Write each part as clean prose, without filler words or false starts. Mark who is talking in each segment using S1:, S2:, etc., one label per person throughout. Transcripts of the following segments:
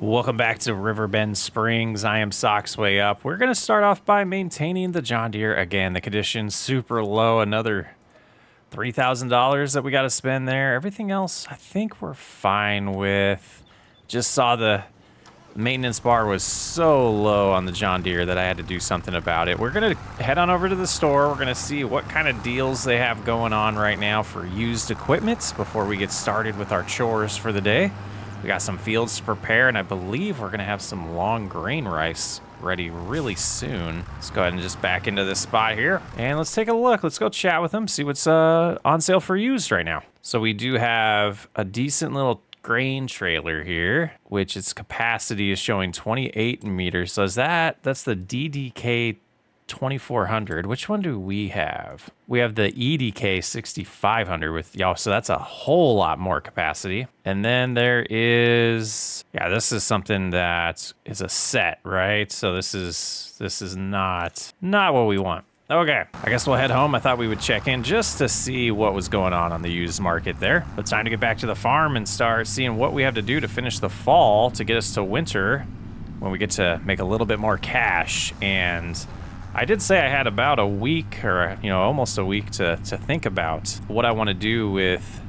S1: Welcome back to Riverbend Springs. I am Socksway Up. We're going to start off by maintaining the John Deere. Again, the condition's super low. Another $3,000 that we got to spend there. Everything else, I think we're fine with. Just saw the maintenance bar was so low on the John Deere that I had to do something about it. We're going to head on over to the store. We're going to see what kind of deals they have going on right now for used equipment before we get started with our chores for the day. We got some fields to prepare, and I believe we're going to have some long grain rice ready really soon. Let's go ahead and just back into this spot here, and let's take a look. Let's go chat with them, see what's on sale for used right now. So we do have a decent little grain trailer here, which its capacity is showing 28 meters. So that's the DDK 2400. Which one do we have? We have the EDK 6500 with y'all, so that's a whole lot more capacity. And then there is, this is something that is a set, right? So this is not what we want. Okay, I guess we'll head home. I thought we would check in just to see what was going on the used market there. But time to get back to the farm and start seeing what we have to do to finish the fall to get us to winter when we get to make a little bit more cash. And I did say I had about a week or, almost a week to think about what I want to do with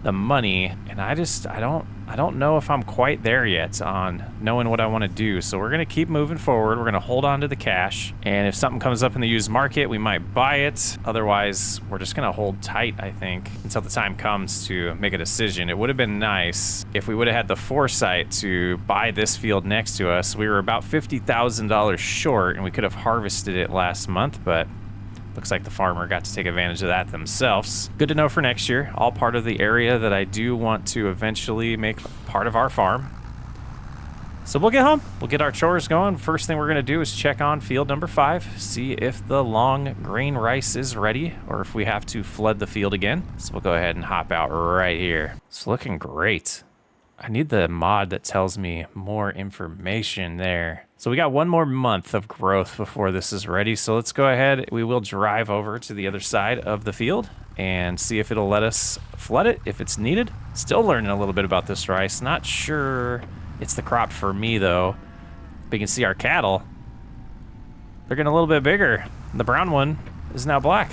S1: the money. And I don't know if I'm quite there yet on knowing what I want to do. So we're going to keep moving forward. We're going to hold on to the cash. And if something comes up in the used market, we might buy it. Otherwise, we're just going to hold tight, I think, until the time comes to make a decision. It would have been nice if we would have had the foresight to buy this field next to us. We were about $50,000 short, and we could have harvested it last month, but looks like the farmer got to take advantage of that themselves. Good to know for next year. All part of the area that I do want to eventually make part of our farm. So we'll get home. We'll get our chores going. First thing we're going to do is check on field number 5, see if the long grain rice is ready or if we have to flood the field again. So we'll go ahead and hop out right here. It's looking great. I need the mod that tells me more information there. So we got one more month of growth before this is ready. So let's go ahead. We will drive over to the other side of the field and see if it'll let us flood it if it's needed. Still learning a little bit about this rice. Not sure it's the crop for me though. But you can see our cattle. They're getting a little bit bigger. The brown one is now black.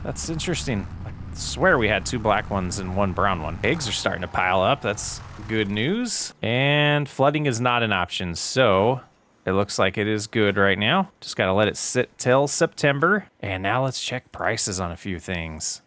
S1: That's interesting. I swear we had 2 black ones and 1 brown one. Eggs are starting to pile up. That's good news. And flooding is not an option, so it looks like it is good right now. Just got to let it sit till September. And now let's check prices on a few things.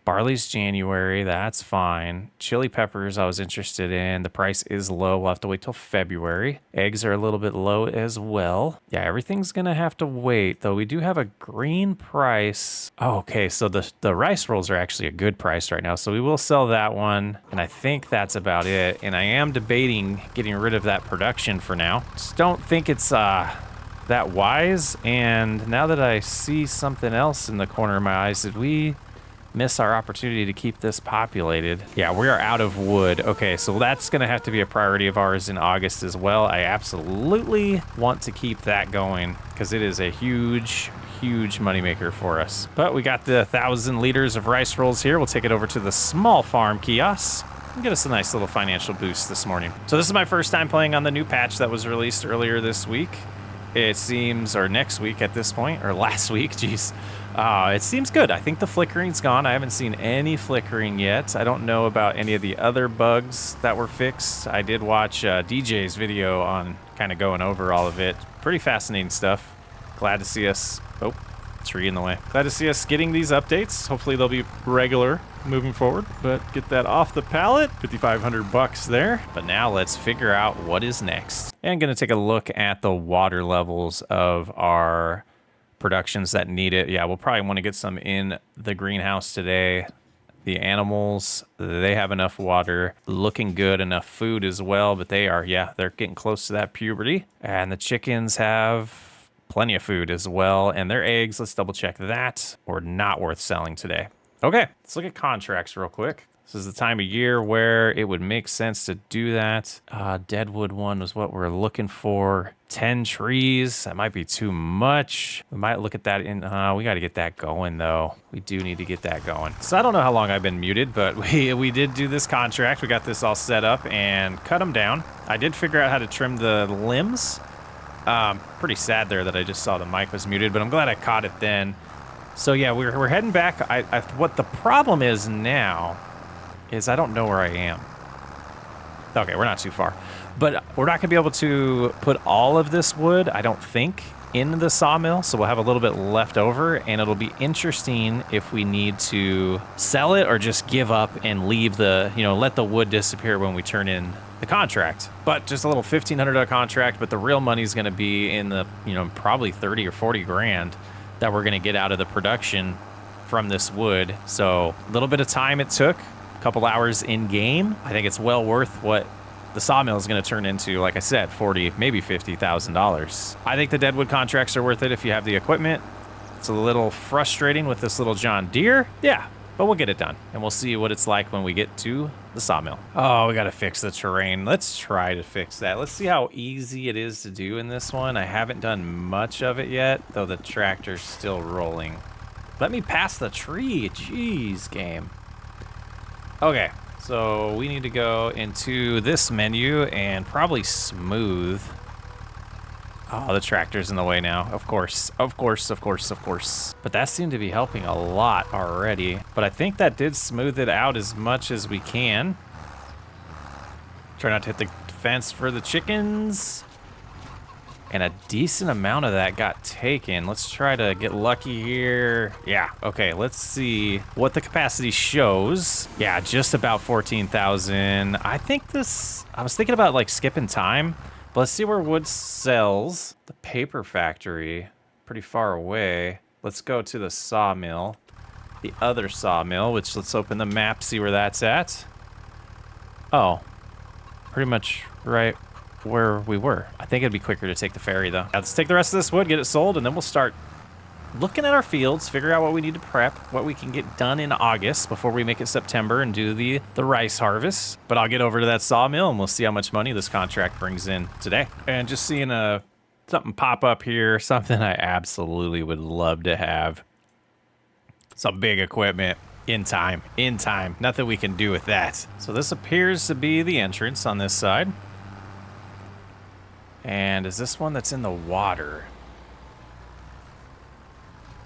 S1: Barley's January, that's fine. Chili peppers I was interested in. The price is low. We'll have to wait till February. Eggs are a little bit low as well. Yeah, everything's going to have to wait, though. We do have a green price. Oh, okay, so the rice rolls are actually a good price right now, so we will sell that one. And I think that's about it. And I am debating getting rid of that production for now. Just don't think it's that wise. And now that I see something else in the corner of my eyes, did we miss our opportunity to keep this populated? Yeah, we are out of wood. Okay, so that's gonna have to be a priority of ours in August as well. I absolutely want to keep that going because it is a huge moneymaker for us. But we got the 1,000 liters of rice rolls here. We'll take it over to the small farm kiosk and get us a nice little financial boost this morning. So this is my first time playing on the new patch that was released earlier this week. It seems, or next week at this point, or last week, geez. It seems good. I think the flickering's gone. I haven't seen any flickering yet. I don't know about any of the other bugs that were fixed. I did watch DJ's video on kind of going over all of it. Pretty fascinating stuff. Glad to see us. Oh, tree in the way. Glad to see us getting these updates. Hopefully they'll be regular moving forward. But get that off the pallet. $5,500 there. But now let's figure out what is next. And gonna take a look at the water levels of our productions that need it. Yeah, we'll probably want to get some in the greenhouse today. The animals, they have enough water, looking good, enough food as well, but they're getting close to that puberty. And the chickens have plenty of food as well, and their eggs, let's double check that, were not worth selling today. Okay, let's look at contracts real quick. This is the time of year where it would make sense to do that. Deadwood one was what we're looking for. 10 trees. That might be too much. We might look at that in... we got to get that going, though. We do need to get that going. So I don't know how long I've been muted, but we did do this contract. We got this all set up and cut them down. I did figure out how to trim the limbs. Pretty sad there that I just saw the mic was muted, but I'm glad I caught it then. So yeah, we're heading back. What the problem is now is I don't know where I am. Okay, we're not too far. But we're not going to be able to put all of this wood, I don't think, in the sawmill. So we'll have a little bit left over, and it'll be interesting if we need to sell it or just give up and leave the, let the wood disappear when we turn in the contract. But just a little $1,500 contract, but the real money's going to be in the, probably 30 or 40 grand that we're going to get out of the production from this wood. So a little bit of time it took. Couple hours in game. I think it's well worth what the sawmill is going to turn into. Like I said, $40,000, maybe $50,000. I think the Deadwood contracts are worth it if you have the equipment. It's a little frustrating with this little John Deere. Yeah, but we'll get it done, and we'll see what it's like when we get to the sawmill. Oh, we got to fix the terrain. Let's try to fix that. Let's see how easy it is to do in this one. I haven't done much of it yet, though the tractor's still rolling. Let me pass the tree. Jeez, game. Okay, so we need to go into this menu and probably smooth. Oh, the tractor's in the way now. Of course. But that seemed to be helping a lot already. But I think that did smooth it out as much as we can. Try not to hit the fence for the chickens. And a decent amount of that got taken. Let's try to get lucky here. Yeah, okay, let's see what the capacity shows. Yeah, just about 14,000. I was thinking about like skipping time, but let's see where wood sells. The paper factory, pretty far away. Let's go to the sawmill. The other sawmill, which let's open the map, see where that's at. Oh, pretty much right where we were. I think it'd be quicker to take the ferry, though. Now, let's take the rest of this wood, get it sold, and then we'll start looking at our fields, figure out what we need to prep, what we can get done in August before we make it September and do the rice harvest. But I'll get over to that sawmill, and we'll see how much money this contract brings in today. And just seeing something pop up here, something I absolutely would love to have. Some big equipment. In time. Nothing we can do with that. So this appears to be the entrance on this side. And is this one that's in the water?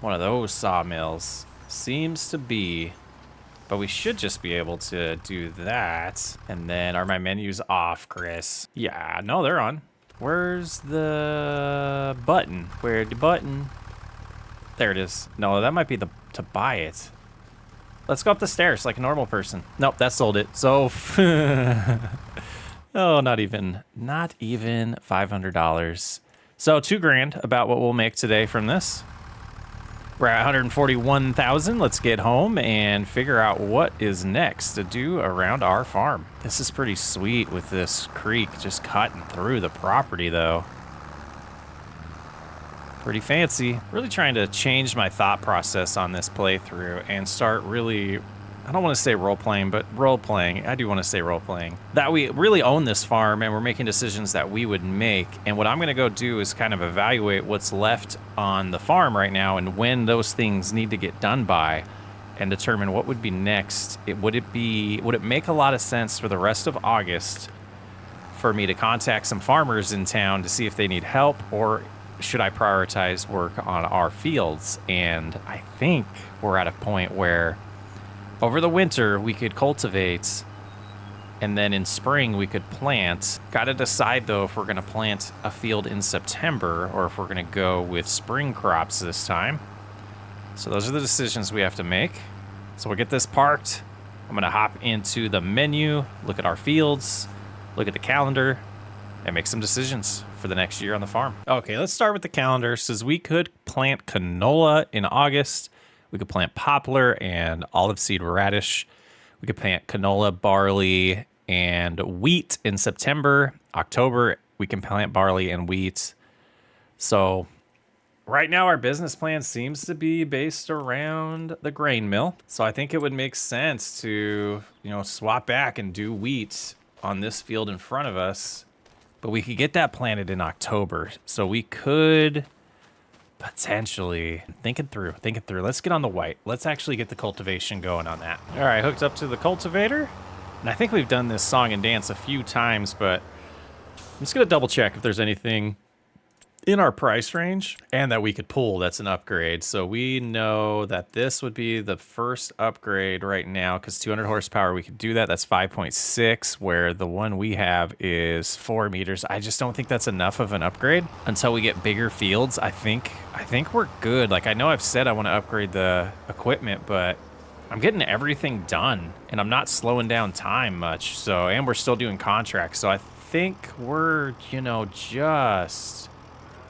S1: One of those sawmills seems to be, but we should just be able to do that. And then are my menus off, Chris? Yeah, no, they're on. Where's the button? Where's the button? There it is. No, that might be to buy it. Let's go up the stairs like a normal person. Nope, that sold it. So oh, not even $500. So $2 grand, about what we'll make today from this. We're at 141,000. Let's get home and figure out what is next to do around our farm. This is pretty sweet with this creek just cutting through the property, though. Pretty fancy. Really trying to change my thought process on this playthrough and start really, I don't want to say role-playing, but role-playing. I do want to say role-playing. That we really own this farm and we're making decisions that we would make. And what I'm going to go do is kind of evaluate what's left on the farm right now and when those things need to get done by and determine what would be next. Would it make a lot of sense for the rest of August for me to contact some farmers in town to see if they need help, or should I prioritize work on our fields? And I think we're at a point where over the winter we could cultivate and then in spring we could plant. Got to decide though if we're going to plant a field in September or if we're going to go with spring crops this time. So those are the decisions we have to make. So we'll get this parked. I'm going to hop into the menu, look at our fields, look at the calendar, and make some decisions for the next year on the farm. Okay, let's start with the calendar. It says we could plant canola in August. We could plant poplar and olive seed radish. We could plant canola, barley, and wheat in September. October, we can plant barley and wheat. So Right now, our business plan seems to be based around the grain mill. So I think it would make sense to, swap back and do wheat on this field in front of us. But we could get that planted in October. So we could potentially, thinking through. Let's get on the white. Let's actually get the cultivation going on that. All right, hooked up to the cultivator. And I think we've done this song and dance a few times, but I'm just going to double check if there's anything in our price range and that we could pull that's an upgrade. So we know that this would be the first upgrade right now because 200 horsepower, we could do that. That's 5.6, where the one we have is 4 meters. I just don't think that's enough of an upgrade until we get bigger fields. I think we're good. Like, I know I've said I want to upgrade the equipment, but I'm getting everything done and I'm not slowing down time much. So, and we're still doing contracts. So I think we're, just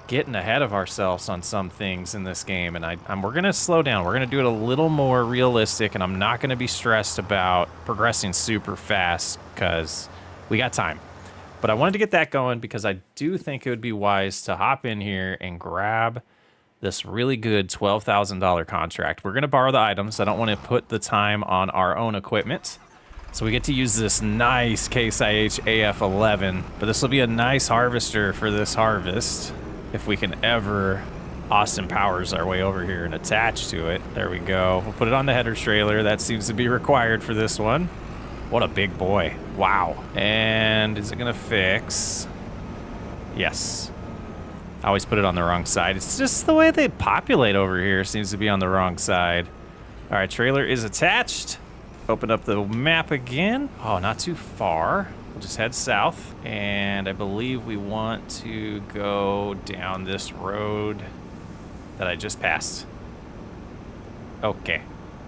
S1: getting ahead of ourselves on some things in this game, and we're gonna slow down. We're gonna do it a little more realistic, and I'm not gonna be stressed about progressing super fast because we got time. But I wanted to get that going because I do think it would be wise to hop in here and grab this really good $12,000 contract. We're gonna borrow the items. I don't want to put the time on our own equipment. So we get to use this nice Case IH AF11, but this will be a nice harvester for this harvest. If we can ever Austin Powers our way over here and attach to it. There we go. We'll put it on the header trailer. That seems to be required for this one. What a big boy. Wow. And is it going to fix? Yes. I always put it on the wrong side. It's just the way they populate over here seems to be on the wrong side. All right, trailer is attached. Open up the map again. Oh, not too far. We'll just head south, and I believe we want to go down this road that I just passed. Okay,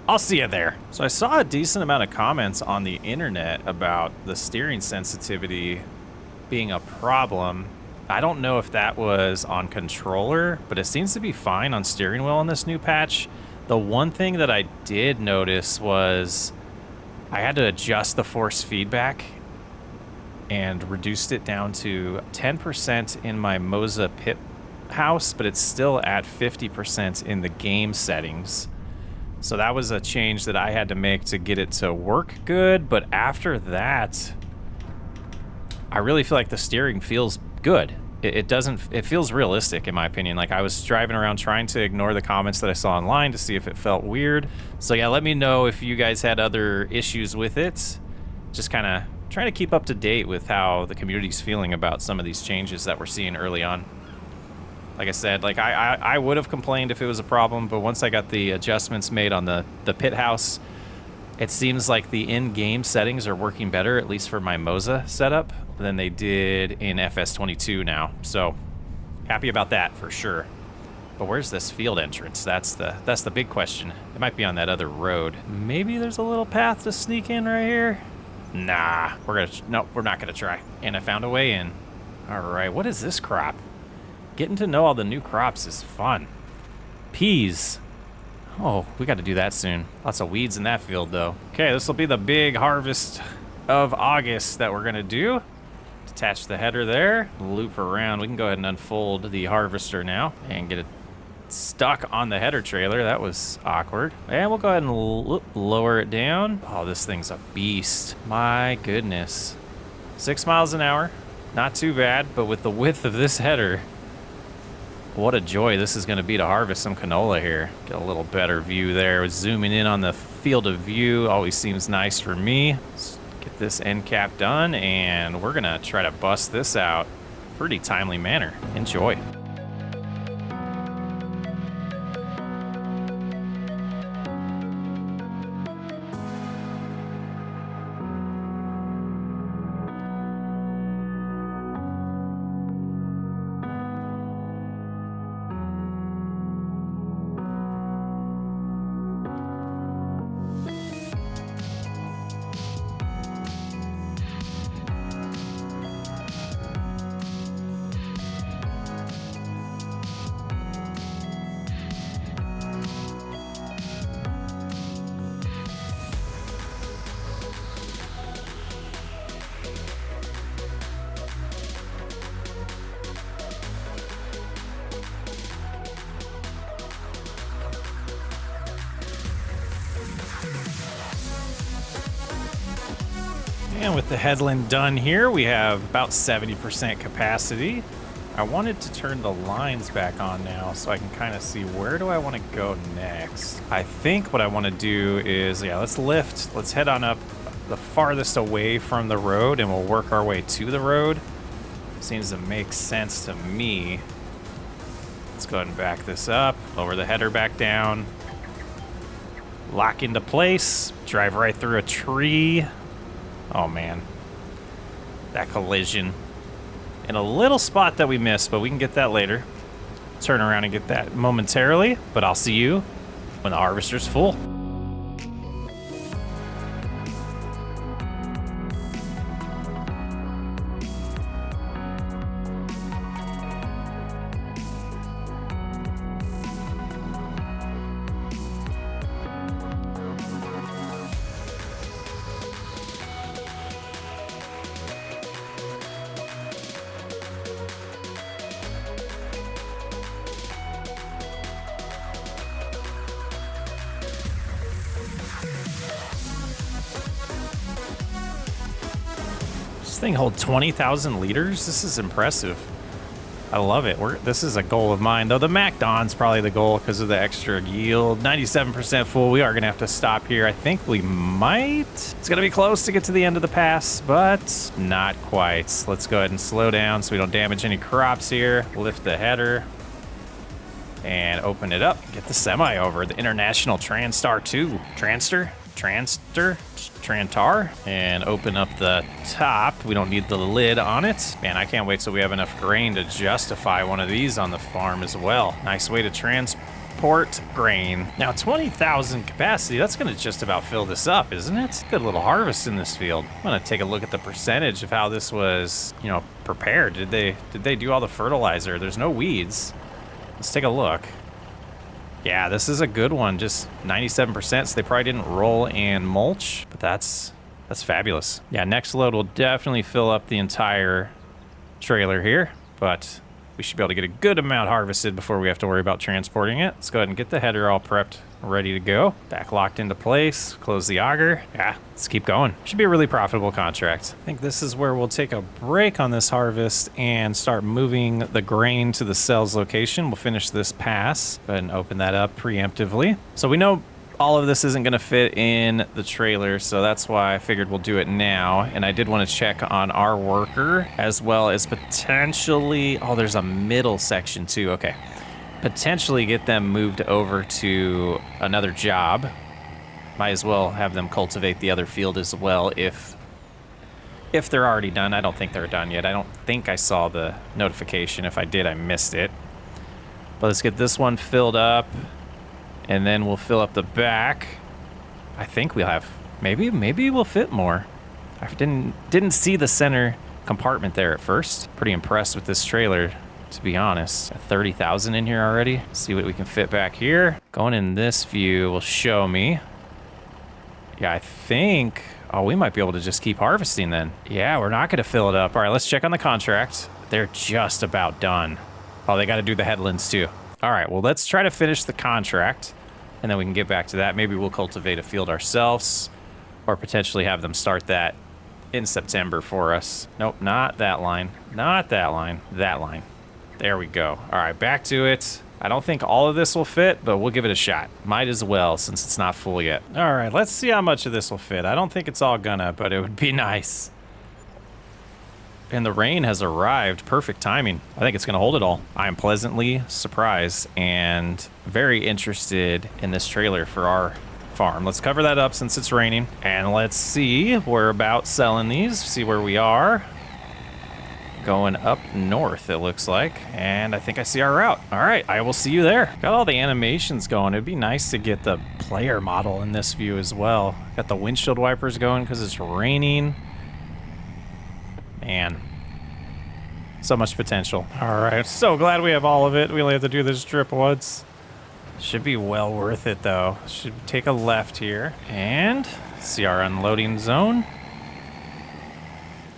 S1: I'll see you there. So I saw a decent amount of comments on the internet about the steering sensitivity being a problem. I don't know if that was on controller, but it seems to be fine on steering wheel on this new patch. The one thing that I did notice was I had to adjust the force feedback and reduced it down to 10% in my Moza pit house, but it's still at 50% in the game settings. So that was a change that I had to make to get it to work good, but after that, I really feel like the steering feels good. It feels realistic in my opinion. Like, I was driving around trying to ignore the comments that I saw online to see if it felt weird. So yeah, let me know if you guys had other issues with it. Just kind of trying to keep up to date with how the community's feeling about some of these changes that we're seeing early on. Like I said, like I would have complained if it was a problem, but once I got the adjustments made on the pit house, it seems like the in-game settings are working better, at least for my Moza setup, than they did in FS22 now. So happy about that for sure. But where's this field entrance? That's the big question. It might be on that other road. Maybe there's a little path to sneak in right here. Nah, we're not gonna try. And I found a way in. All right, what is this crop? Getting to know all the new crops is fun. Peas. Oh, we got to do that soon. Lots of weeds in that field, though. Okay, this will be the big harvest of August that we're gonna do. Detach the header there, loop around. We can go ahead and unfold the harvester now and get it stuck on the header trailer. That was awkward. And we'll go ahead and lower it down. Oh, this thing's a beast. My goodness. 6 miles an hour. Not too bad, but with the width of this header, what a joy this is going to be to harvest some canola here. Get a little better view there. Zooming in on the field of view always seems nice for me. Let's get this end cap done, and we're going to try to bust this out pretty timely manner. Enjoy. And with the headland done here, we have about 70% capacity. I wanted to turn the lines back on now so I can kind of see where do I want to go next. I think what I want to do is, yeah, let's lift. Let's head on up the farthest away from the road and we'll work our way to the road. Seems to make sense to me. Let's go ahead and back this up, lower the header back down, lock into place, drive right through a tree. Oh man, that collision. In a little spot that we missed, but we can get that later. Turn around and get that momentarily, but I'll see you when the harvester's full. This thing holds 20,000 liters. This is impressive. I love it. This is a goal of mine, though. The Mac Don's probably the goal because of the extra yield. 97% full. We are going to have to stop here. I think we might. It's going to be close to get to the end of the pass, but not quite. Let's go ahead and slow down so we don't damage any crops here. Lift the header and open it up. Get the semi over. The International Transtar 2. Trantar, and open up the top. We don't need the lid on it. Man, I can't wait till we have enough grain to justify one of these on the farm as well. Nice way to transport grain. Now, 20,000 capacity, that's going to just about fill this up, isn't it? Good little harvest in this field. I'm going to take a look at the percentage of how this was, prepared. Did they do all the fertilizer? There's no weeds. Let's take a look. Yeah, this is a good one, just 97%, so they probably didn't roll and mulch, but that's fabulous. Yeah, next load will definitely fill up the entire trailer here, but we should be able to get a good amount harvested before we have to worry about transporting it. Let's go ahead and get the header all prepped, ready to go. Back locked into place, close the auger. Yeah, let's keep going. Should be a really profitable contract. I think this is where we'll take a break on this harvest and start moving the grain to the sales location. We'll finish this pass. Go ahead and open that up preemptively. So we know all of this isn't going to fit in the trailer, so that's why I figured we'll do it now. And I did want to check on our worker as well as potentially, oh, there's a middle section too. Okay. Potentially get them moved over to another job. Might as well have them cultivate the other field as well if they're already done. I don't think they're done yet. I don't think I saw the notification. If I did, I missed it. But let's get this one filled up. And then we'll fill up the back. I think we'll have, maybe we'll fit more. I didn't see the center compartment there at first. Pretty impressed with this trailer, to be honest. 30,000 in here already. See what we can fit back here. Going in this view will show me. Yeah, I think, oh, we might be able to just keep harvesting then. Yeah, we're not gonna fill it up. All right, let's check on the contract. They're just about done. Oh, they gotta do the headlands too. All right, well, let's try to finish the contract. And then we can get back to that. Maybe we'll cultivate a field ourselves or potentially have them start that in September for us. Nope, not that line. Not that line. That line. There we go. All right, back to it. I don't think all of this will fit, but we'll give it a shot. Might as well since it's not full yet. All right, let's see how much of this will fit. I don't think it's all gonna, but it would be nice. And the rain has arrived. Perfect timing. I think it's going to hold it all. I am pleasantly surprised and very interested in this trailer for our farm. Let's cover that up since it's raining. And let's see. We're about selling these. See where we are. Going up north, it looks like. And I think I see our route. All right, I will see you there. Got all the animations going. It'd be nice to get the player model in this view as well. Got the windshield wipers going because it's raining. Man, so much potential. All right, so glad we have all of it. We only have to do this trip once. Should be well worth it though. Should take a left here and see our unloading zone.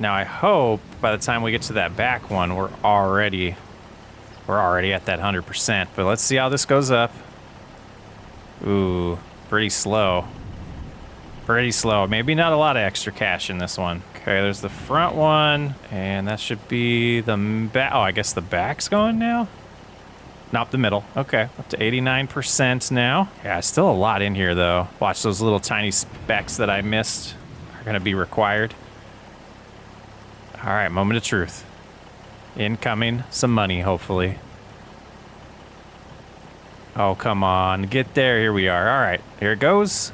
S1: Now I hope by the time we get to that back one, we're already at that 100%, but let's see how this goes up. Ooh, pretty slow. Pretty slow. Maybe not a lot of extra cash in this one. Okay, there's the front one, and that should be the back. Oh, I guess the back's going now? Not the middle. Okay, up to 89% now. Yeah, still a lot in here, though. Watch, those little tiny specks that I missed are going to be required. All right, moment of truth. Incoming, some money, hopefully. Oh, come on. Get there. Here we are. All right, here it goes.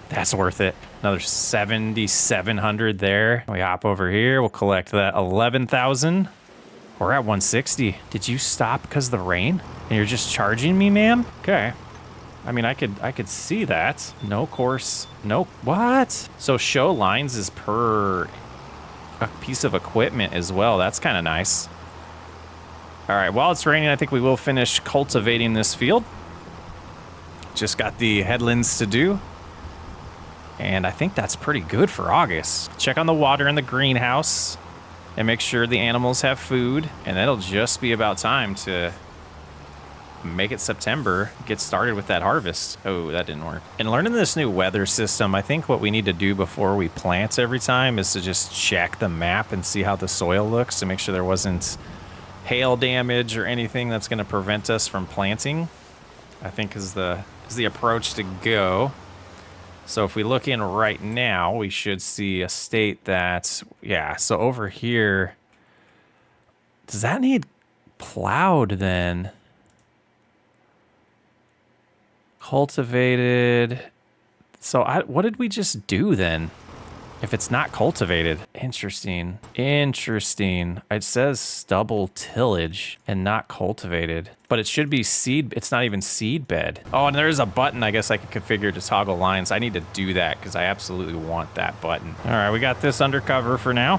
S1: That's worth it. Another 7,700 there. We hop over here. We'll collect that 11,000. We're at 160. Did you stop because of the rain? And you're just charging me, ma'am? Okay. I mean, I could see that. No course. Nope. What? So show lines is per a piece of equipment as well. That's kind of nice. All right. While it's raining, I think we will finish cultivating this field. Just got the headlands to do. And I think that's pretty good for August. Check on the water in the greenhouse and make sure the animals have food. And that'll just be about time to make it September, get started with that harvest. Oh, that didn't work. And learning this new weather system, I think what we need to do before we plant every time is to just check the map and see how the soil looks to make sure there wasn't hail damage or anything that's going to prevent us from planting. I think is the approach to go. So if we look in right now, we should see a state that, yeah, so over here, does that need plowed then? Cultivated. So what did we just do then? If it's not cultivated. Interesting. Interesting. It says stubble tillage and not cultivated. But it should be seed. It's not even seed bed. Oh, and there's a button I guess I could configure to toggle lines. I need to do that because I absolutely want that button. All right, we got this undercover for now.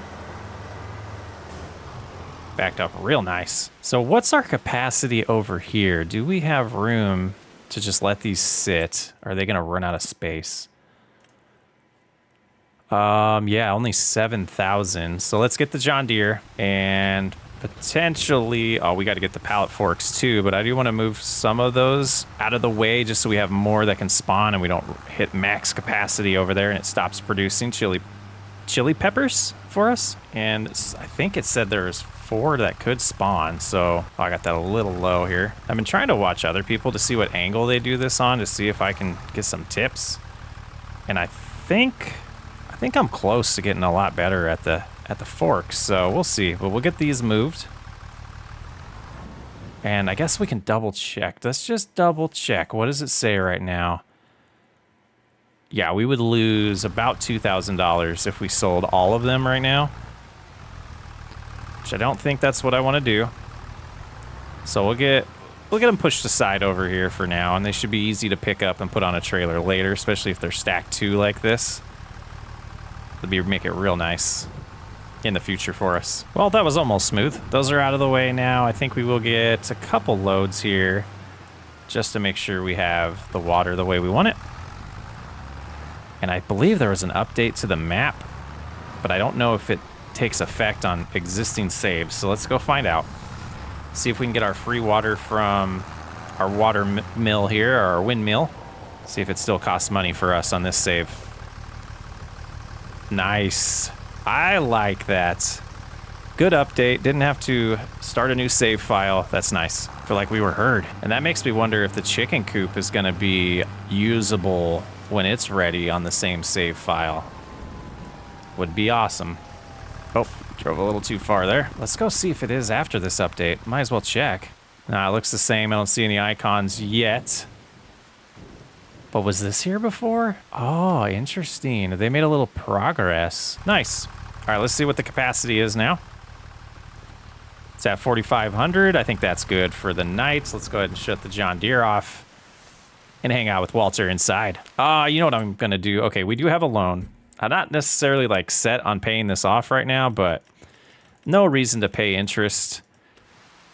S1: Backed up real nice. So what's our capacity over here? Do we have room to just let these sit? Are they going to run out of space? Yeah, only 7,000. So let's get the John Deere and potentially, oh, we got to get the pallet forks too, but I do want to move some of those out of the way just so we have more that can spawn and we don't hit max capacity over there and it stops producing chili peppers for us. And I think it said there's 4 that could spawn, so I got that a little low here. I've been trying to watch other people to see what angle they do this on to see if I can get some tips. And I think I'm close to getting a lot better at the forks, so we'll see. But we'll get these moved. And I guess we can double check. Let's just double check. What does it say right now? Yeah, we would lose about $2,000 if we sold all of them right now. Which I don't think that's what I want to do. So we'll get them pushed aside over here for now, and they should be easy to pick up and put on a trailer later, especially if they're stacked 2 like this. It'll make it real nice in the future for us. Well, that was almost smooth. Those are out of the way now. I think we will get a couple loads here just to make sure we have the water the way we want it. And I believe there was an update to the map, but I don't know if it takes effect on existing saves. So let's go find out. See if we can get our free water from our water mill here, or our windmill. See if it still costs money for us on this save. Nice. I like that. Good update. Didn't have to start a new save file. That's nice. Feel like we were heard. And that makes me wonder if the chicken coop is going to be usable when it's ready on the same save file. Would be awesome. Oh, drove a little too far there. Let's go see if it is after this update. Might as well check. Nah, it looks the same. I don't see any icons yet. But was this here before? Oh, interesting. They made a little progress. Nice. All right, let's see what the capacity is now. It's at 4,500. I think that's good for the night. Let's go ahead and shut the John Deere off and hang out with Walter inside. You know what I'm going to do? Okay, we do have a loan. I'm not necessarily like set on paying this off right now, but no reason to pay interest.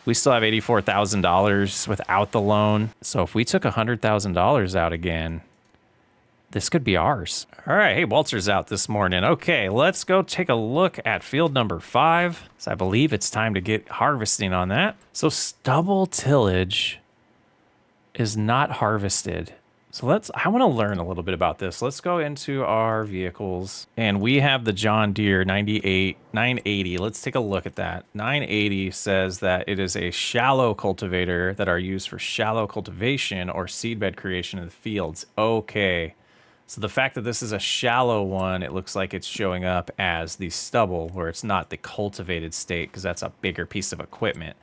S1: We still have $84,000 without the loan. So if we took $100,000 out again, this could be ours. All right, hey, Walter's out this morning. Okay, let's go take a look at field number 5. So I believe it's time to get harvesting on that. So stubble tillage is not harvested. So I want to learn a little bit about this. Let's go into our vehicles, and we have the John Deere 980. Let's take a look at that. 980 says that it is a shallow cultivator that are used for shallow cultivation or seedbed creation in the fields. Okay. So the fact that this is a shallow one, it looks like it's showing up as the stubble where it's not the cultivated state because that's a bigger piece of equipment.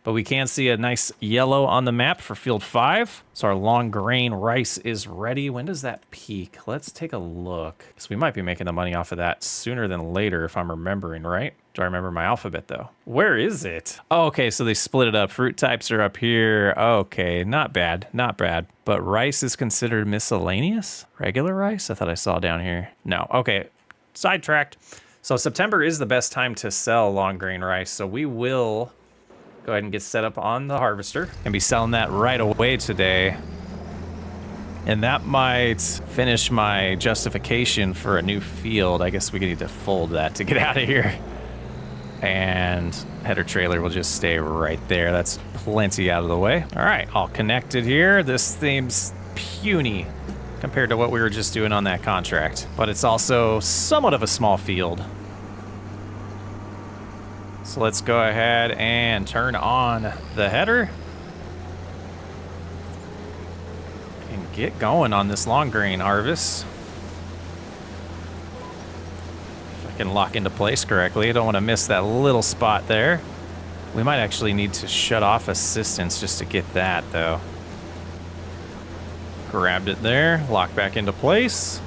S1: But we can see a nice yellow on the map for field 5. So our long grain rice is ready. When does that peak? Let's take a look. So we might be making the money off of that sooner than later if I'm remembering right. Do I remember my alphabet though? Where is it? Oh, okay, so they split it up. Fruit types are up here. Okay, not bad, not bad. But rice is considered miscellaneous? Regular rice? I thought I saw down here. No, okay, sidetracked. So September is the best time to sell long grain rice. So we will go ahead and get set up on the harvester and be selling that right away today. And that might finish my justification for a new field. I guess we need to fold that to get out of here. And header trailer will just stay right there. That's plenty out of the way. All right, all connected here. This seems puny compared to what we were just doing on that contract, but it's also somewhat of a small field. So let's go ahead and turn on the header and get going on this long grain harvest. If I can lock into place correctly, I don't want to miss that little spot there. We might actually need to shut off assistance just to get that though. Grabbed it there, locked back into place.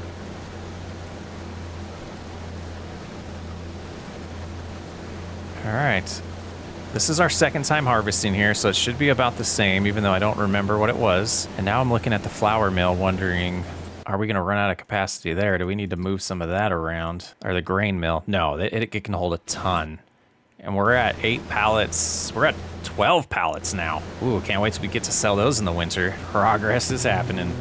S1: All right, this is our second time harvesting here, so it should be about the same, even though I don't remember what it was. And now I'm looking at the flour mill wondering, are we gonna run out of capacity there? Do we need to move some of that around? Or the grain mill? No, it can hold a ton. And we're at 8 pallets. We're at 12 pallets now. Ooh, can't wait till we get to sell those in the winter. Progress is happening.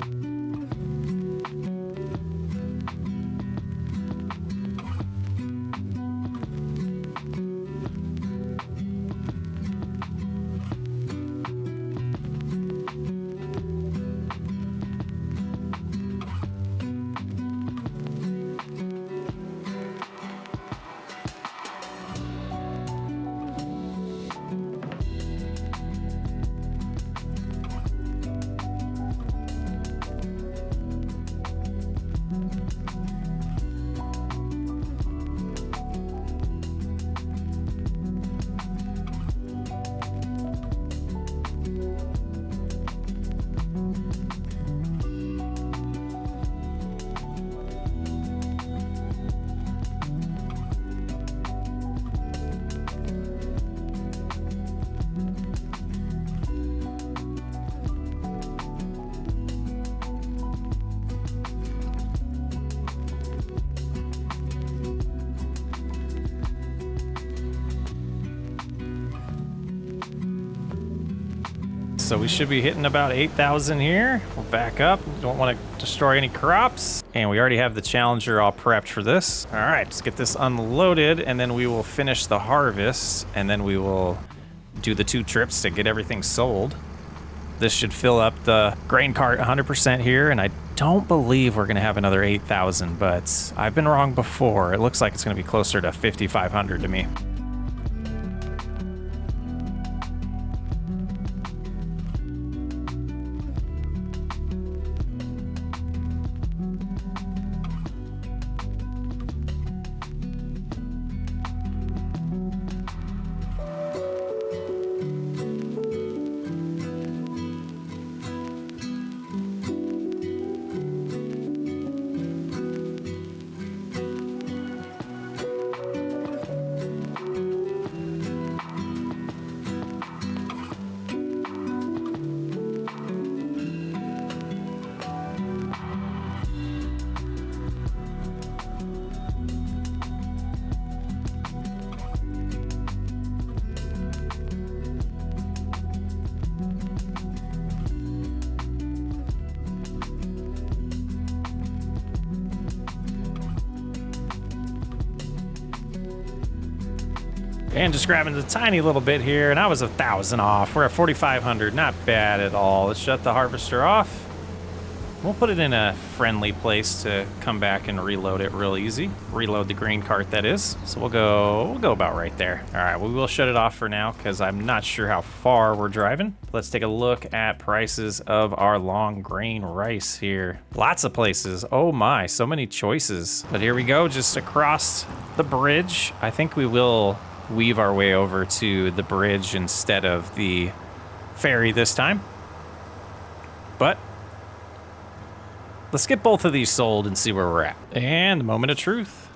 S1: So we should be hitting about 8,000 here. We'll back up. Don't want to destroy any crops. And we already have the Challenger all prepped for this. All right, let's get this unloaded and then we will finish the harvest and then we will do the 2 trips to get everything sold. This should fill up the grain cart 100% here, and I don't believe we're gonna have another 8,000, but I've been wrong before. It looks like it's gonna be closer to 5,500 to me. And just grabbing a tiny little bit here, and I was 1,000 off. We're at 4,500, not bad at all. Let's shut the harvester off. We'll put it in a friendly place to come back and reload it real easy. Reload the green cart, that is. So we'll go about right there. All right, we will shut it off for now because I'm not sure how far we're driving. Let's take a look at prices of our long grain rice here. Lots of places. Oh my, so many choices. But here we go, just across the bridge. I think we will weave our way over to the bridge instead of the ferry this time. But let's get both of these sold and see where we're at. And moment of truth.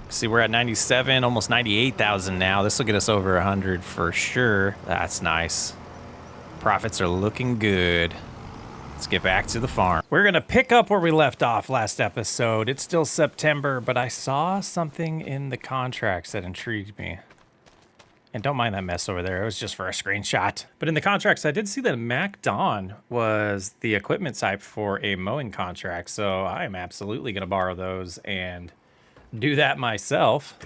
S1: See, we're at 97, almost 98,000 now. This will get us over 100 for sure. That's nice. Profits are looking good. Let's get back to the farm. We're gonna pick up where we left off last episode. It's still September, but I saw something in the contracts that intrigued me. And don't mind that mess over there. It was just for a screenshot. But in the contracts, I did see that MacDon was the equipment type for a mowing contract. So I am absolutely going to borrow those and do that myself,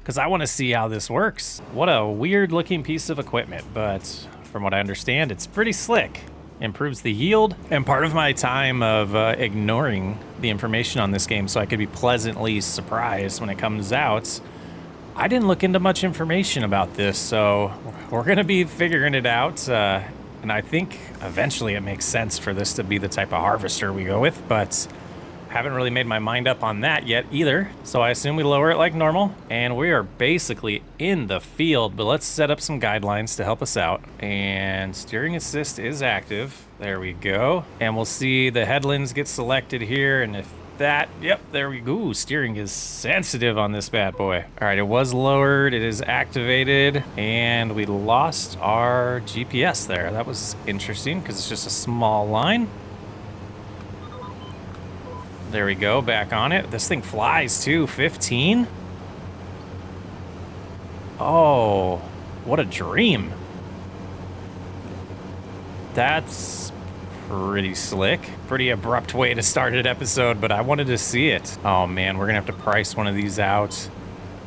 S1: because I want to see how this works. What a weird looking piece of equipment. But from what I understand, it's pretty slick. Improves the yield. And part of my time of ignoring the information on this game so I could be pleasantly surprised when it comes out, I didn't look into much information about this, so we're going to be figuring it out. And I think eventually it makes sense for this to be the type of harvester we go with, but haven't really made my mind up on that yet either. So I assume we lower it like normal, and we are basically in the field, but let's set up some guidelines to help us out. And steering assist is active. There we go. And we'll see the headlands get selected here, and if that, yep, there we go. Steering is sensitive on this bad boy. All right, it was lowered, it is activated, and we lost our GPS there. That was interesting because it's just a small line. There we go, back on it. This thing flies too, 15. Oh, what a dream. That's pretty slick. Pretty abrupt way to start an episode, but I wanted to see it. Oh man, we're gonna have to price one of these out.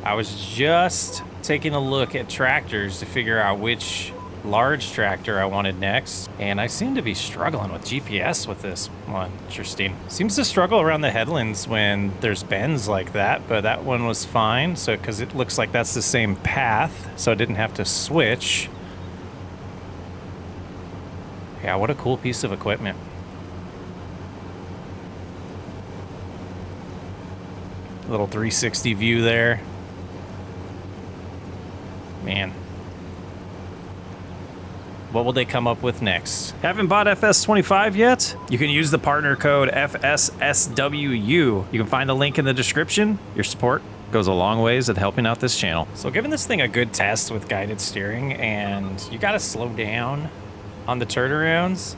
S1: I was just taking a look at tractors to figure out which large tractor I wanted next, and I seem to be struggling with GPS with this one. Interesting. Seems to struggle around the headlands when there's bends like that, but that one was fine. So, because it looks like that's the same path, so I didn't have to switch. Yeah, what a cool piece of equipment. Little 360 view there. Man. What will they come up with next? Haven't bought FS25 yet? You can use the partner code FSSWU. You can find the link in the description. Your support goes a long ways at helping out this channel. So giving this thing a good test with guided steering, and you gotta slow down on the turnarounds,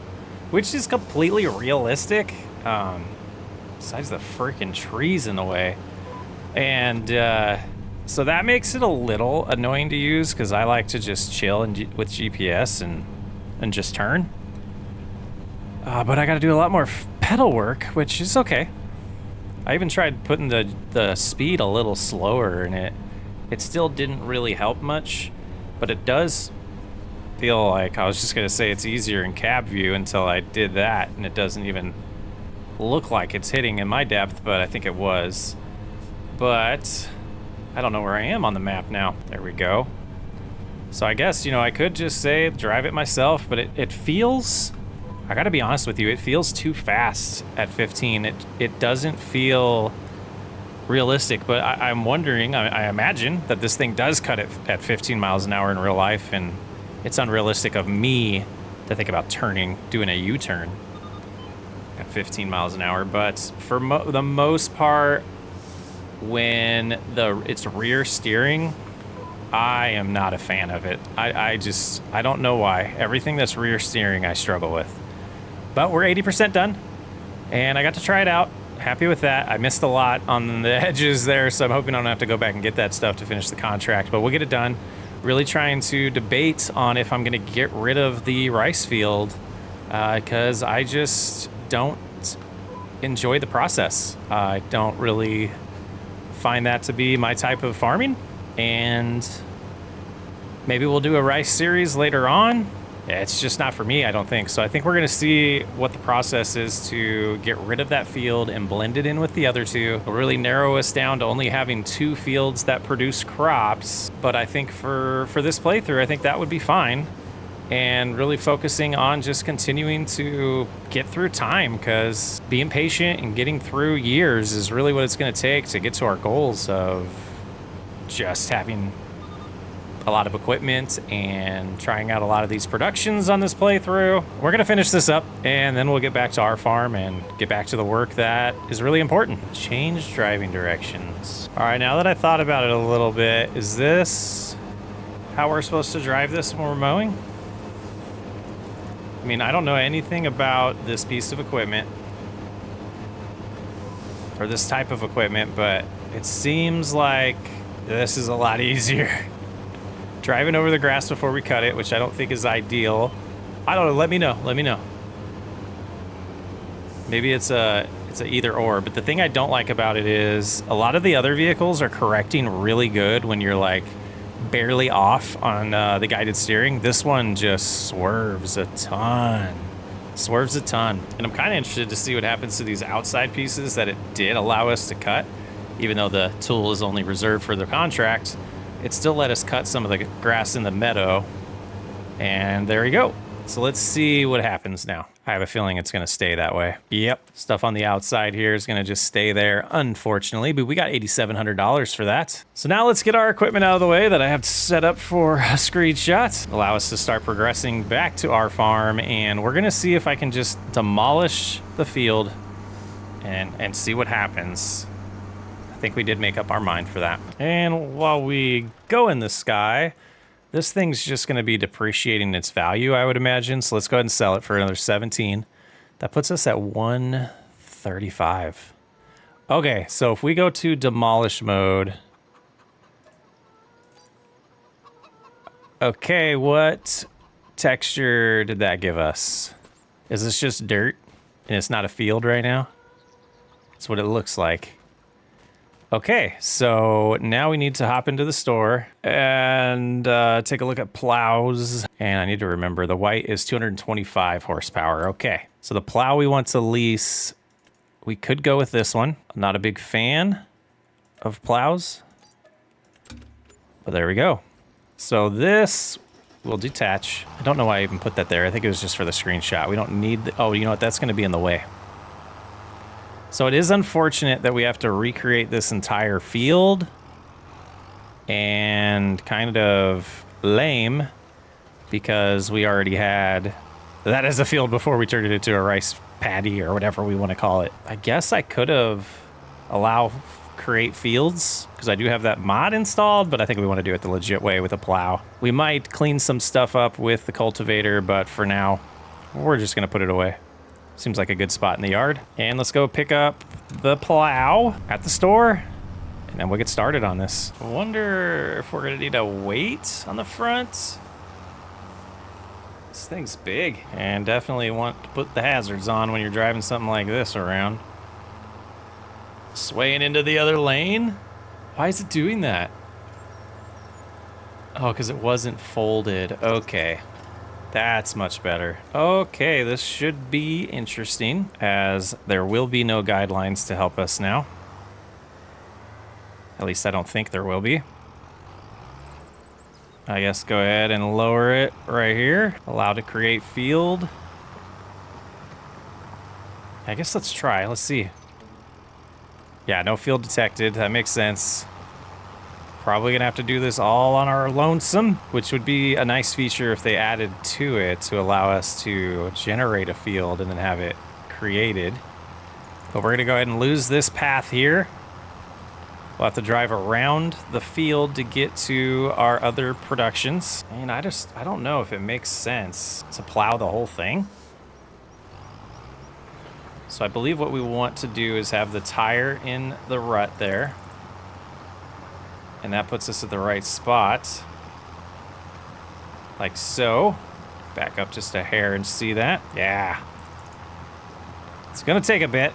S1: which is completely realistic, besides the freaking trees in the way. And so that makes it a little annoying to use, because I like to just chill with GPS and just turn. But I got to do a lot more pedal work, which is okay. I even tried putting the speed a little slower, and it still didn't really help much, but it does feel like, I was just going to say it's easier in cab view until I did that, and it doesn't even look like it's hitting in my depth, but I think it was. But I don't know where I am on the map now. There we go. So I guess, I could just say drive it myself, but it feels, I gotta be honest with you, it feels too fast at 15. It doesn't feel realistic, but I'm wondering, I imagine that this thing does cut it at 15 miles an hour in real life, and it's unrealistic of me to think about doing a U-turn at 15 miles an hour. But for the most part, when it's rear steering, I am not a fan of it. I don't know why. Everything that's rear steering I struggle with. But we're 80% done, and I got to try it out. Happy with that. I missed a lot on the edges there, so I'm hoping I don't have to go back and get that stuff to finish the contract, but we'll get it done. Really trying to debate on if I'm going to get rid of the rice field, because I just don't enjoy the process. I don't really find that to be my type of farming, and maybe we'll do a rice series later on. Yeah, it's just not for me, I don't think. So I think we're going to see what the process is to get rid of that field and blend it in with the other two. It'll really narrow us down to only having 2 fields that produce crops. But I think for this playthrough, I think that would be fine. And really focusing on just continuing to get through time, because being patient and getting through years is really what it's going to take to get to our goals of just having a lot of equipment and trying out a lot of these productions on this playthrough. We're going to finish this up and then we'll get back to our farm and get back to the work that is really important. Change driving directions. All right, now that I thought about it a little bit, is this how we're supposed to drive this when we're mowing? I mean, I don't know anything about this piece of equipment or this type of equipment, but it seems like this is a lot easier. Driving over the grass before we cut it, which I don't think is ideal. I don't know. Let me know. Let me know. Maybe it's a either or. But the thing I don't like about it is a lot of the other vehicles are correcting really good when you're like barely off on the guided steering. This one just swerves a ton. Swerves a ton. And I'm kind of interested to see what happens to these outside pieces that it did allow us to cut, even though the tool is only reserved for the contract. It still let us cut some of the grass in the meadow. And there we go. So let's see what happens now. I have a feeling it's going to stay that way. Yep. Stuff on the outside here is going to just stay there, unfortunately. But we got $8,700 for that. So now let's get our equipment out of the way that I have set up for a screenshot. Allow us to start progressing back to our farm. And we're going to see if I can just demolish the field and see what happens. I think we did make up our mind for that. And while we go in the sky, this thing's just going to be depreciating its value, I would imagine. So let's go ahead and sell it for another 17. That puts us at 135. Okay, so if we go to demolish mode. Okay, what texture did that give us? Is this just dirt and it's not a field right now? That's what it looks like. Okay, so now we need to hop into the store and take a look at plows. And I need to remember the white is 225 horsepower. Okay, so the plow we want to lease, we could go with this one. I'm not a big fan of plows, but there we go. So this will detach. I don't know why I even put that there. I think it was just for the screenshot. We don't need, oh, you know what? That's going to be in the way. So it is unfortunate that we have to recreate this entire field, and kind of lame because we already had that as a field before we turned it into a rice paddy or whatever we want to call it. I guess I could have create fields because I do have that mod installed, but I think we want to do it the legit way with a plow. We might clean some stuff up with the cultivator, but for now, we're just going to put it away. Seems like a good spot in the yard. And let's go pick up the plow at the store, and then we'll get started on this. I wonder if we're gonna need a weight on the front. This thing's big, and definitely want to put the hazards on when you're driving something like this around. Swaying into the other lane? Why is it doing that? Oh, because it wasn't folded. Okay. That's much better. Okay, this should be interesting, as there will be no guidelines to help us now. At least I don't think there will be. I guess go ahead and lower it right here. Allow to create field. I guess let's try. Let's see. Yeah, no field detected. That makes sense. Probably gonna have to do this all on our lonesome, which would be a nice feature if they added to it to allow us to generate a field and then have it created. But we're gonna go ahead and lose this path here. We'll have to drive around the field to get to our other productions. And I don't know if it makes sense to plow the whole thing. So I believe what we want to do is have the tire in the rut there. And that puts us at the right spot. Like so. Back up just a hair and see that. Yeah. It's gonna take a bit.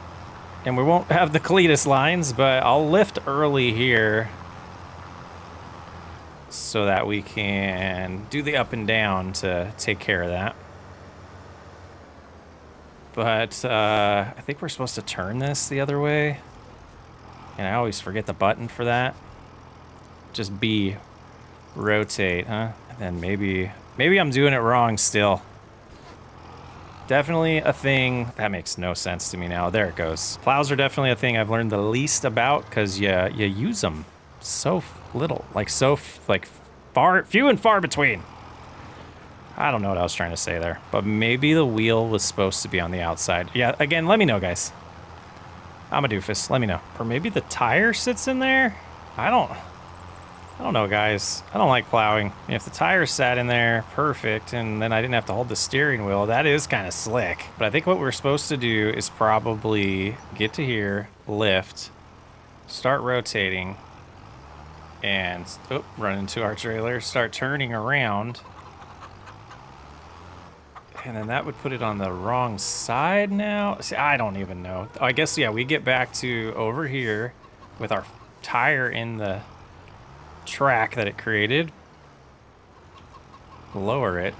S1: And we won't have the cletus lines, but I'll lift early here. so that we can do the up and down to take care of that. But I think we're supposed to turn this the other way. And I always forget the button for that. Just B, rotate, huh? And then maybe I'm doing it wrong still. Definitely a thing. That makes no sense to me now. There it goes. Plows are definitely a thing I've learned the least about because you use them so little. Like few and far between. I don't know what I was trying to say there. But maybe the wheel was supposed to be on the outside. Yeah, again, let me know, guys. I'm a doofus. Let me know. Or maybe the tire sits in there? I don't know, guys. I don't like plowing. If the tire sat in there, perfect, and then I didn't have to hold the steering wheel, that is kind of slick. But I think what we're supposed to do is probably get to here, lift, start rotating, and run into our trailer, start turning around. And then that would put it on the wrong side now. See, I don't even know. I guess, yeah, we get back to over here with our tire in the track that it created. Lower it.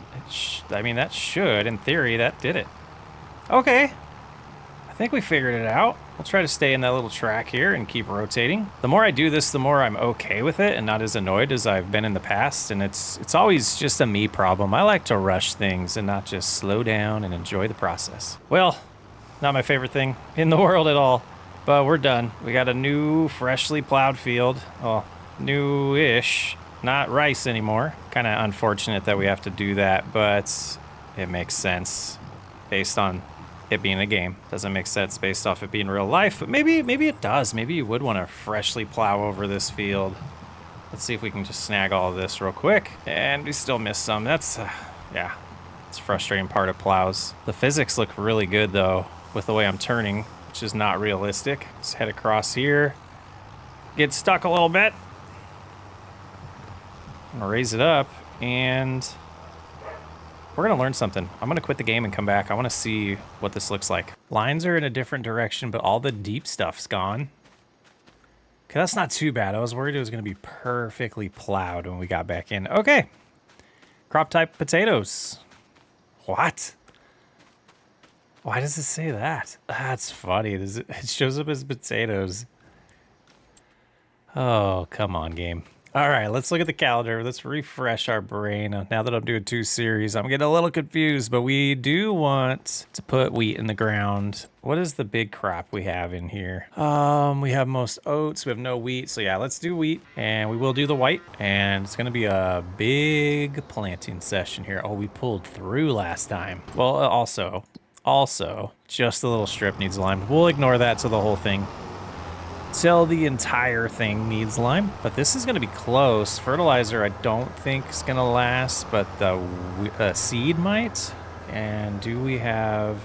S1: I mean, that should, in theory, that did it. Okay. I think we figured it out. We'll try to stay in that little track here and keep rotating. The more I do this, the more I'm okay with it and not as annoyed as I've been in the past. And it's always just a me problem. I like to rush things and not just slow down and enjoy the process. Well, not my favorite thing in the world at all, but we're done. We got a new, freshly plowed field. Well, new-ish, not rice anymore. Kind of unfortunate that we have to do that, but it makes sense based on it being a game. Doesn't make sense based off it being real life, but maybe it does. Maybe you would want to freshly plow over this field. Let's see if we can just snag all of this real quick. And we still missed some. That's, yeah, it's a frustrating part of plows. The physics look really good, though, with the way I'm turning, which is not realistic. Let's head across here. Get stuck a little bit. I'm gonna raise it up, and we're gonna learn something. I'm gonna quit the game and come back. I wanna see what this looks like. Lines are in a different direction, but all the deep stuff's gone. Okay, that's not too bad. I was worried it was gonna be perfectly plowed when we got back in. Okay, crop type potatoes. What? Why does it say that? That's funny. It shows up as potatoes. Oh, come on, game. All right, let's look at the calendar. Let's refresh our brain. Now that I'm doing 2 series, I'm getting a little confused, but we do want to put wheat in the ground. What is the big crop we have in here? We have most oats. We have no wheat. So yeah, let's do wheat, and we will do the white, and it's gonna be a big planting session here. Oh, we pulled through last time. Well, also, just a little strip needs lime. We'll ignore that to the whole thing. Till the entire thing needs lime, but this is going to be close. Fertilizer I don't think is going to last, but the seed might. And do we have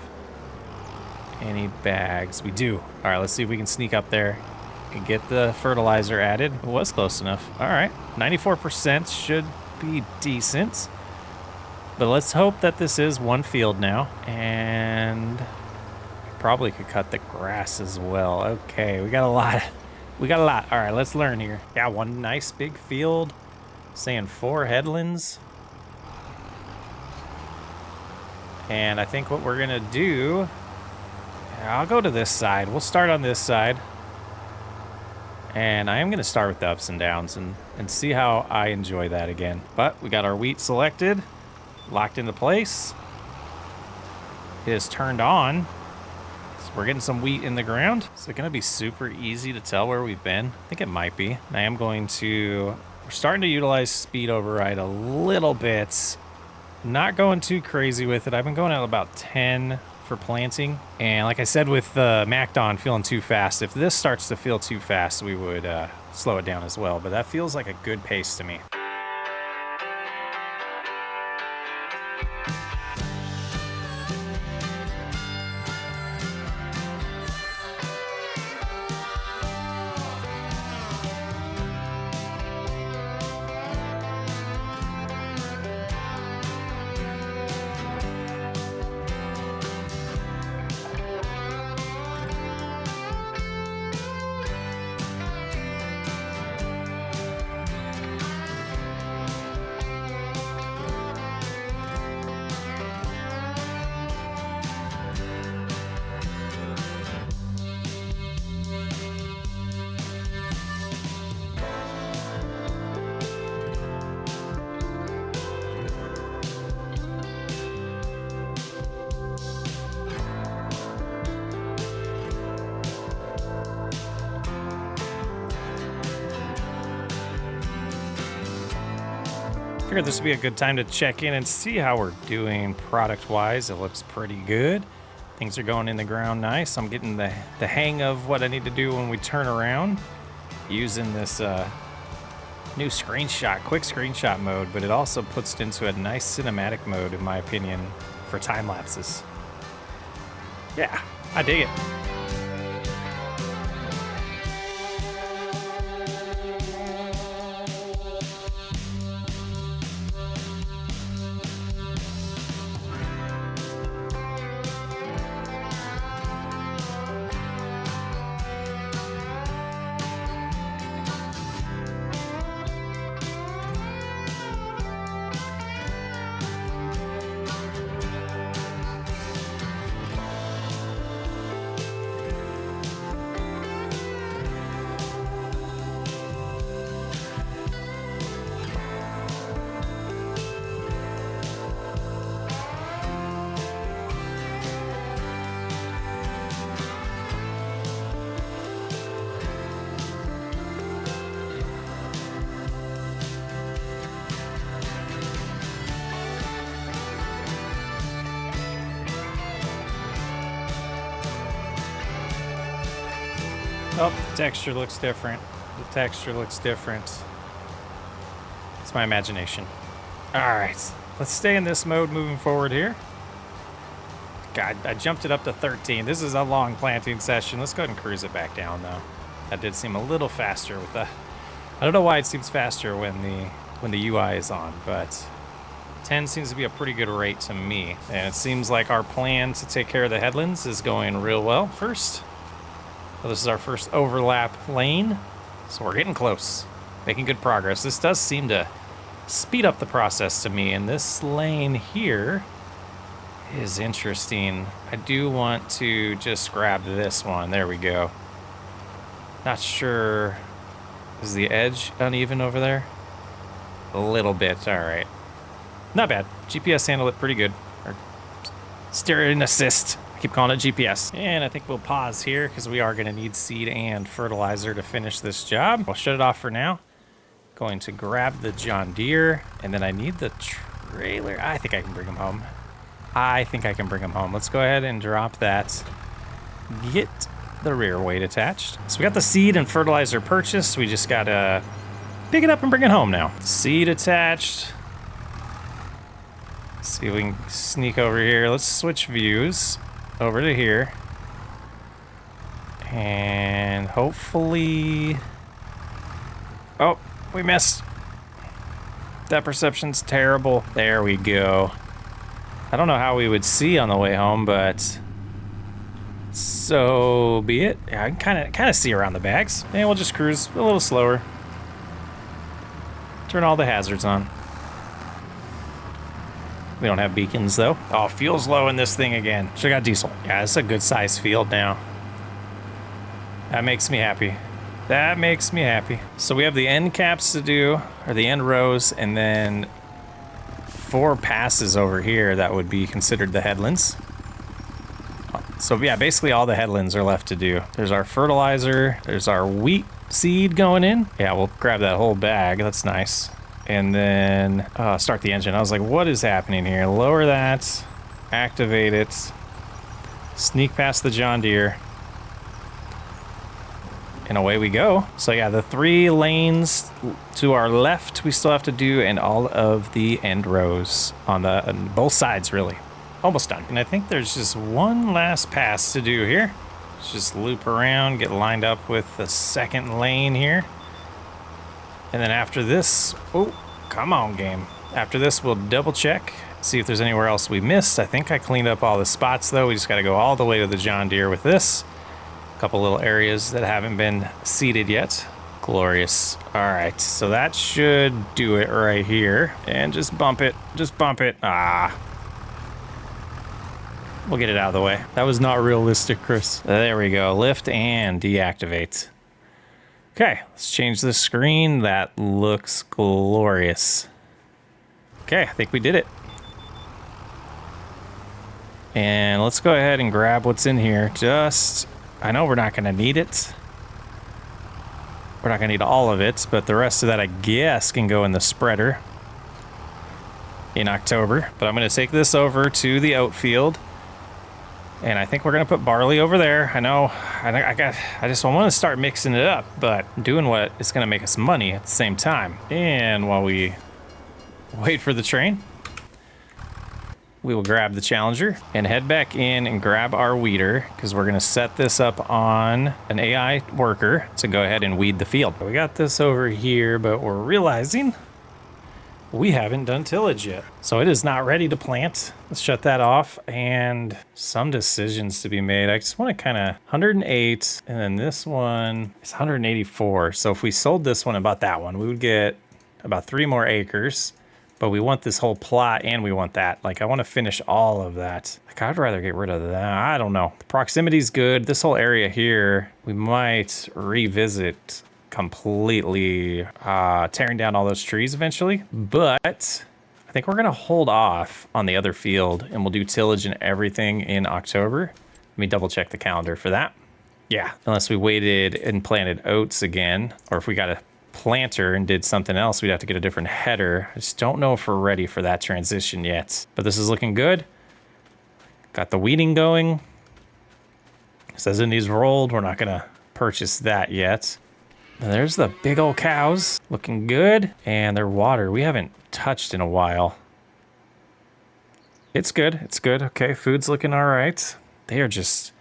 S1: any bags? We do. All right, let's see if we can sneak up there and get the fertilizer added. It was close enough. All right, 94% should be decent. But let's hope that this is one field now, and probably could cut the grass as well. Okay, we got a lot. All right, let's learn here. Yeah, one nice big field. Saying 4 headlands. And I think what we're gonna do, I'll go to this side. We'll start on this side. And I am gonna start with the ups and downs and see how I enjoy that again. But we got our wheat selected, locked into place. It is turned on. We're getting some wheat in the ground. Is it going to be super easy to tell where we've been? I think it might be. I am going to... We're starting to utilize speed override a little bit. Not going too crazy with it. I've been going at about 10 for planting. And like I said with the MacDon feeling too fast, if this starts to feel too fast, we would slow it down as well. But that feels like a good pace to me. Figured this would be a good time to check in and see how we're doing product-wise. It looks pretty good. Things are going in the ground nice. I'm getting the hang of what I need to do when we turn around using this new quick screenshot mode, but it also puts it into a nice cinematic mode, in my opinion, for time lapses. Yeah, I dig it. Oh, the texture looks different. The texture looks different. It's my imagination. All right, let's stay in this mode moving forward here. God, I jumped it up to 13. This is a long planting session. Let's go ahead and cruise it back down, though. That did seem a little faster with the... I don't know why it seems faster when the UI is on, but 10 seems to be a pretty good rate to me. And it seems like our plan to take care of the headlands is going real well first. So this is our first overlap lane, so we're getting close, making good progress. This does seem to speed up the process to me, and this lane here is interesting. I do want to just grab this one. There we go. Not sure. Is the edge uneven over there? A little bit. All right. Not bad. GPS handled it pretty good. Or steering assist. Keep calling it GPS. And I think we'll pause here because we are going to need seed and fertilizer to finish this job. I'll shut it off for now. Going to grab the John Deere, and then I need the trailer. I think I can bring him home. Let's go ahead and drop that. Get the rear weight attached. So we got the seed and fertilizer purchased. We just got to pick it up and bring it home now. Seed attached. Let's see if we can sneak over here. Let's switch views. Over to here, and hopefully, oh, we missed. That perception's terrible. There we go. I don't know how we would see on the way home, but so be it. Yeah, I can kind of see around the bags, and we'll just cruise a little slower. Turn all the hazards on. We don't have beacons, though. Oh, fuel's low in this thing again. Should've got diesel. Yeah, it's a good-sized field now. That makes me happy. That makes me happy. So we have the end caps to do, or the end rows, and then 4 passes over here that would be considered the headlands. So yeah, basically all the headlands are left to do. There's our fertilizer. There's our wheat seed going in. Yeah, we'll grab that whole bag. That's nice. And then start the engine. I was like, what is happening here? Lower that, activate it, sneak past the John Deere, and away we go. So yeah, the 3 lanes to our left we still have to do, and all of the end rows on both sides, really. Almost done. And I think there's just one last pass to do here. Let's just loop around, get lined up with the second lane here. And then after this, oh, come on, game. After this, we'll double check, see if there's anywhere else we missed. I think I cleaned up all the spots, though. We just got to go all the way to the John Deere with this. A couple little areas that haven't been seeded yet. Glorious. All right, so that should do it right here. And just bump it. Just bump it. Ah. We'll get it out of the way. That was not realistic, Chris. There we go. Lift and deactivate. Okay, let's change the screen. That looks glorious. Okay, I think we did it. And let's go ahead and grab what's in here. I know we're not going to need it. We're not going to need all of it, but the rest of that, I guess, can go in the spreader. in October. But I'm going to take this over to the oat field. And I think we're going to put barley over there. I know I just want to start mixing it up, but doing what is going to make us money at the same time. And while we wait for the train, we will grab the Challenger and head back in and grab our weeder, because we're going to set this up on an AI worker to go ahead and weed the field. We got this over here, but we're realizing we haven't done tillage yet. So it is not ready to plant. Let's shut that off, and some decisions to be made. I just want to kind of 108, and then this one is 184. So if we sold this one and bought that one, we would get about 3 more acres. But we want this whole plot, and we want that. Like, I want to finish all of that. Like, I'd rather get rid of that. I don't know. The proximity's good. This whole area here, we might revisit completely, tearing down all those trees eventually. But I think we're going to hold off on the other field, and we'll do tillage and everything in October. Let me double check the calendar for that. Yeah, unless we waited and planted oats again, or if we got a planter and did something else, we'd have to get a different header. I just don't know if we're ready for that transition yet, but this is looking good. Got the weeding going. It says it needs rolled. We're not gonna purchase that yet. And there's the big old cows looking good, and their water we haven't touched in a while. It's good. It's good. Okay, food's looking all right. They are just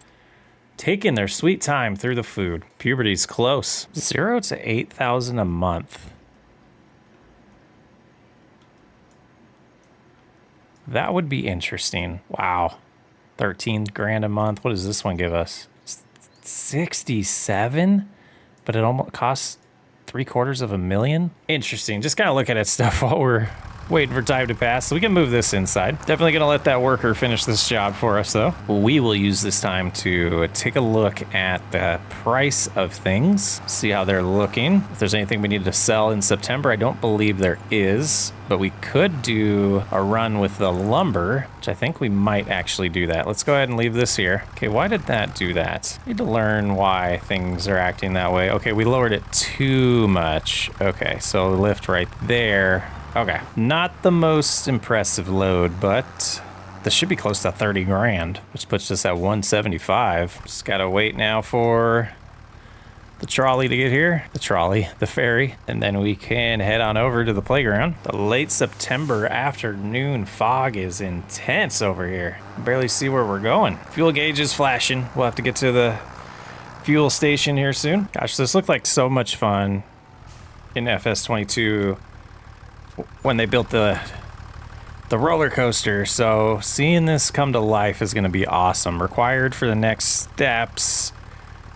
S1: taking their sweet time through the food. Puberty's close. 0 to 8,000 a month. That would be interesting. Wow. 13 grand a month. What does this one give us? 67? But it almost costs $750,000. Interesting. Just kind of looking at stuff while we're waiting for time to pass, so we can move this inside. Definitely gonna let that worker finish this job for us though. We will use this time to take a look at the price of things, see how they're looking. If there's anything we need to sell in September, I don't believe there is, but we could do a run with the lumber, which I think we might actually do that. Let's go ahead and leave this here. Okay, why did that do that? Need to learn why things are acting that way. Okay, we lowered it too much. Okay, so lift right there. Okay, not the most impressive load, but this should be close to 30 grand, which puts us at 175. Just gotta wait now for the trolley to get here. The ferry, and then we can head on over to the playground. The late September afternoon fog is intense over here. Barely see where we're going. Fuel gauge is flashing. We'll have to get to the fuel station here soon. Gosh, this looked like so much fun in FS22 when they built the roller coaster. So seeing this come to life is going to be awesome. Required for the next steps,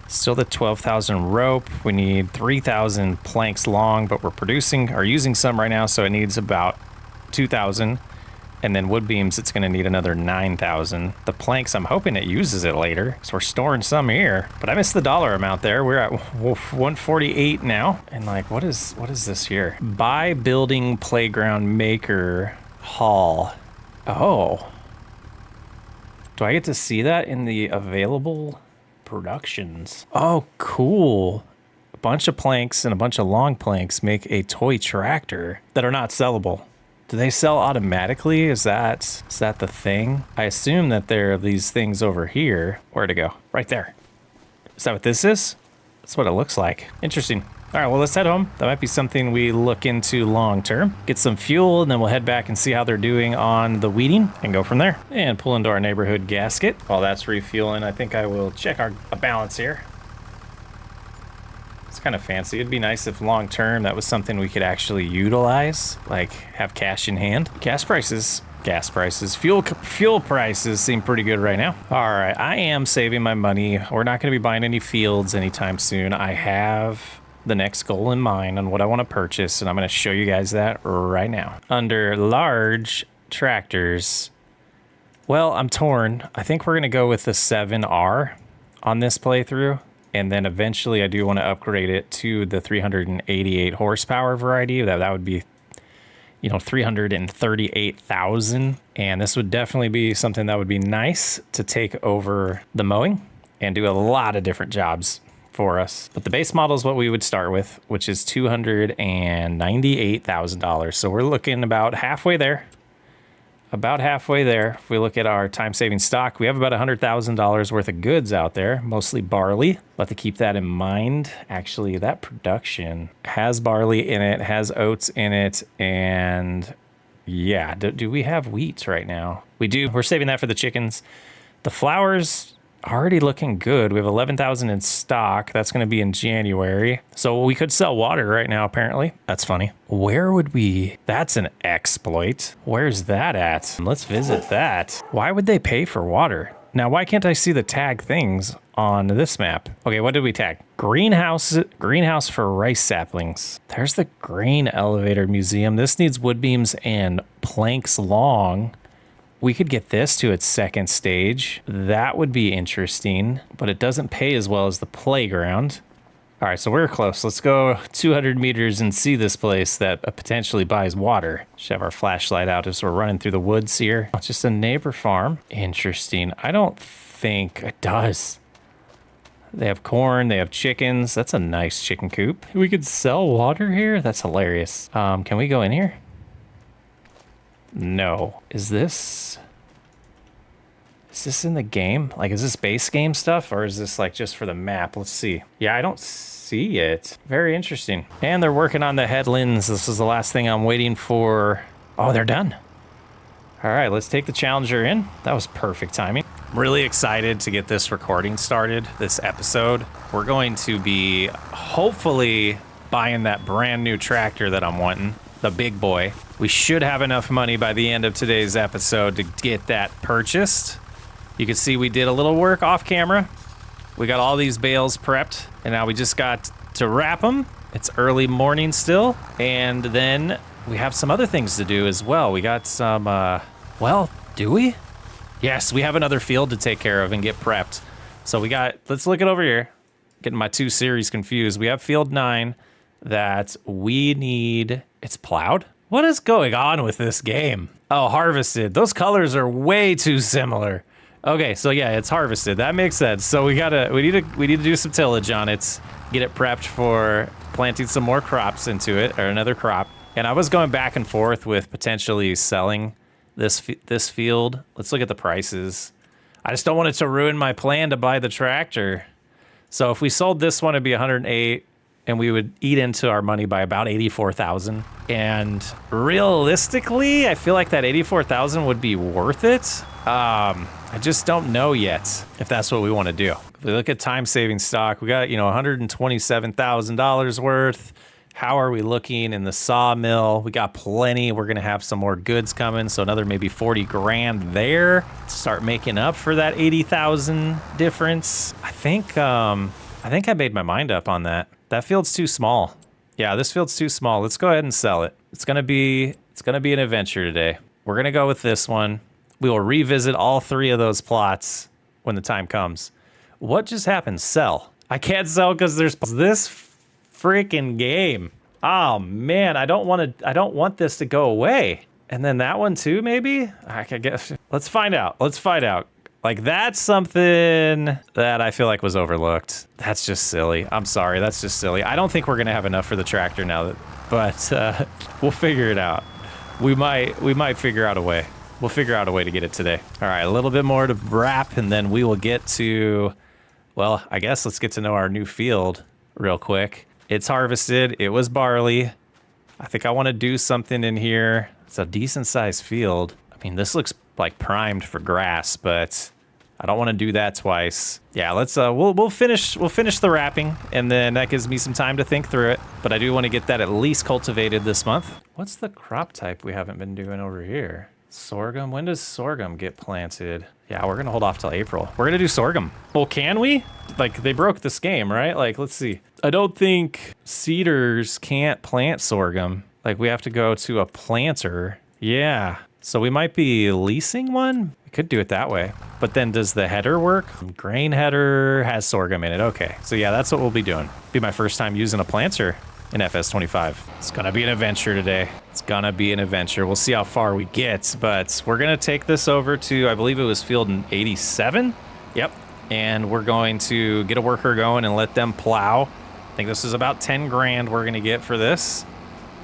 S1: still the 12,000 rope. We need 3,000 planks long, but we're producing or using some right now, so it needs about 2,000. And then wood beams, it's going to need another 9,000. The planks, I'm hoping it uses it later, so we're storing some here. But I missed the dollar amount there. We're at 148 now. And like, what is this here? Buy building playground maker hall. Oh. Do I get to see that in the available productions? Oh, cool. A bunch of planks and a bunch of long planks make a toy tractor that are not sellable. Do they sell automatically? Is that the thing? I assume that there are these things over here. Where to go? Right there. Is that what this is? That's what it looks like. Interesting. All right, well, let's head home. That might be something we look into long term. Get some fuel, and then we'll head back and see how they're doing on the weeding and go from there. And pull into our neighborhood gasket. While that's refueling, I think I will check our balance here. It's kind of fancy. It'd be nice if long term that was something we could actually utilize, like have cash in hand. Gas prices, fuel prices seem pretty good right now. All right, I am saving my money. We're not going to be buying any fields anytime soon. I have the next goal in mind on what I want to purchase, and I'm going to show you guys that right now. Under large tractors, well, I'm torn. I think we're going to go with the 7R on this playthrough. And then eventually I do want to upgrade it to the 388 horsepower variety. That would be, 338,000. And this would definitely be something that would be nice to take over the mowing and do a lot of different jobs for us. But the base model is what we would start with, which is $298,000. So we're looking about halfway there. about halfway there. If we look at our time-saving stock, we have about $100,000 worth of goods out there, mostly barley. We'll have to keep that in mind. Actually, that production has barley in it, has oats in it, and yeah, do we have wheat right now? We do. We're saving that for the chickens. The flour's already looking good. We have 11,000 in stock. That's going to be in January. So we could sell water right now, apparently. That's funny. Where would we? That's an exploit. Where's that at? Let's visit that. Why would they pay for water? Now, why can't I see the tag things on this map? Okay, what did we tag? Greenhouse for rice saplings. There's the grain elevator museum. This needs wood beams and planks long. We could get this to its second stage. That would be interesting, but it doesn't pay as well as the playground. All right, so we're close. Let's go 200 meters and see this place that potentially buys water. Should have our flashlight out as we're running through the woods here. It's just a neighbor farm. Interesting. I don't think it does. They have corn, they have chickens. That's a nice chicken coop. We could sell water here? That's hilarious. Can we go in here? No. Is this in the game? Like, is this base game stuff, or is this like just for the map? Let's see. Yeah, I don't see it. Very interesting. And they're working on the headlands. This is the last thing I'm waiting for. Oh, they're done. All right, let's take the Challenger in. That was perfect timing. I'm really excited to get this recording started, this episode. We're going to be hopefully buying that brand new tractor that I'm wanting, the big boy. We should have enough money by the end of today's episode to get that purchased. You can see we did a little work off camera. We got all these bales prepped, and now we just got to wrap them. It's early morning still, and then we have some other things to do as well. We got some, well, do we? Yes, we have another field to take care of and get prepped. So we got, let's look it over here. Getting my two series confused. We have field 9 that we need, it's plowed? What is going on with this game? Oh, harvested. Those colors are way too similar. Okay, so yeah, it's harvested. That makes sense. So we need to do some tillage on it, get it prepped for planting some more crops into it, or another crop. And I was going back and forth with potentially selling this field. Let's look at the prices. I just don't want it to ruin my plan to buy the tractor. So if we sold this one, it'd be 108. And we would eat into our money by about 84,000. And realistically, I feel like that 84,000 would be worth it. I just don't know yet if that's what we want to do. If we look at time-saving stock, we got, $127,000 worth. How are we looking in the sawmill? We got plenty. We're gonna have some more goods coming, so another maybe 40 grand there to start making up for that 80,000 difference. I think I made my mind up on that. That field's too small. Yeah, this field's too small. Let's go ahead and sell it. It's gonna be an adventure today. We're gonna go with this one. We will revisit all 3 of those plots when the time comes. What just happened? Sell. I can't sell because there's this freaking game. Oh man, I don't want this to go away. And then that one too, maybe? I could guess. Let's find out. Like, that's something that I feel like was overlooked. That's just silly. I'm sorry, that's just silly. I don't think we're gonna have enough for the tractor now, but we'll figure it out. We might figure out a way. We'll figure out a way to get it today. All right, a little bit more to wrap, and then we will get to, well, I guess let's get to know our new field real quick. It's harvested, it was barley. I think I wanna do something in here. It's a decent sized field. I mean, this looks like primed for grass, but I don't want to do that twice. Yeah, let's we'll finish the wrapping, and then that gives me some time to think through it. But I do want to get that at least cultivated this month. What's the crop type we haven't been doing over here? Sorghum. When does sorghum get planted? Yeah, we're gonna hold off till April. We're gonna do sorghum. Well, can we? Like, they broke this game, right? Like, let's see. I don't think seeders can't plant sorghum. Like, we have to go to a planter. Yeah. So we might be leasing one? We could do it that way. But then does the header work? Grain header has sorghum in it. Okay, so yeah, that's what we'll be doing. Be my first time using a planter in FS25. It's gonna be an adventure today. It's gonna be an adventure. We'll see how far we get, but we're gonna take this over to, I believe it was field 87. Yep, and we're going to get a worker going and let them plow. I think this is about 10 grand we're gonna get for this.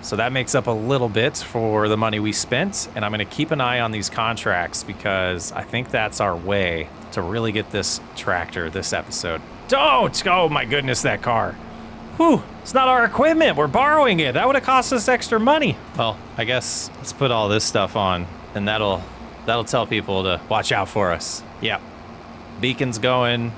S1: So that makes up a little bit for the money we spent. And I'm going to keep an eye on these contracts because I think that's our way to really get this tractor this episode. Don't! Oh my goodness, that car. Whew, it's not our equipment. We're borrowing it. That would have cost us extra money. Well, I guess let's put all this stuff on and that'll tell people to watch out for us. Yep. Beacon's going,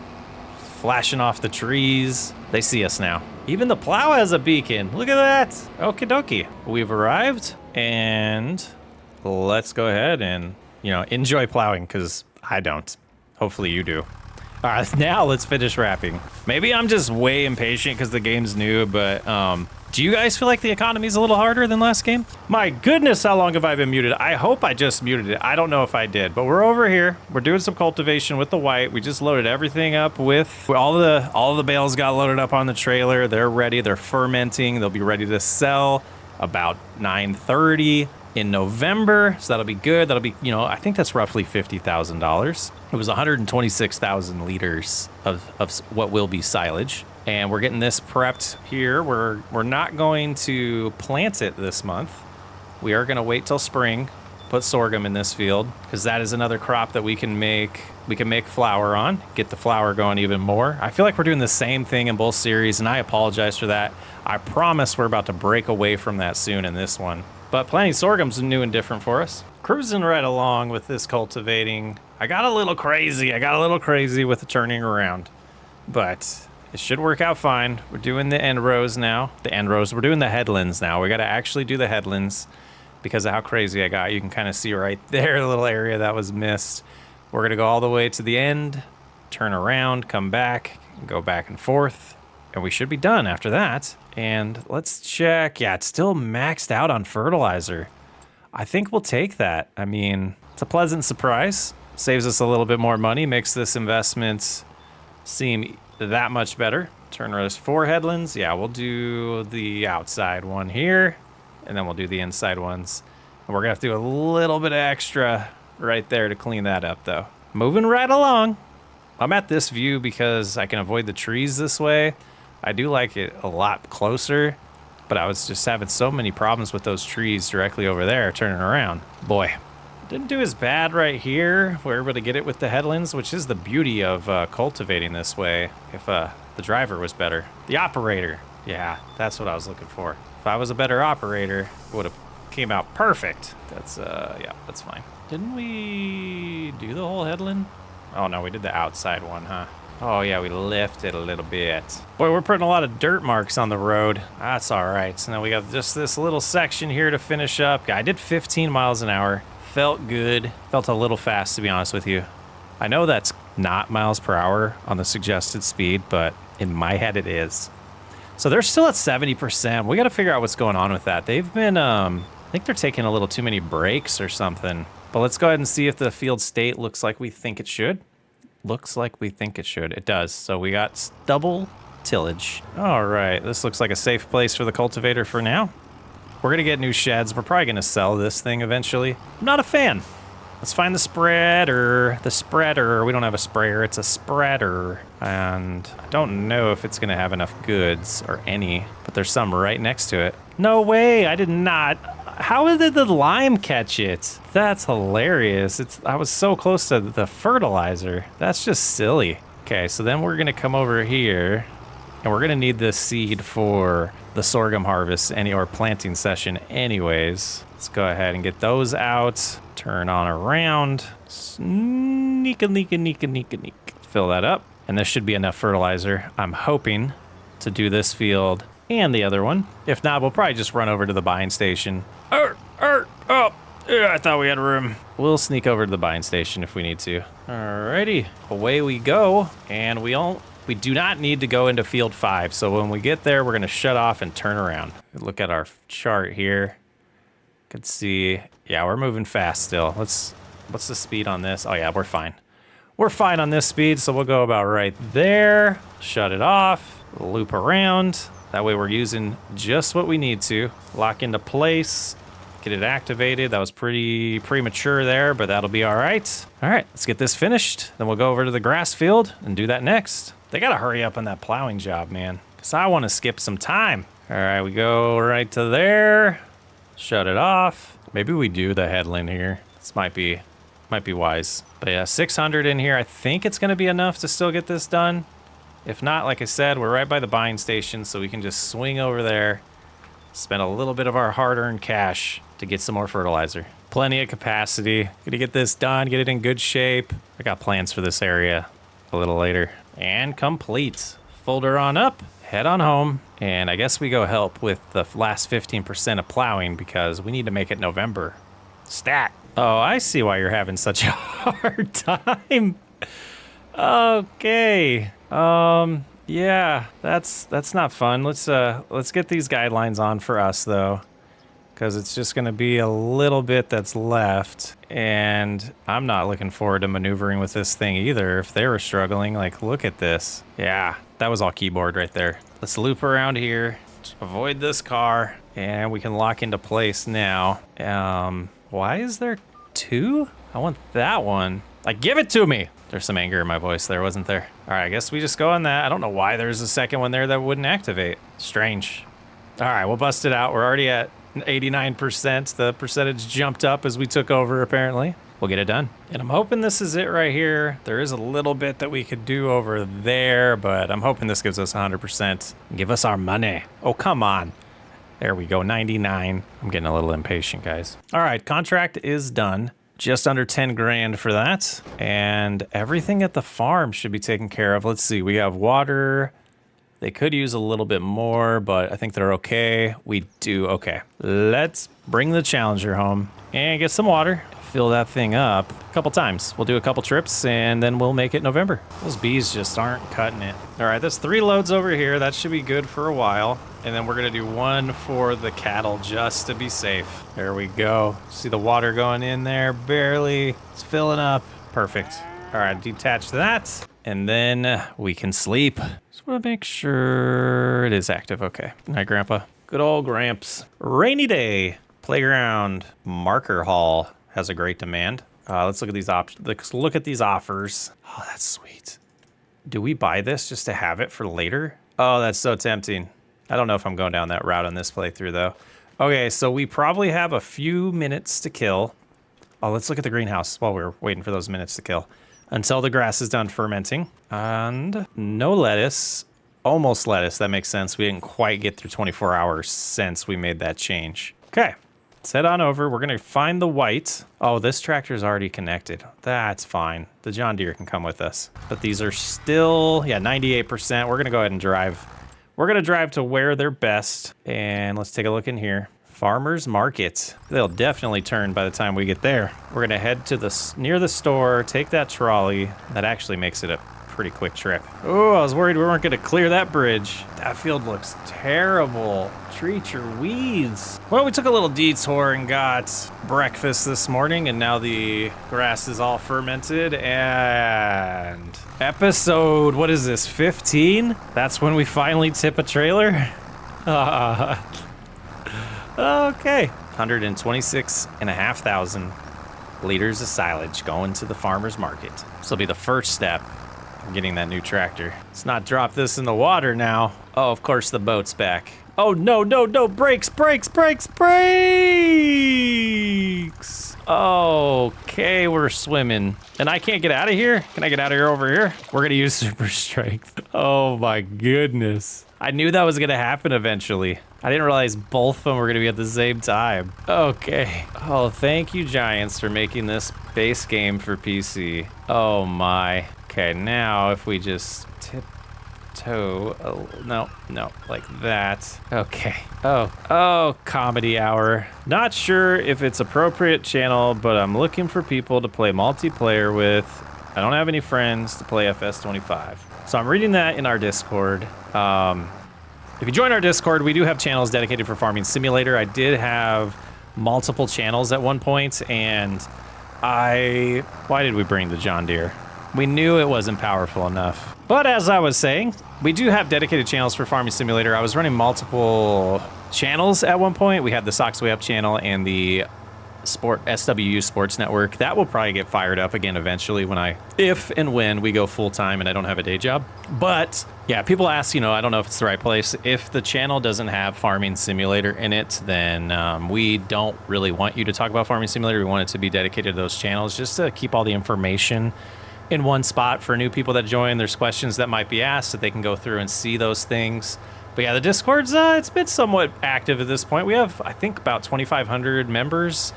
S1: flashing off the trees. They see us now. Even the plow has a beacon. Look at that. Okie dokie. We've arrived and let's go ahead and, enjoy plowing because I don't. Hopefully you do. All right, now let's finish wrapping. Maybe I'm just way impatient because the game's new, but do you guys feel like the economy's a little harder than last game? My goodness, how long have I been muted? I hope I just muted it. I don't know if I did, but we're over here. We're doing some cultivation with the white. We just loaded everything up with all the bales got loaded up on the trailer. They're ready. They're fermenting. They'll be ready to sell about 9:30 in November. So that'll be good. That'll be, I think that's roughly $50,000. It was 126,000 liters of what will be silage. And we're getting this prepped here. We're not going to plant it this month. We are going to wait till spring, put sorghum in this field, because that is another crop that we can make flour on, get the flour going even more. I feel like we're doing the same thing in both series, and I apologize for that. I promise we're about to break away from that soon in this one. But planting sorghum's new and different for us. Cruising right along with this cultivating. I got a little crazy with the turning around, but it should work out fine. We're doing the end rows now. We're doing the headlands now. We got to actually do the headlands because of how crazy I got. You can kind of see right there, the little area that was missed. We're going to go all the way to the end, turn around, come back, go back and forth, and we should be done after that. And let's check. Yeah, it's still maxed out on fertilizer. I think we'll take that. I mean, it's a pleasant surprise. Saves us a little bit more money, makes this investment seem that much better. Turn rows 4 headlands. Yeah, we'll do the outside one here, and then we'll do the inside ones. And we're gonna have to do a little bit of extra right there to clean that up though. Moving right along. I'm at this view because I can avoid the trees this way. I do like it a lot closer, but I was just having so many problems with those trees directly over there turning around. Boy, didn't do as bad right here. We're able to get it with the headlands, which is the beauty of cultivating this way. If the driver was better. The operator. Yeah, that's what I was looking for. If I was a better operator, it would have came out perfect. That's, yeah, that's fine. Didn't we do the whole headland? Oh no, we did the outside one, huh? Oh yeah, we lifted a little bit. Boy, we're putting a lot of dirt marks on the road. That's all right. So now we got just this little section here to finish up. I did 15 miles an hour. Felt good. Felt a little fast, to be honest with you. I know that's not miles per hour on the suggested speed, but in my head it is. So they're still at 70%. We got to figure out what's going on with that. They've been, I think they're taking a little too many breaks or something. But let's go ahead and see if the field state looks like we think it should. Looks like we think it should. It does. So we got double tillage. All right. This looks like a safe place for the cultivator for now. We're going to get new sheds. We're probably going to sell this thing eventually. I'm not a fan. Let's find the spreader. The spreader. We don't have a sprayer. It's a spreader. And I don't know if it's going to have enough goods or any, but there's some right next to it. No way. I did not. How did the lime catch it? That's hilarious. I was so close to the fertilizer. That's just silly. Okay, so then we're going to come over here and we're going to need this seed for the sorghum harvest or planting session anyways. Let's go ahead and get those out. Turn on around. Sneak. Fill that up. And this should be enough fertilizer. I'm hoping to do this field and the other one. If not, we'll probably just run over to the buying station. Oh, yeah, I thought we had room. We'll sneak over to the buying station if we need to. Alrighty, away we go. And we do not need to go into field 5. So when we get there, we're gonna shut off and turn around. Look at our chart here. Could see, yeah, we're moving fast still. What's the speed on this? Oh yeah, we're fine. We're fine on this speed, so we'll go about right there. Shut it off, loop around. That way we're using just what we need to. Lock into place, get it activated. That was pretty premature there, but that'll be all right. All right, let's get this finished. Then we'll go over to the grass field and do that next. They gotta hurry up on that plowing job, man, because I wanna skip some time. All right, we go right to there. Shut it off. Maybe we do the headland here. This might be wise. But yeah, 600 in here. I think it's gonna be enough to still get this done. If not, like I said, we're right by the buying station, so we can just swing over there, spend a little bit of our hard-earned cash to get some more fertilizer. Plenty of capacity. Gonna get this done, get it in good shape. I got plans for this area a little later. And complete. Folder on up, head on home, and I guess we go help with the last 15% of plowing because we need to make it November. Stat. Oh, I see why you're having such a hard time. Okay. Yeah, that's not fun. Let's get these guidelines on for us though, because it's just going to be a little bit that's left, and I'm not looking forward to maneuvering with this thing either. If they were struggling, like, look at this. Yeah, that was all keyboard right there. Let's loop around here, avoid this car, and we can lock into place now. Why is there two? I want that one. Like, give it to me. There's some anger in my voice there, wasn't there? All right, I guess we just go on that. I don't know why there's a second one there that wouldn't activate. Strange. All right, we'll bust it out. We're already at 89%. The percentage jumped up as we took over, apparently. We'll get it done. And I'm hoping this is it right here. There is a little bit that we could do over there, but I'm hoping this gives us 100%. Give us our money. Oh, come on. There we go, 99. I'm getting a little impatient, guys. All right, contract is done. Just under 10 grand for that. And everything at the farm should be taken care of. Let's see, we have water. They could use a little bit more, but I think they're okay. We do, okay. Let's bring the Challenger home and get some water. Fill that thing up a couple times. We'll do a couple trips and then we'll make it November. Those bees just aren't cutting it. All right, that's 3 loads over here. That should be good for a while. And then we're gonna do 1 for the cattle just to be safe. There we go. See the water going in there, barely. It's filling up. Perfect. All right, detach that. And then we can sleep. Just wanna make sure it is active, okay. Night, Grandpa. Good old Gramps. Rainy day. Playground. Marker hall has a great demand. Let's look at these options. Let's look at these offers. Oh, that's sweet. Do we buy this just to have it for later? Oh, that's so tempting. I don't know if I'm going down that route on this playthrough though. Okay, so we probably have a few minutes to kill. Oh, let's look at the greenhouse while we're waiting for those minutes to kill. Until the grass is done fermenting. And no lettuce. Almost lettuce, that makes sense. We didn't quite get through 24 hours since we made that change. Okay, let's head on over. We're gonna find the white. Oh, this tractor's already connected. That's fine. The John Deere can come with us. But these are still, yeah, 98%. We're gonna go ahead and drive. We're gonna drive to where they're best. And let's take a look in here. Farmer's Market. They'll definitely turn by the time we get there. We're gonna head to near the store, take that trolley. That actually makes it a pretty quick trip. Oh, I was worried we weren't gonna clear that bridge. That field looks terrible. Treat your weeds. Well, we took a little detour and got breakfast this morning, and now the grass is all fermented. And episode, what is this, 15? That's when we finally tip a trailer? Okay. 126,500 liters of silage going to the farmer's market. This will be the first step of getting that new tractor. Let's not drop this in the water now. Oh, of course the boat's back. Oh, no, no, no, brakes, brakes, brakes, brakes. Okay, we're swimming. And I can't get out of here? Can I get out of here over here? We're gonna use super strength. Oh my goodness. I knew that was gonna happen eventually. I didn't realize both of them were gonna be at the same time. Okay. Oh, thank you, Giants, for making this base game for PC. Oh my. Okay, now if we just tiptoe, no, like that. Okay. Oh, comedy hour. Not sure if it's appropriate channel, but I'm looking for people to play multiplayer with. I don't have any friends to play FS25. So I'm reading that in our Discord. If you join our Discord, we do have channels dedicated for Farming Simulator. I did have multiple channels at one point, and why did we bring the John Deere? We knew it wasn't powerful enough. But as I was saying, we do have dedicated channels for Farming Simulator. I was running multiple channels at one point. We had the Socks Way Up channel and the SWU Sports Network. That will probably get fired up again eventually if and when we go full time and I don't have a day job. But yeah, people ask, I don't know if it's the right place. If the channel doesn't have Farming Simulator in it, then we don't really want you to talk about Farming Simulator. We want it to be dedicated to those channels just to keep all the information in one spot for new people that join. There's questions that might be asked that they can go through and see those things. But yeah, the Discord's it's been somewhat active at this point. We have, I think, about 2,500 members.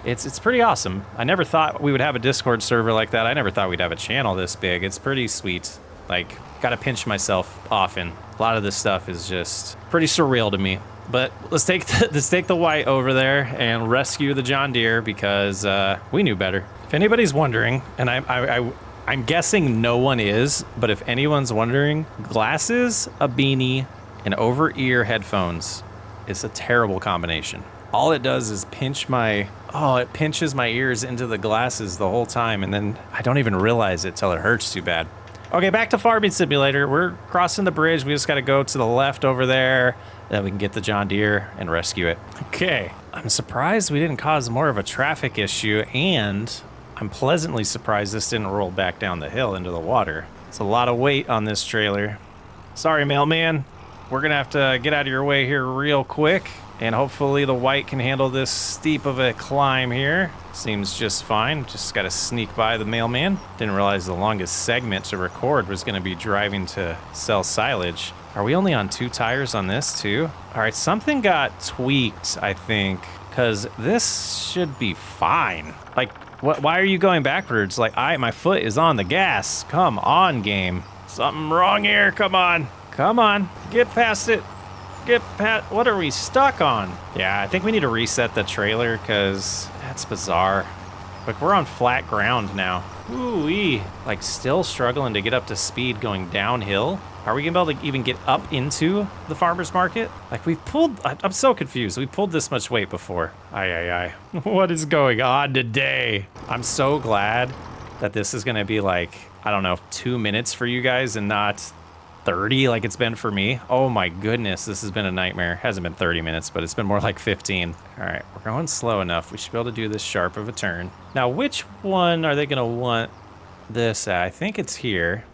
S1: It's pretty awesome. I never thought we would have a Discord server like that. I never thought we'd have a channel this big. It's pretty sweet. Like, gotta pinch myself often. A lot of this stuff is just pretty surreal to me. But let's take the white over there and rescue the John Deere because we knew better. If anybody's wondering, and I'm guessing no one is, but if anyone's wondering, glasses, a beanie, and over-ear headphones is a terrible combination. All it does is it pinches my ears into the glasses the whole time, and then I don't even realize it till it hurts too bad. Okay, back to Farming Simulator. We're crossing the bridge. We just got to go to the left over there, then we can get the John Deere and rescue it. Okay, I'm surprised we didn't cause more of a traffic issue, and I'm pleasantly surprised this didn't roll back down the hill into the water. It's a lot of weight on this trailer. Sorry, mailman. We're gonna have to get out of your way here real quick, and hopefully the white can handle this steep of a climb here. Seems just fine. Just gotta sneak by the mailman. Didn't realize the longest segment to record was gonna be driving to sell silage. Are we only on 2 tires on this too? All right, something got tweaked, I think, because this should be fine. Like, why are you going backwards? Like, my foot is on the gas. Come on, game. Something wrong here. Come on. Come on. Get past it. What are we stuck on? Yeah, I think we need to reset the trailer because that's bizarre. Like, we're on flat ground now. Ooh-wee. Like, still struggling to get up to speed going downhill. Are we gonna be able to even get up into the farmer's market? Like, I'm so confused. We pulled this much weight before. Aye. What is going on today? I'm so glad that this is gonna be like, I don't know, 2 minutes for you guys and not 30 like it's been for me. Oh my goodness, this has been a nightmare. Hasn't been 30 minutes, but it's been more like 15. All right, we're going slow enough. We should be able to do this sharp of a turn. Now, which one are they gonna want this at? I think it's here.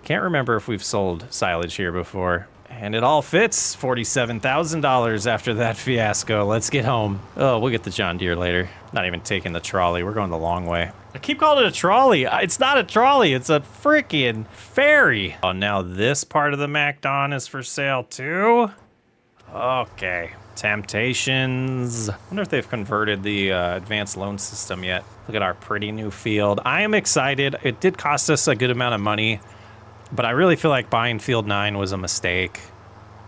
S1: Can't remember if we've sold silage here before. And it all fits. $47,000 after that fiasco. Let's get home. Oh, we'll get the John Deere later. Not even taking the trolley. We're going the long way. I keep calling it a trolley. It's not a trolley. It's a freaking ferry. Oh, now this part of the MacDon is for sale too? Okay. Temptations. I wonder if they've converted the advanced loan system yet. Look at our pretty new field. I am excited. It did cost us a good amount of money, but I really feel like buying Field 9 was a mistake.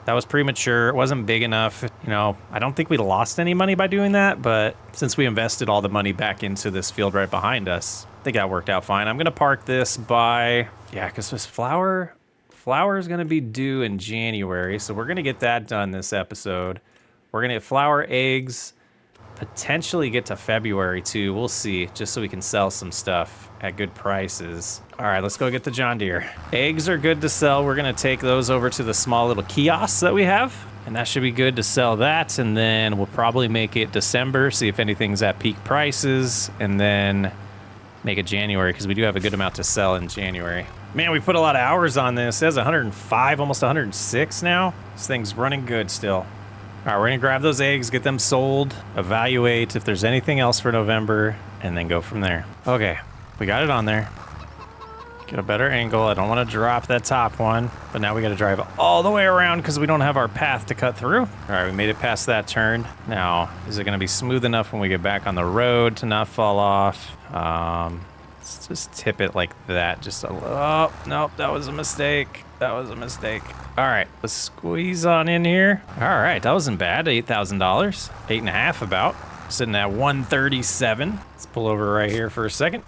S1: That was premature. It wasn't big enough. I don't think we lost any money by doing that, but since we invested all the money back into this field right behind us, I think that worked out fine. I'm going to park this by, because this flour is going to be due in January, so we're going to get that done this episode. We're going to get flour, eggs, potentially get to February too. We'll see, just so we can sell some stuff at good prices. All right, let's go get the John Deere. Eggs are good to sell. We're gonna take those over to the small little kiosks that we have, and that should be good to sell that. And then we'll probably make it December, see if anything's at peak prices, and then make it January, because we do have a good amount to sell in January. Man, we put a lot of hours on this. It says 105, almost 106 now. This thing's running good still. All right, we're gonna grab those eggs, get them sold, evaluate if there's anything else for November, and then go from there. Okay, we got it on there. Get a better angle. I don't want to drop that top one, but now we got to drive all the way around because we don't have our path to cut through. All right, we made it past that turn. Now, is it going to be smooth enough when we get back on the road to not fall off? Let's just tip it like that. Just a little. Oh, nope, that was a mistake. That was a mistake. All right, let's squeeze on in here. All right, that wasn't bad. $8,000, 8.5 about. Sitting at 137. Let's pull over right here for a second.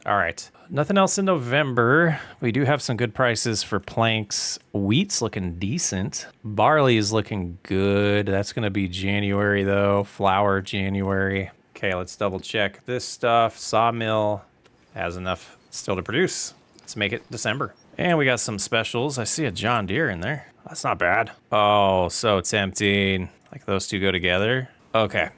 S1: All right, nothing else in November. We do have some good prices for planks. Wheat's looking decent. Barley is looking good. That's gonna be January though. Flour, January. Okay, let's double check this stuff. Sawmill has enough still to produce. Let's make it December. And we got some specials. I see a John Deere in there. That's not bad. Oh, so tempting. Like those two go together. Okay.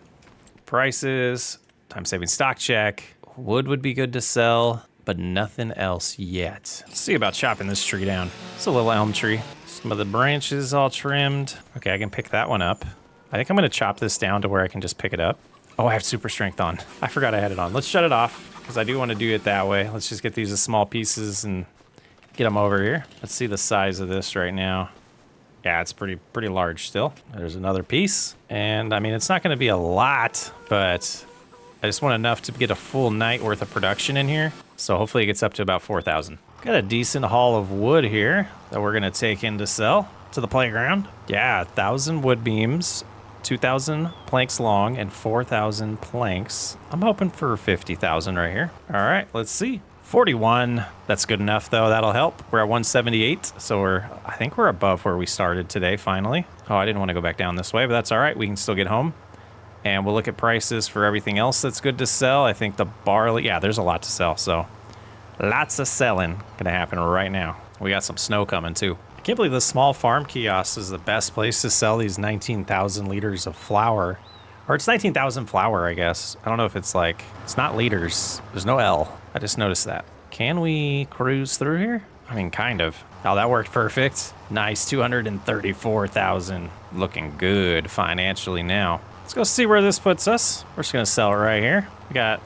S1: prices. Time saving stock check. Wood would be good to sell, but nothing else yet. Let's see about chopping this tree down. It's a little elm tree. Some of the branches all trimmed. Okay, I can pick that one up. I think I'm gonna chop this down to where I can just pick it up. Oh, I have super strength on. I forgot I had it on. Let's shut it off because I do want to do it that way. Let's just get these as small pieces and get them over here. Let's see the size of this right now. Yeah, it's pretty large still. There's another piece. And I mean, it's not going to be a lot, but I just want enough to get a full night worth of production in here. So hopefully it gets up to about 4,000. Got a decent haul of wood here that we're going to take in to sell to the playground. Yeah, 1,000 wood beams, 2,000 planks long, and 4,000 planks. I'm hoping for 50,000 right here. All right, let's see. 41, that's good enough though, that'll help. We're at 178, so I think we're above where we started today, finally. Oh, I didn't want to go back down this way, but that's all right, we can still get home. And we'll look at prices for everything else that's good to sell. I think the barley, yeah, there's a lot to sell, so lots of selling gonna happen right now. We got some snow coming too. I can't believe the small farm kiosk is the best place to sell these 19,000 liters of flour. Or it's 19,000 flour, I guess. I don't know if it's like, it's not liters. There's no L. I just noticed that. Can we cruise through here? I mean, kind of. Oh, that worked perfect. Nice, 234,000. Looking good financially now. Let's go see where this puts us. We're just gonna sell it right here. We got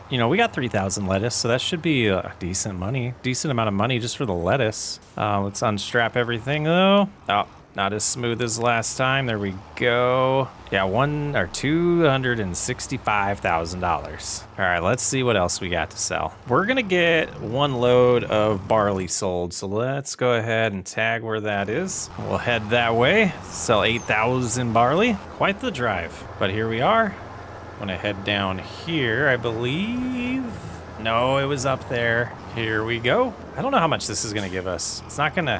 S1: 3,000 lettuce, so that should be a decent amount of money just for the lettuce. Let's unstrap everything though. Oh, not as smooth as last time. There we go. Yeah, $265,000. All right, let's see what else we got to sell. We're gonna get one load of barley sold, so let's go ahead and tag where that is. We'll head that way, sell 8,000 barley. Quite the drive, but here we are. I'm gonna head down here, I believe. No, it was up there. Here we go. I don't know how much this is gonna give us. It's not gonna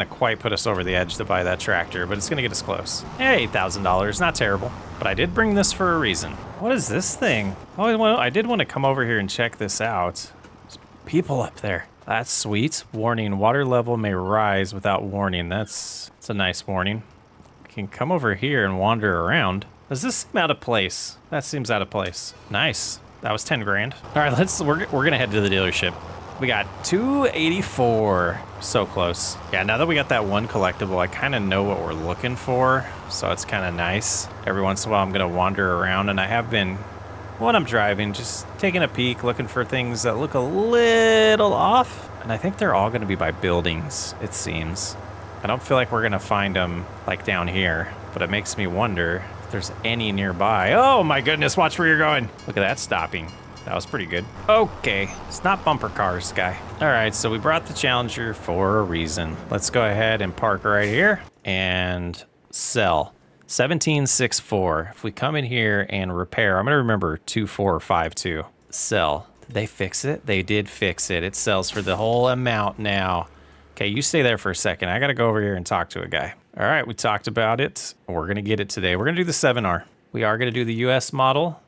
S1: quite put us over the edge to buy that tractor, but it's gonna get us close. Hey, $8,000, not terrible. But I did bring this for a reason. What is this thing? Oh, well, I did want to come over here and check this out. There's people up there. That's sweet. Warning, water level may rise without warning. That's a nice warning. I can come over here and wander around. Does this seem out of place? That seems out of place. Nice. That was 10 grand. All right, we're gonna head to the dealership. We got 284. So close. Yeah, now that we got that one collectible, I kind of know what we're looking for. So it's kind of nice. Every once in a while, I'm going to wander around. And I have been, when I'm driving, just taking a peek, looking for things that look a little off. And I think they're all going to be by buildings, it seems. I don't feel like we're going to find them like down here. But it makes me wonder if there's any nearby. Oh my goodness, watch where you're going. Look at that stopping. That was pretty good. Okay, it's not bumper cars, guy. All right, so we brought the Challenger for a reason. Let's go ahead and park right here and sell. 1764. If we come in here and repair, I'm gonna remember 2452. Sell. Did they fix it? They did fix it. It sells for the whole amount now. Okay, you stay there for a second. I gotta go over here and talk to a guy. All right, we talked about it. We're gonna get it today. We're gonna do the 7R. We are gonna do the US model.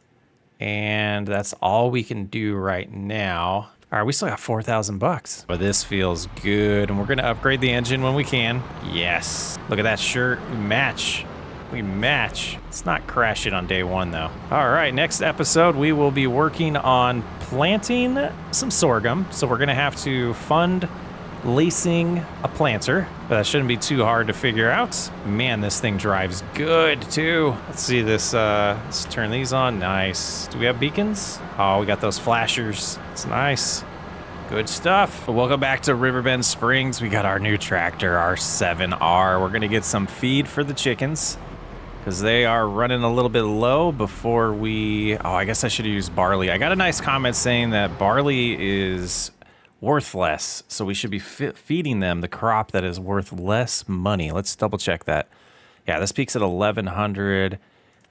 S1: And that's all we can do right now. All right, we still got 4,000 bucks. But this feels good, and we're gonna upgrade the engine when we can. Yes, look at that shirt, we match. We match. Let's not crash it on day one though. All right, next episode, we will be working on planting some sorghum. So we're gonna have to fund leasing a planter, but that shouldn't be too hard to figure out. Man, this thing drives good too. Let's see this, let's turn these on. Nice. Do we have beacons? Oh, we got those flashers. It's nice. Good stuff. Welcome back to Riverbend Springs. We got our new tractor, our 7R. We're gonna get some feed for the chickens because they are running a little bit low before we, oh, I guess I should have used barley. I got a nice comment saying that barley is worth less, so we should be feeding them the crop that is worth less money. Let's double check that. Yeah, this peaks at 1,100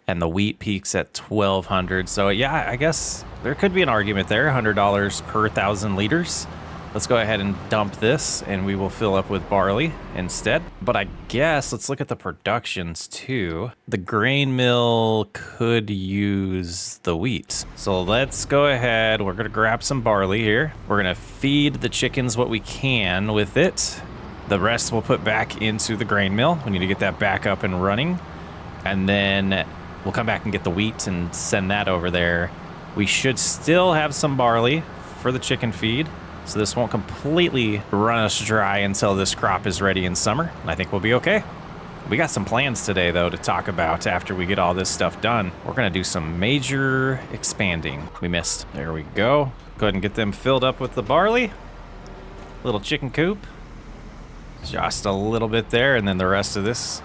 S1: and the wheat peaks at 1,200. So yeah, I guess there could be an argument there, $100 per 1,000 liters. Let's go ahead and dump this and we will fill up with barley instead. But I guess let's look at the productions too. The grain mill could use the wheat. So let's go ahead. We're gonna grab some barley here. We're gonna feed the chickens what we can with it. The rest we'll put back into the grain mill. We need to get that back up and running. And then We'll come back and get the wheat and send that over there. We should still have some barley for the chicken feed, so this won't completely run us dry until this crop is ready in summer, and I think we'll be okay. We got some plans today, though, to talk about after we get all this stuff done. We're going to do some major expanding. We missed. There we go. Go ahead and get them filled up with the barley. Little chicken coop. Just a little bit there, and then the rest of this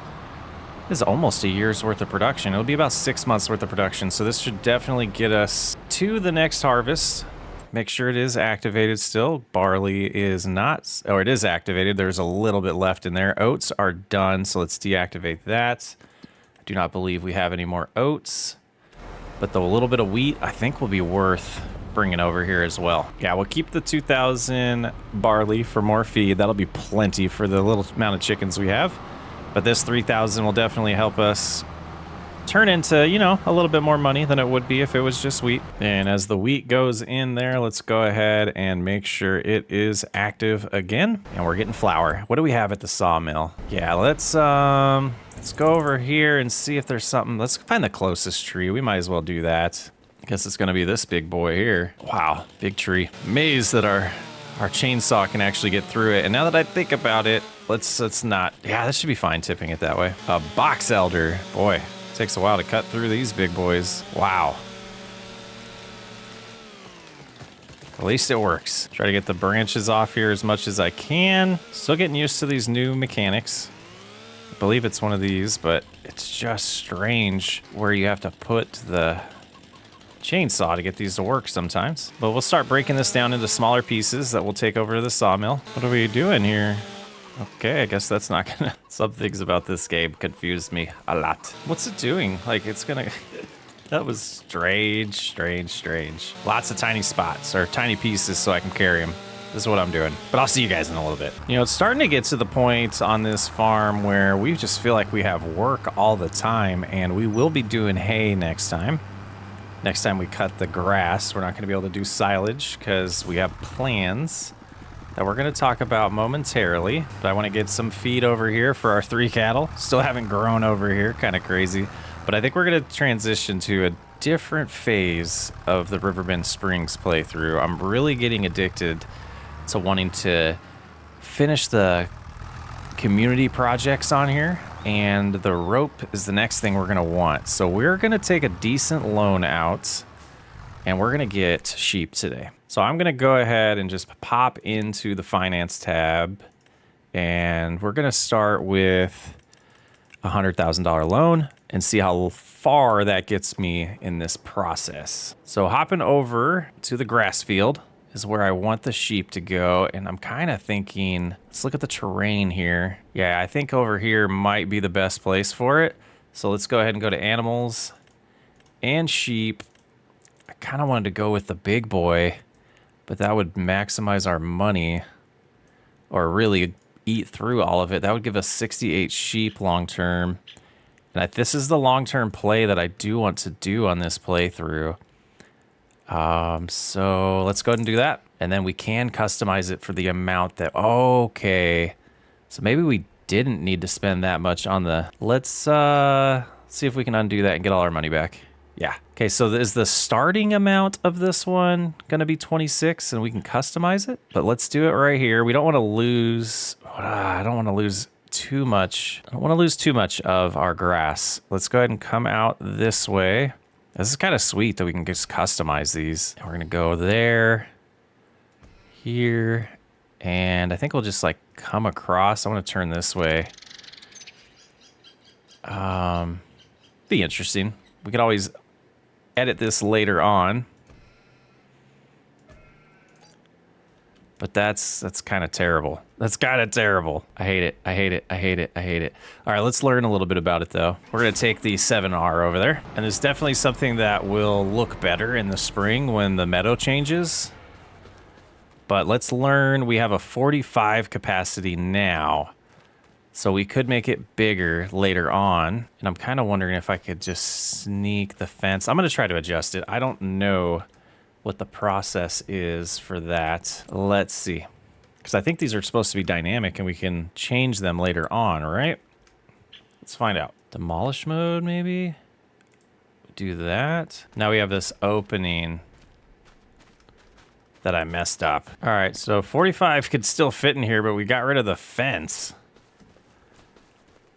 S1: is almost a year's worth of production. It'll be about 6 months worth of production, so this should definitely get us to the next harvest. Make sure it is activated still. Barley is not, or it is activated. There's a little bit left in there. Oats are done, so let's deactivate that. I do not believe we have any more oats, but the little bit of wheat I think will be worth bringing over here as well. Yeah, we'll keep the 2,000 barley for more feed. That'll be plenty for the little amount of chickens we have. But this 3,000 will definitely help us turn into, you know, a little bit more money than it would be if it was just wheat. And as the wheat goes in there, let's go ahead and make sure it is active again. And we're getting flour. What do we have at the sawmill? Yeah, let's go over here and see if there's something. Let's find the closest tree. We might as well do that. I guess it's gonna be this big boy here. Wow, big tree. Amazed that our chainsaw can actually get through it. And now that I think about it, let's not. Yeah, that should be fine tipping it that way. A box elder. Boy, takes a while to cut through these big boys. Wow. At least it works. Try to get the branches off here as much as I can. Still getting used to these new mechanics. I believe it's one of these, but it's just strange where you have to put the chainsaw to get these to work sometimes. But we'll start breaking this down into smaller pieces that we'll take over to the sawmill. What are we doing here? Okay, I guess that's not gonna... Some things about this game confused me a lot. What's it doing? Like, it's gonna... That was strange. Lots of tiny spots, or tiny pieces so I can carry them. This is what I'm doing. But I'll see you guys in a little bit. You know, it's starting to get to the point on this farm where we just feel like we have work all the time, and we will be doing hay next time. Next time we cut the grass, we're not gonna be able to do silage because we have plans that we're going to talk about momentarily. But I want to get some feed over here for our 3 cattle. Still haven't grown over here, kind of crazy. But I think we're going to transition to a different phase of the Riverbend Springs playthrough. I'm really getting addicted to wanting to finish the community projects on here, and the rope is the next thing we're going to want. So we're going to take a decent loan out, and we're going to get sheep today. So I'm going to go ahead and just pop into the finance tab, and we're going to start with a $100,000 loan and see how far that gets me in this process. So hopping over to the grass field is where I want the sheep to go, and I'm kind of thinking, let's look at the terrain here. Yeah, I think over here might be the best place for it. So let's go ahead and go to animals and sheep. I kind of wanted to go with the big boy, but that would maximize our money, or really eat through all of it. That would give us 68 sheep long term. And this is the long term play that I do want to do on this playthrough. So let's go ahead and do that. And then we can customize it for the amount that, okay. So maybe we didn't need to spend that much on the, let's see if we can undo that and get all our money back. Yeah. Okay, so is the starting amount of this one going to be 26 and we can customize it? But let's do it right here. We don't want to lose, I don't want to lose too much. I don't want to lose too much of our grass. Let's go ahead and come out this way. This is kind of sweet that we can just customize these. And we're going to go there, here, and I think we'll just like come across. I want to turn this way. Be interesting. We could always edit this later on, but that's kind of terrible. That's kind of terrible. I hate it. I hate it. I hate it. I hate it. All right, let's learn a little bit about it though. We're gonna take the 7R over there, and there's definitely something that will look better in the spring when the meadow changes. But let's learn. We have a 45 capacity now, so we could make it bigger later on. And I'm kind of wondering if I could just sneak the fence. I'm going to try to adjust it. I don't know what the process is for that. Let's see. Because I think these are supposed to be dynamic and we can change them later on, right? Let's find out. Demolish mode, maybe? do that. Now we have this opening that I messed up. All right, so 45 could still fit in here, but we got rid of the fence.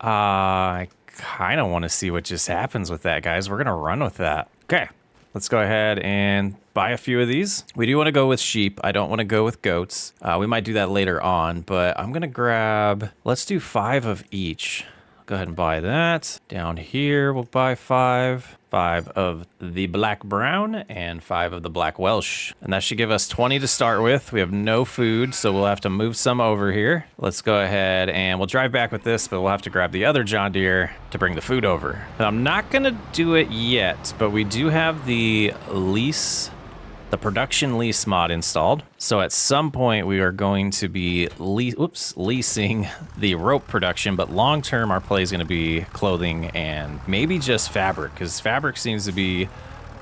S1: I kind of want to see what just happens with that, guys. We're going to run with that. Okay, let's go ahead and buy a few of these. We do want to go with sheep. I don't want to go with goats. We might do that later on, but I'm going to grab, let's do 5 of each. Go ahead and buy that. Down here, we'll buy 5. 5 of the black brown and 5 of the black Welsh. And that should give us 20 to start with. We have no food, so we'll have to move some over here. Let's go ahead and we'll drive back with this, but we'll have to grab the other John Deere to bring the food over. And I'm not gonna do it yet, but we do have the production lease mod installed. So at some point we are going to be leasing the rope production, but long term our play is going to be clothing and maybe just fabric, because fabric seems to be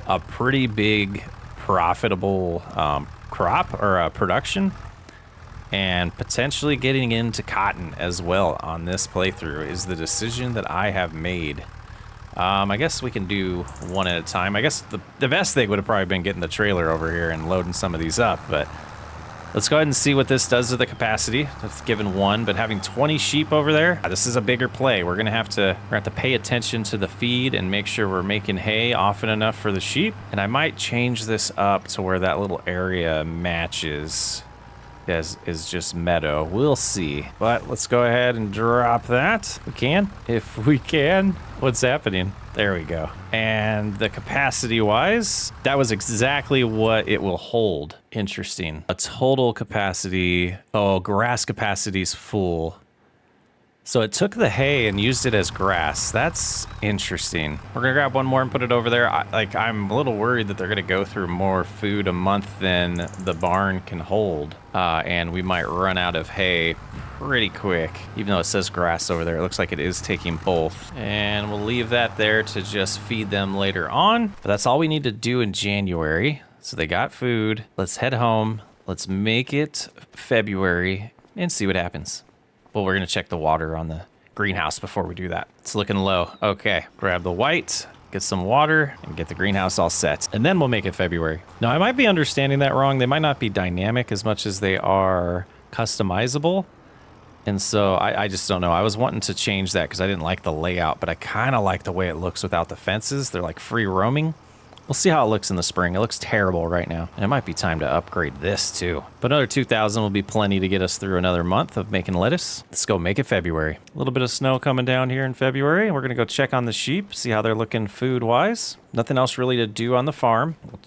S1: a pretty big profitable crop or production, and potentially getting into cotton as well on this playthrough is the decision that I have made. I guess we can do one at a time. I guess the best thing would have probably been getting the trailer over here and loading some of these up, but let's go ahead and see what this does to the capacity. It's given 1, but having 20 sheep over there, this is a bigger play. We're gonna have to pay attention to the feed and make sure we're making hay often enough for the sheep. And I might change this up to where that little area matches is just meadow. We'll see. But let's go ahead and drop that. We can, if we can. What's happening? There we go. And the capacity wise, that was exactly what it will hold. Interesting. A total capacity. Oh, grass capacity is full. So it took the hay and used it as grass. That's interesting. We're gonna grab one more and put it over there. I'm a little worried that they're gonna go through more food a month than the barn can hold. And we might run out of hay pretty quick. Even though it says grass over there, it looks like it is taking both. And we'll leave that there to just feed them later on. But that's all we need to do in January. So they got food. Let's head home. Let's make it February and see what happens. Well, we're going to check the water on the greenhouse before we do that. It's looking low. Okay, grab the white, get some water, and get the greenhouse all set. And then we'll make it February. Now, I might be understanding that wrong. They might not be dynamic as much as they are customizable. And so I just don't know. I was wanting to change that because I didn't like the layout, but I kind of like the way it looks without the fences. They're like free roaming. We'll see how it looks in the spring. It looks terrible right now. And it might be time to upgrade this too. But another 2,000 will be plenty to get us through another month of making lettuce. Let's go make it February. A little bit of snow coming down here in February. We're gonna go check on the sheep, see how they're looking food-wise. Nothing else really to do on the farm. We'll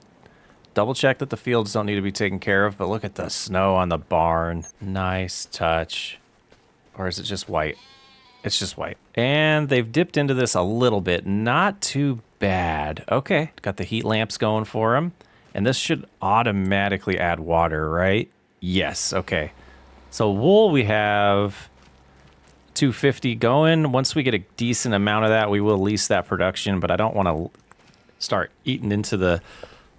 S1: double check that the fields don't need to be taken care of, but look at the snow on the barn. Nice touch. Or is it just white? It's just white. And they've dipped into this a little bit. Not too bad. Okay, got the heat lamps going for them. And this should automatically add water, right? Yes, okay. So wool, we have 250 going. Once we get a decent amount of that, we will lease that production, but I don't want to start eating into the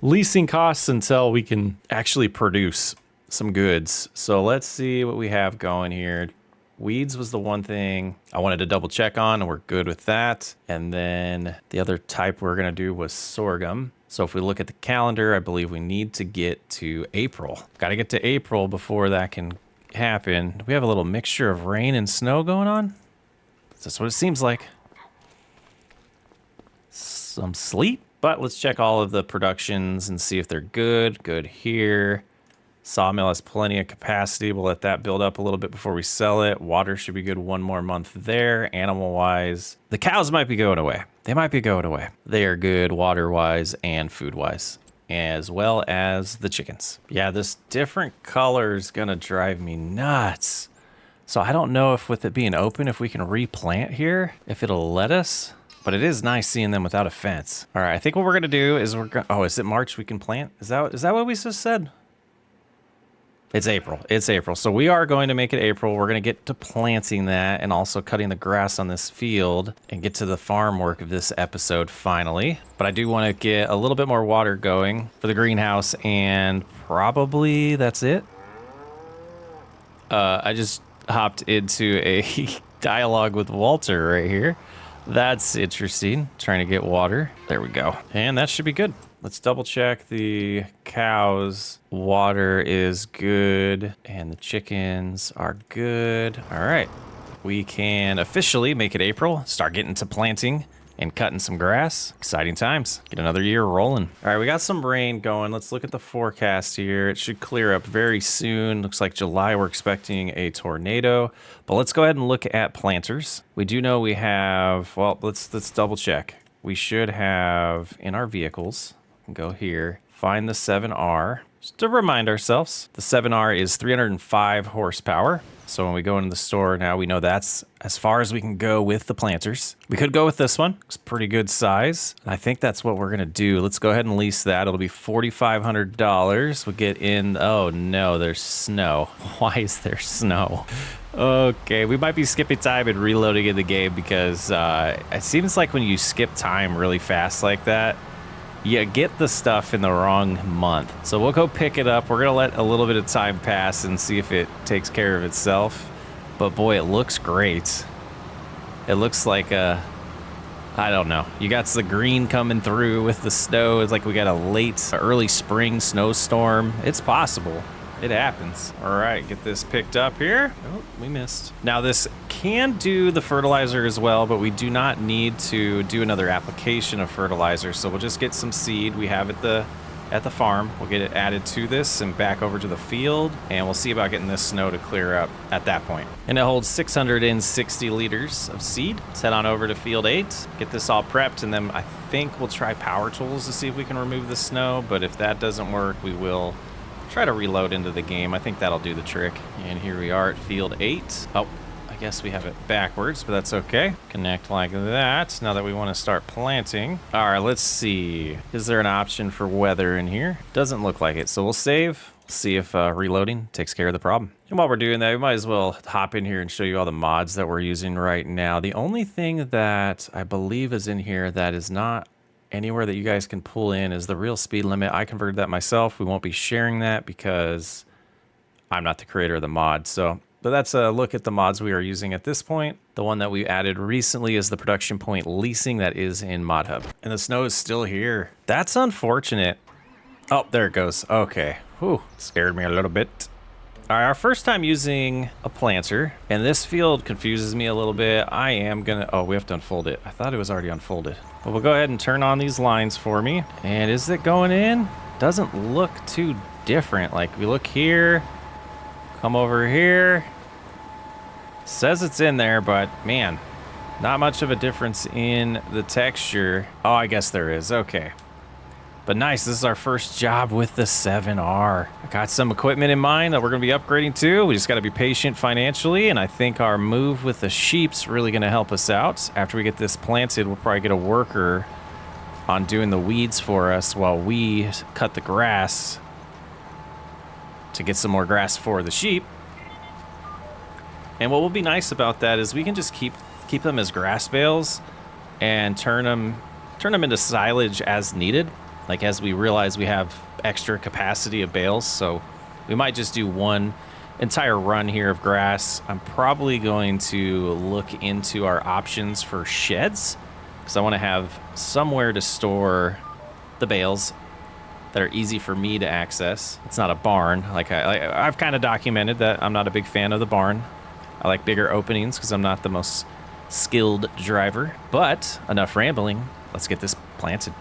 S1: leasing costs until we can actually produce some goods. So let's see what we have going here. Weeds was the one thing I wanted to double check on, and we're good with that. And then the other type we're going to do was sorghum. So if we look at the calendar, I believe we need to get to April. Got to get to April before that can happen. We have a little mixture of rain and snow going on. That's what it seems like. Some sleet. But let's check all of the productions and see if they're good. Good here. Sawmill has plenty of capacity. We'll let that build up a little bit before we sell it. Water should be good one more month there. Animal-wise, the cows might be going away. They might be going away. They are good water-wise and food-wise, as well as the chickens. Yeah, this different color is going to drive me nuts. So I don't know if with it being open, if we can replant here, if it'll let us. But it is nice seeing them without a fence. All right, I think what we're going to do is oh, is it March we can plant? Is that what we just said? It's April. It's April. So we are going to make it April. We're going to get to planting that and also cutting the grass on this field and get to the farm work of this episode finally. But I do want to get a little bit more water going for the greenhouse, and probably that's it. I just hopped into a dialogue with Walter right here. That's interesting. Trying to get water. There we go. And that should be good. Let's double check the cows. Water is good. And the chickens are good. All right. We can officially make it April. Start getting to planting and cutting some grass. Exciting times. Get another year rolling. All right, we got some rain going. Let's look at the forecast here. It should clear up very soon. Looks like July we're expecting a tornado. But let's go ahead and look at planters. We do know we have, well, let's double check. We should have in our vehicles, go here, find the 7R. Just to remind ourselves, the 7R is 305 horsepower. So when we go into the store now, we know that's as far as we can go with the planters. We could go with this one. It's pretty good size. I think that's what we're gonna do. Let's go ahead and lease that. It'll be $4,500. We'll get in, oh no, there's snow. Why is there snow? Okay, we might be skipping time and reloading in the game because it seems like when you skip time really fast like that, you get the stuff in the wrong month. So we'll go pick it up. We're gonna let a little bit of time pass and see if it takes care of itself. But boy, it looks great. It looks like I don't know. You got the green coming through with the snow. It's like we got a late, early spring snowstorm. It's possible. It happens. All right, get this picked up here. Oh, we missed. Now this can do the fertilizer as well, but we do not need to do another application of fertilizer. So we'll just get some seed we have at the farm. We'll get it added to this and back over to the field, and we'll see about getting this snow to clear up at that point. And it holds 660 liters of seed. Let's head on over to field 8, get this all prepped, and then I think we'll try power tools to see if we can remove the snow. But if that doesn't work, we will try to reload into the game. I think that'll do the trick. And here we are at field 8. Oh, I guess we have it backwards, but that's okay. Connect like that. Now that we want to start planting. All right, let's see. Is there an option for weather in here? Doesn't look like it. So we'll save. See if reloading takes care of the problem. And while we're doing that, we might as well hop in here and show you all the mods that we're using right now. The only thing that I believe is in here that is not anywhere that you guys can pull in is the real speed limit. I converted that myself. We won't be sharing that because I'm not the creator of the mod. So, but that's a look at the mods we are using at this point. The one that we added recently is the production point leasing that is in Mod Hub. And the snow is still here. That's unfortunate. Oh, there it goes. Okay. Whew, scared me a little bit. All right, our first time using a planter, and this field confuses me a little bit. I am gonna, oh, we have to unfold it. I thought it was already unfolded. But we'll go ahead and turn on these lines for me. And is it going in? Doesn't look too different. Like we look here, come over here. Says it's in there, but man, not much of a difference in the texture. Oh, I guess there is, okay. But nice, this is our first job with the 7R. I got some equipment in mind that we're gonna be upgrading to. We just gotta be patient financially, and I think our move with the sheep's really gonna help us out. After we get this planted, we'll probably get a worker on doing the weeds for us while we cut the grass to get some more grass for the sheep. And what will be nice about that is we can just keep them as grass bales and turn them into silage as needed. Like as we realize we have extra capacity of bales, so we might just do one entire run here of grass. I'm probably going to look into our options for sheds because I want to have somewhere to store the bales that are easy for me to access. It's not a barn. I've kind of documented that I'm not a big fan of the barn. I like bigger openings because I'm not the most skilled driver. But enough rambling. Let's get this planted.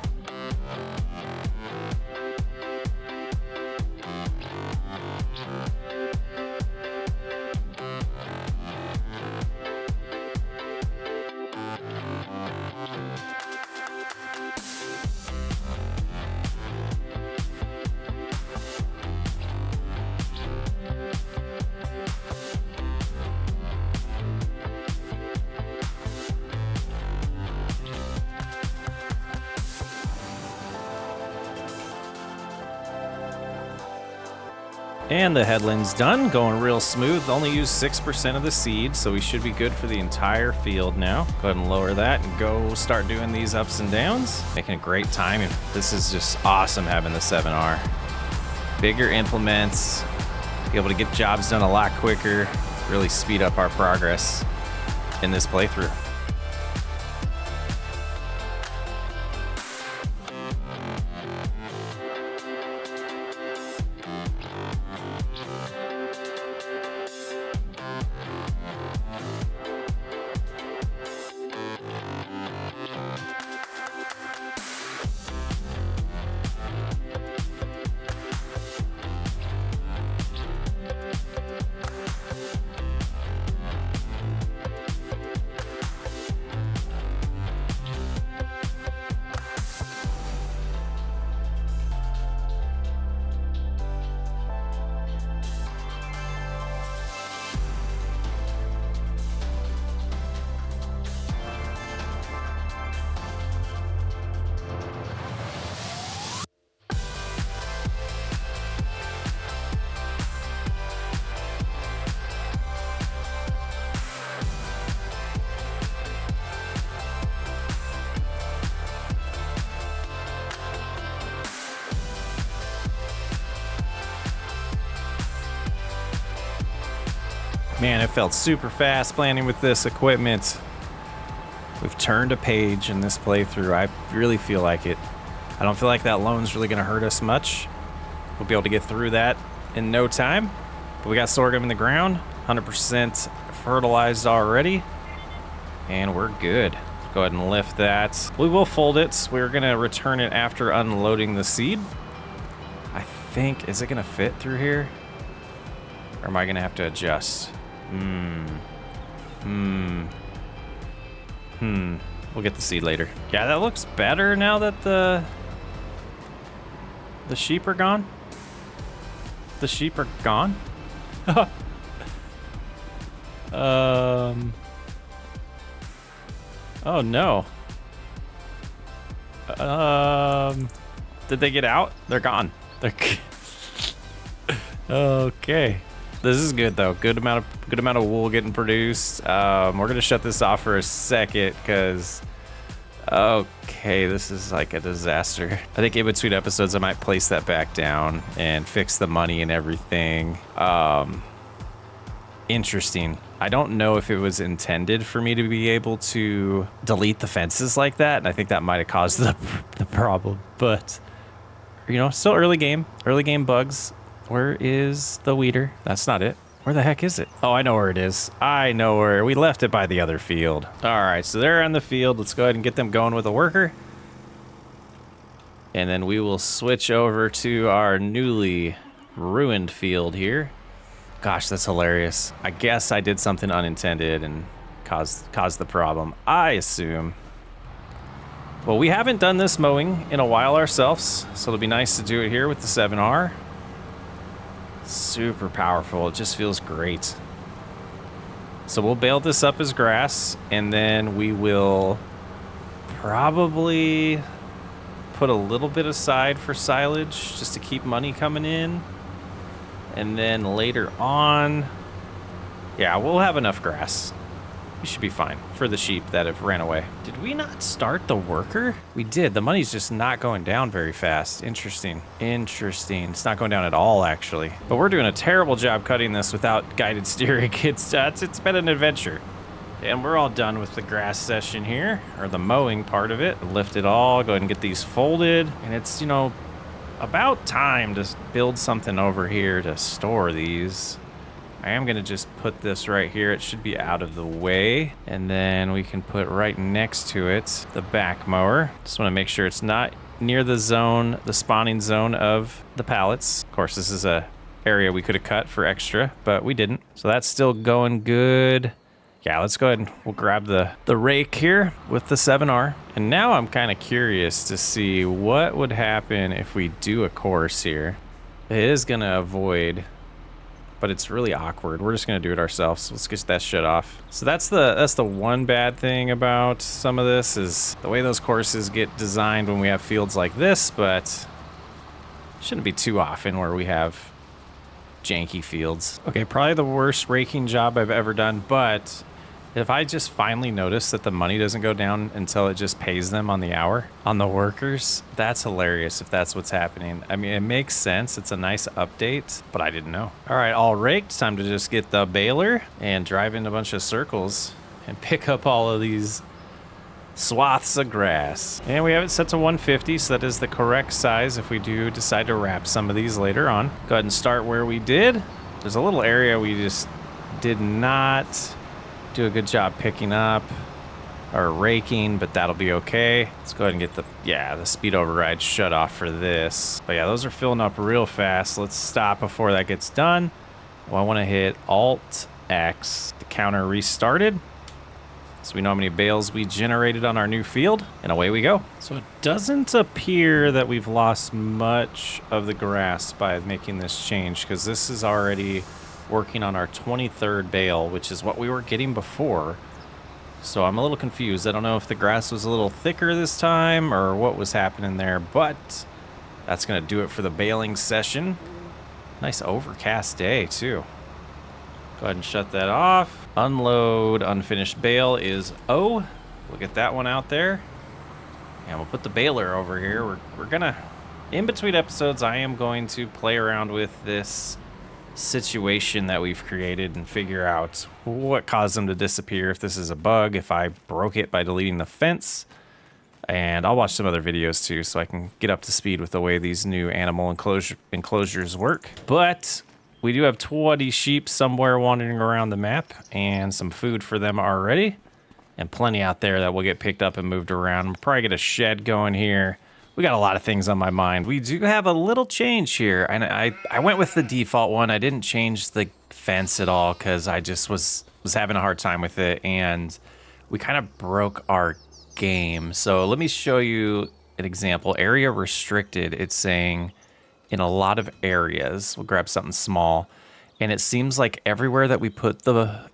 S1: And the headland's done, going real smooth. Only used 6% of the seed, so we should be good for the entire field now. Go ahead and lower that and go start doing these ups and downs. Making a great time. This is just awesome having the 7R. Bigger implements, be able to get jobs done a lot quicker, really speed up our progress in this playthrough. Man, it felt super fast planning with this equipment. We've turned a page in this playthrough. I really feel like it. I don't feel like that loan's really going to hurt us much. We'll be able to get through that in no time. But we got sorghum in the ground, 100% fertilized already, and we're good. Go ahead and lift that. We will fold it. We're going to return it after unloading the seed. I think, is it going to fit through here? Or am I going to have to adjust? We'll get the seed later. Yeah, that looks better now that the sheep are gone. The sheep are gone? Oh no. Did they get out? They're gone. They're okay. This is good though. Good amount of wool getting produced. We're gonna shut this off for a second because okay, this is like a disaster. I think in between episodes I might place that back down and fix the money and everything. Interesting. I don't know if it was intended for me to be able to delete the fences like that, and I think that might have caused the problem. But you know, still early game bugs. Where is the weeder? That's not it. Where the heck is it? Oh, I know where it is. I know where. We left it by the other field. All right, so they're on the field. Let's go ahead and get them going with a worker. And then we will switch over to our newly ruined field here. Gosh, that's hilarious. I guess I did something unintended and caused the problem, I assume. Well, we haven't done this mowing in a while ourselves, so it'll be nice to do it here with the 7R. Super powerful. It just feels great. So we'll bale this up as grass, and then we will probably put a little bit aside for silage just to keep money coming in. And then later on, yeah, we'll have enough grass. We should be fine for the sheep that have ran away. Did we not start the worker? We did. The money's just not going down very fast. Interesting. It's not going down at all, actually. But we're doing a terrible job cutting this without guided steering. It's been an adventure. And we're all done with the grass session here, or the mowing part of it. Lift it all, go ahead and get these folded. And it's, you know, about time to build something over here to store these. I am going to just put this right here. It should be out of the way. And then we can put right next to it the back mower. Just want to make sure it's not near the zone, the spawning zone of the pallets. Of course, this is a area we could have cut for extra, but we didn't. So that's still going good. Yeah, let's go ahead and we'll grab the rake here with the 7R. And now I'm kind of curious to see what would happen if we do a course here. It is going to avoid, but it's really awkward. We're just going to do it ourselves. Let's get that shit off. So that's the one bad thing about some of this is the way those courses get designed when we have fields like this, but shouldn't be too often where we have janky fields. Okay, probably the worst raking job I've ever done, but if I just finally notice that the money doesn't go down until it just pays them on the hour on the workers, that's hilarious if that's what's happening. I mean, it makes sense. It's a nice update, but I didn't know. All right, all raked. Time to just get the baler and drive in a bunch of circles and pick up all of these swaths of grass. And we have it set to 150, so that is the correct size if we do decide to wrap some of these later on. Go ahead and start where we did. There's a little area we just did not do a good job picking up or raking, but that'll be okay. Let's go ahead and get the speed override shut off for this. But yeah, those are filling up real fast. Let's stop before that gets done. Well, I want to hit Alt X. The counter restarted, so we know how many bales we generated on our new field, and away we go. So it doesn't appear that we've lost much of the grass by making this change, because this is already working on our 23rd bale, which is what we were getting before. So I'm a little confused. I don't know if the grass was a little thicker this time or what was happening there, but that's going to do it for the baling session. Nice overcast day too. Go ahead and shut that off. Unload unfinished bale is O. We'll get that one out there. And we'll put the baler over here. We're going to, in between episodes, I am going to play around with this situation that we've created and figure out what caused them to disappear, if this is a bug, if I broke it by deleting the fence. And I'll watch some other videos too so I can get up to speed with the way these new animal enclosures work. But we do have 20 sheep somewhere wandering around the map and some food for them already. And plenty out there that will get picked up and moved around. We'll probably get a shed going here. We got a lot of things on my mind. We do have a little change here. And I went with the default one. I didn't change the fence at all because I just was having a hard time with it. And we kind of broke our game. So let me show you an example. Area restricted, it's saying in a lot of areas. We'll grab something small. And it seems like everywhere that we put the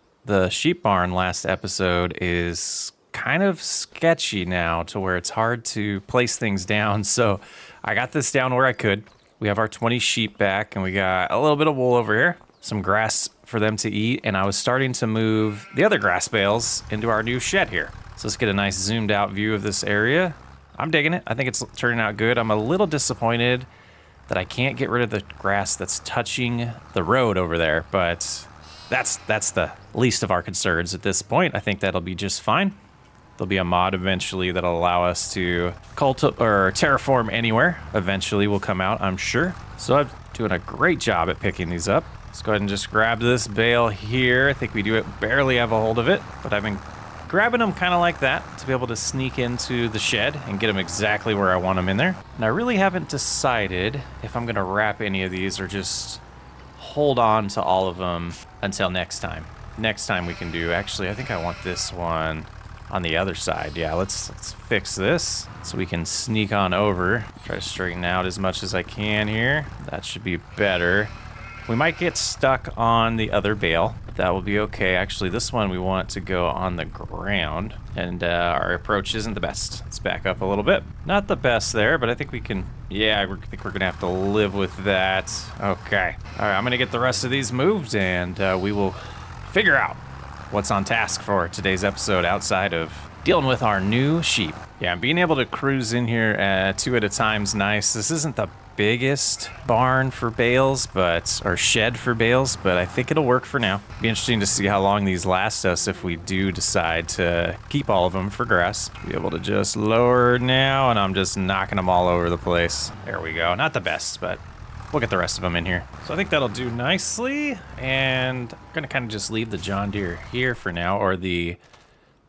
S1: sheep barn last episode is kind of sketchy now to where it's hard to place things down. So I got this down where I could. We have our 20 sheep back and we got a little bit of wool over here, some grass for them to eat. And I was starting to move the other grass bales into our new shed here. So let's get a nice zoomed out view of this area. I'm digging it. I think it's turning out good. I'm a little disappointed that I can't get rid of the grass that's touching the road over there, but that's the least of our concerns at this point. I think that'll be just fine. There'll be a mod eventually that'll allow us to terraform anywhere. Eventually will come out, I'm sure. So I'm doing a great job at picking these up. Let's go ahead and just grab this bale here. I think we do barely have a hold of it, but I've been grabbing them kind of like that to be able to sneak into the shed and get them exactly where I want them in there. And I really haven't decided if I'm gonna wrap any of these or just hold on to all of them until next time. Next time we can do, actually, I think I want this one on the other side. Yeah, let's fix this so we can sneak on over. Try to straighten out as much as I can here. That should be better. We might get stuck on the other bale, but that will be okay. Actually, this one we want to go on the ground, and our approach isn't the best. Let's back up a little bit. Not the best there, but I think we can, yeah, I think we're gonna have to live with that. Okay. All right, I'm gonna get the rest of these moved, and we will figure out what's on task for today's episode outside of dealing with our new sheep. Yeah, being able to cruise in here 2 at a time is nice. This isn't the biggest barn for bales, or shed for bales, but I think it'll work for now. Be interesting to see how long these last us if we do decide to keep all of them for grass. Be able to just lower now, and I'm just knocking them all over the place. There we go. Not the best, but we'll get the rest of them in here. So I think that'll do nicely, and I'm gonna kind of just leave the John Deere here for now, or the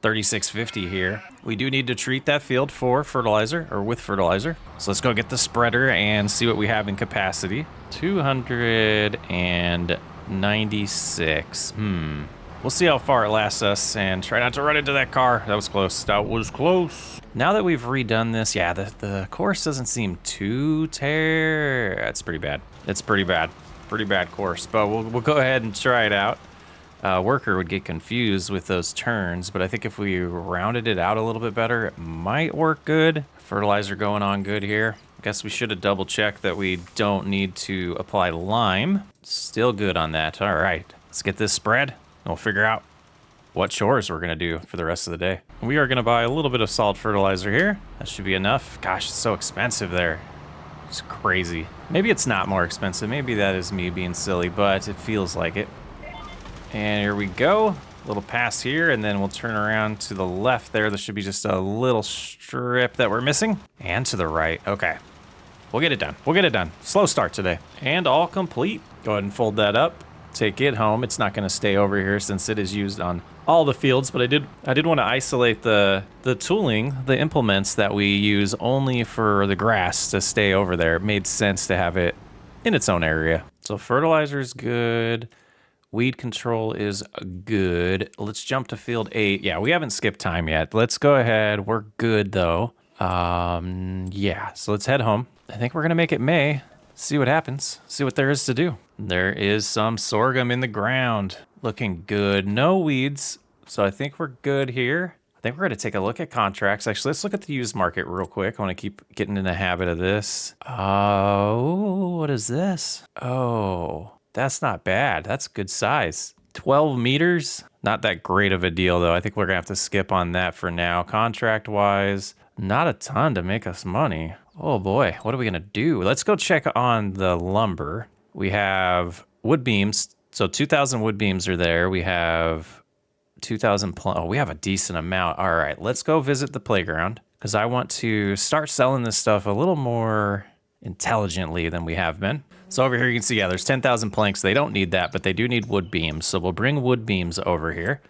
S1: 3650 here. We do need to treat that field for fertilizer, or with fertilizer. So let's go get the spreader and see what we have in capacity. 296. We'll see how far it lasts us and try not to run into that car. That was close. That was close. Now that we've redone this, yeah, the course doesn't seem too That's pretty bad. It's pretty bad. Pretty bad course, but we'll go ahead and try it out. Worker would get confused with those turns, but I think if we rounded it out a little bit better, it might work good. Fertilizer going on good here. Guess we should have double checked that we don't need to apply lime. Still good on that. All right, let's get this spread and we'll figure out what chores we're gonna do for the rest of the day. We are gonna buy a little bit of solid fertilizer here. That should be enough. Gosh, it's so expensive there. It's crazy. Maybe it's not more expensive. Maybe that is me being silly, but it feels like it. And here we go, a little pass here, and then we'll turn around to the left there. There should be just a little strip that we're missing. And to the right, okay. We'll get it done, we'll get it done. Slow start today. And all complete. Go ahead and fold that up, take it home. It's not gonna stay over here since it is used on all the fields, but I did want to isolate the tooling, the implements that we use only for the grass to stay over there. It made sense to have it in its own area. So fertilizer is good. Weed control is good. Let's jump to field 8. Yeah, we haven't skipped time yet. Let's go ahead. We're good though. Yeah, so let's head home. I think we're gonna make it May. See what happens. See what there is to do. There is some sorghum in the ground. Looking good. No weeds. So I think we're good here. I think we're gonna take a look at contracts. Actually, let's look at the used market real quick. I wanna keep getting in the habit of this. Oh, what is this? Oh. That's not bad. That's good size. 12 meters. Not that great of a deal, though. I think we're going to have to skip on that for now. Contract-wise, not a ton to make us money. Oh, boy. What are we going to do? Let's go check on the lumber. We have wood beams. So 2,000 wood beams are there. We have 2,000. Oh, we have a decent amount. All right, let's go visit the playground because I want to start selling this stuff a little more intelligently than we have been. So over here you can see, yeah, there's 10,000 planks. They don't need that, but they do need wood beams. So we'll bring wood beams over here.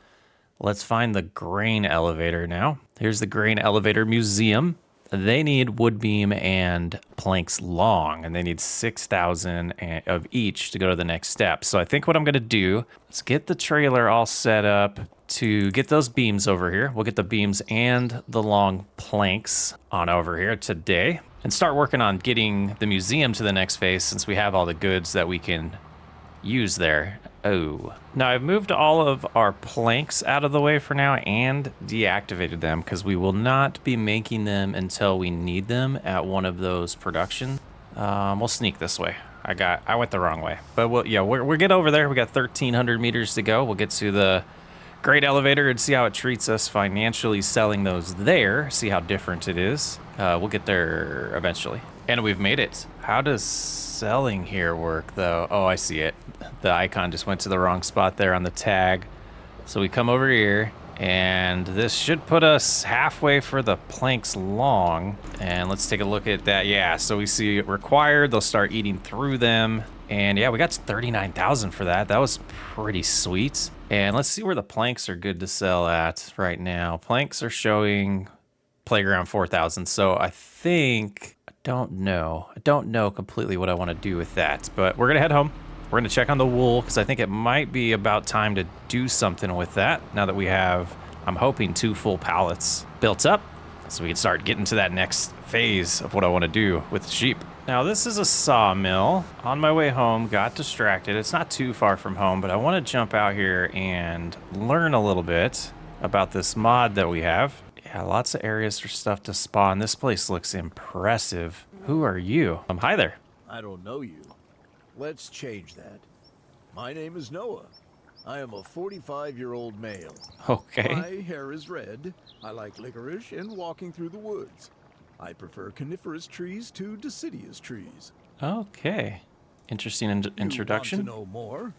S1: Let's find the grain elevator now. Here's the grain elevator museum. They need wood beam and planks long, and they need 6,000 of each to go to the next step. So I think what I'm gonna do is get the trailer all set up to get those beams over here. We'll get the beams and the long planks on over here today and start working on getting the museum to the next phase since we have all the goods that we can use there. Oh, now I've moved all of our planks out of the way for now and deactivated them because we will not be making them until we need them at one of those productions. We'll sneak this way. I went the wrong way, but we'll get over there. We got 1,300 meters to go. We'll get to the great elevator and see how it treats us financially selling those there. See how different it is. We'll get there eventually. And we've made it. How does selling here work though? Oh, I see it. The icon just went to the wrong spot there on the tag. So we come over here and this should put us halfway for the planks long. And let's take a look at that. Yeah, so we see it required. They'll start eating through them. And yeah, we got 39,000 for that. That was pretty sweet. And let's see where the planks are good to sell at right now. Planks are showing playground 4,000. So I think, I don't know completely what I want to do with that, but we're going to head home. We're going to check on the wool because I think it might be about time to do something with that now that we have, I'm hoping, 2 full pallets built up so we can start getting to that next phase of what I want to do with the sheep. Now this is a sawmill. On my way home, got distracted. It's not too far from home, but I want to jump out here and learn a little bit about this mod that we have. Yeah, lots of areas for stuff to spawn. This place looks impressive. Who are you? Hi there.
S2: I don't know you. Let's change that. My name is Noah. I am a 45-year-old male.
S1: Okay.
S2: My hair is red. I like licorice and walking through the woods. I prefer coniferous trees to deciduous trees.
S1: Okay. Interesting introduction.
S2: You want to know more?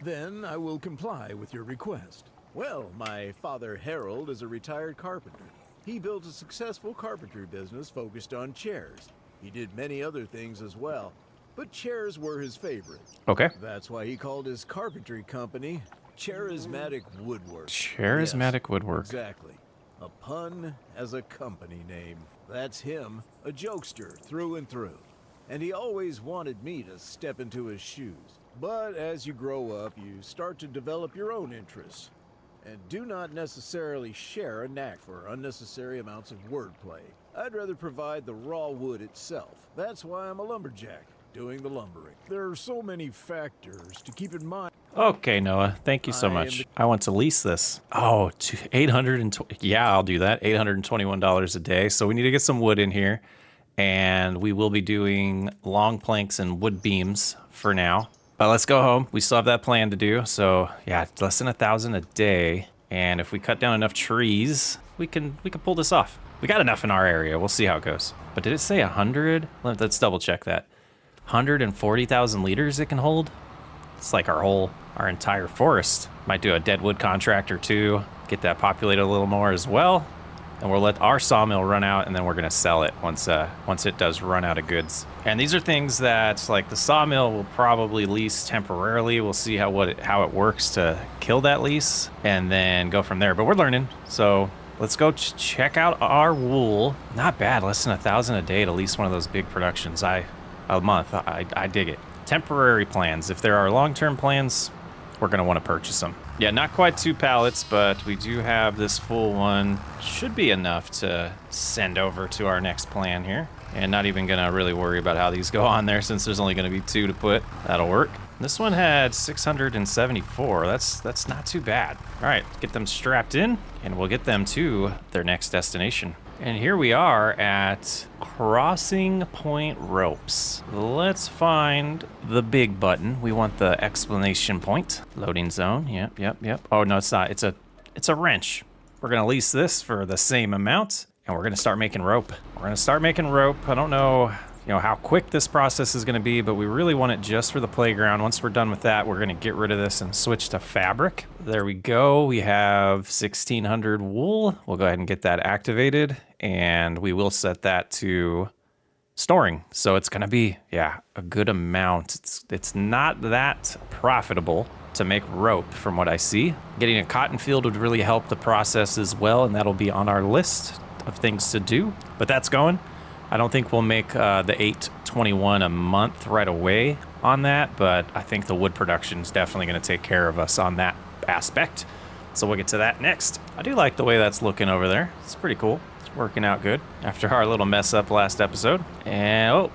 S2: Then I will comply with your request. Well, my father Harold is a retired carpenter. He built a successful carpentry business focused on chairs. He did many other things as well, but chairs were his favorite.
S1: Okay.
S2: That's why he called his carpentry company Charismatic Woodwork.
S1: Charismatic
S2: Yes,
S1: Woodwork.
S2: Exactly. A pun as a company name. That's him, a jokester through and through. And he always wanted me to step into his shoes. But as you grow up, you start to develop your own interests, and do not necessarily share a knack for unnecessary amounts of wordplay. I'd rather provide the raw wood itself. That's why I'm a lumberjack, doing the lumbering. There are so many factors to keep in mind.
S1: Okay, Noah. Thank you so much. I want to lease this. Oh, $820. Yeah, I'll do that. $821 a day. So we need to get some wood in here, and we will be doing long planks and wood beams for now. But let's go home. We still have that plan to do. So yeah, less than 1,000 a day. And if we cut down enough trees, we can pull this off. We got enough in our area. We'll see how it goes. But did it say 100? Let's double check that. 140,000 liters it can hold. It's like our entire forest. Might do a deadwood contract or two. Get that populated a little more as well. And we'll let our sawmill run out, and then we're gonna sell it once it does run out of goods. And these are things that, like, the sawmill will probably lease temporarily. We'll see how it works to kill that lease, and then go from there. But we're learning, so let's go check out our wool. Not bad, less than 1,000 a day to lease one of those big productions. A month. I dig it. Temporary plans. If there are long-term plans, we're gonna want to purchase them. Yeah, not quite 2 pallets, but we do have this full one. Should be enough to send over to our next plan here. And not even gonna really worry about how these go on there since there's only gonna be 2 to put. That'll work. This one had 674. That's not too bad. All right, get them strapped in and we'll get them to their next destination. And here we are at Crossing Point Ropes. Let's find the big button. We want the exclamation point. Loading zone. Yep. Oh, no, it's not. It's a wrench. We're going to lease this for the same amount, and we're going to start making rope. I don't know. how quick this process is going to be, but we really want it just for the playground. Once we're done with that, we're going to get rid of this and switch to fabric. There we go. We have 1600 wool. We'll go ahead and get that activated, and we will set that to storing. So it's going to be, a good amount. It's not that profitable to make rope from what I see. Getting a cotton field would really help the process as well, and that'll be on our list of things to do. But that's going. I don't think we'll make the 821 a month right away on that, but I think the wood production is definitely going to take care of us on that aspect. So we'll get to that next. I do like the way that's looking over there. It's pretty cool. It's working out good after our little mess up last episode. And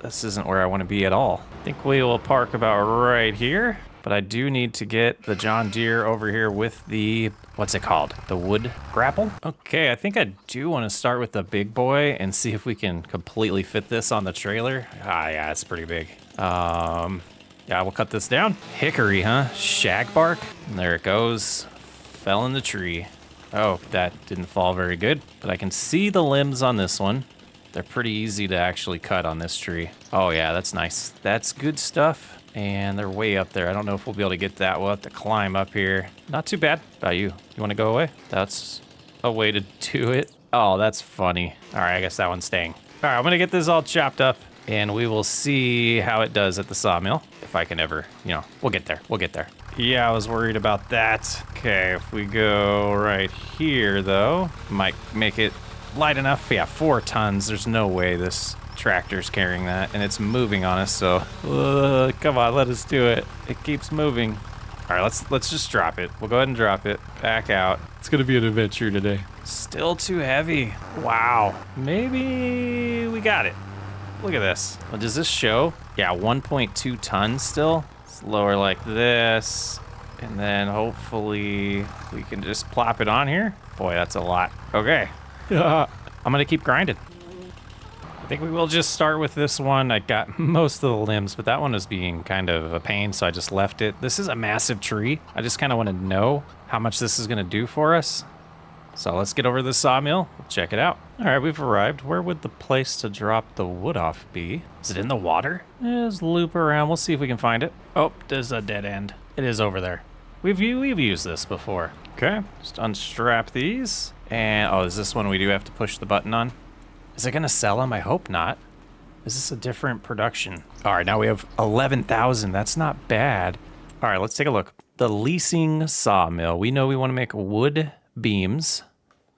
S1: this isn't where I want to be at all. I think we will park about right here, but I do need to get the John Deere over here with the, what's it called? The wood grapple? Okay, I think I do want to start with the big boy and see if we can completely fit this on the trailer. Yeah, it's pretty big. Yeah, we'll cut this down. Hickory, huh? Shagbark. And there it goes. Fell in the tree. Oh, that didn't fall very good, but I can see the limbs on this one. They're pretty easy to actually cut on this tree. Oh yeah, that's nice. That's good stuff. And they're way up there. I don't know if we'll be able to get that. We'll have to climb up here. Not too bad. How about you? You want to go away? That's a way to do it. Oh, that's funny. All right, I guess that one's staying. All right, I'm going to get this all chopped up, and we will see how it does at the sawmill. If I can ever, we'll get there. We'll get there. Yeah, I was worried about that. Okay, if we go right here, though, might make it light enough. Yeah, 4 tons. There's no way this tractor's carrying that, and it's moving on us, so come on, let us do it. It keeps moving. All right, let's just drop it. We'll go ahead and drop it back out. It's gonna be an adventure today. Still too heavy. Wow, maybe we got it. Look at this. Well, does this show? Yeah, 1.2 tons still. It's lower like this, and then hopefully we can just plop it on here. Boy, that's a lot. Okay. I'm gonna keep grinding. I think we will just start with this one. I got most of the limbs, but that one was being kind of a pain, so I just left it. This is a massive tree. I just kind of want to know how much this is gonna do for us. So let's get over to the sawmill. We'll check it out. All right, we've arrived. Where would the place to drop the wood off be? Is it in the water? Let's loop around. We'll see if we can find it. Oh, there's a dead end. It is over there. We've used this before. Okay, just unstrap these. And, is this one we do have to push the button on? Is it gonna sell them? I hope not. Is this a different production? All right, now we have 11,000. That's not bad. All right, let's take a look. The leasing sawmill. We know we want to make wood beams.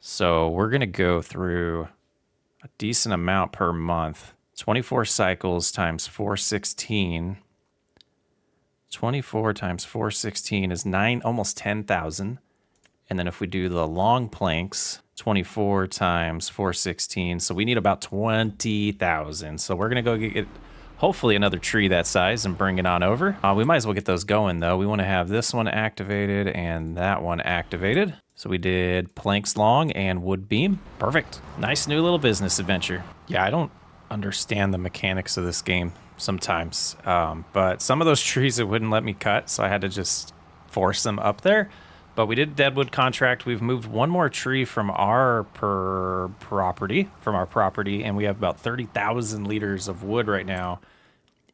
S1: So we're gonna go through a decent amount per month. 24 cycles times 416. 24 times 416 is almost 10,000. And then if we do the long planks, 24 times 416, so we need about 20,000. So we're gonna go get hopefully another tree that size and bring it on over. We might as well get those going though. We wanna have this one activated and that one activated. So we did planks long and wood beam. Perfect. Nice new little business adventure. Yeah, I don't understand the mechanics of this game sometimes, but some of those trees it wouldn't let me cut, so I had to just force them up there. But we did deadwood contract. We've moved one more tree from our property, and we have about 30,000 liters of wood right now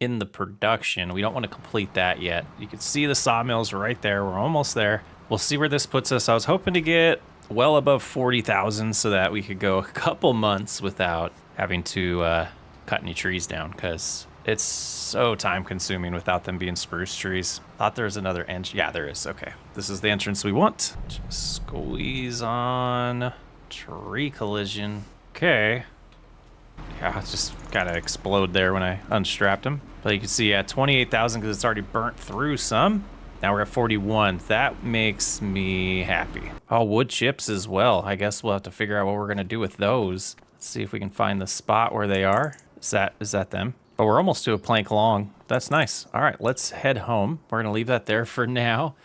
S1: in the production. We don't want to complete that yet. You can see the sawmills right there. We're almost there. We'll see where this puts us. I was hoping to get well above 40,000 so that we could go a couple months without having to cut any trees down, because it's so time consuming without them being spruce trees. Thought there was another entrance. Yeah, there is. Okay. This is the entrance we want. Just squeeze on. Tree collision. Okay. Yeah, it just kind of explode there when I unstrapped him. But you can see at 28,000 because it's already burnt through some. Now we're at 41. That makes me happy. Oh, wood chips as well. I guess we'll have to figure out what we're going to do with those. Let's see if we can find the spot where they are. Is that them? But we're almost to a plank long. That's nice. All right, let's head home. We're gonna leave that there for now.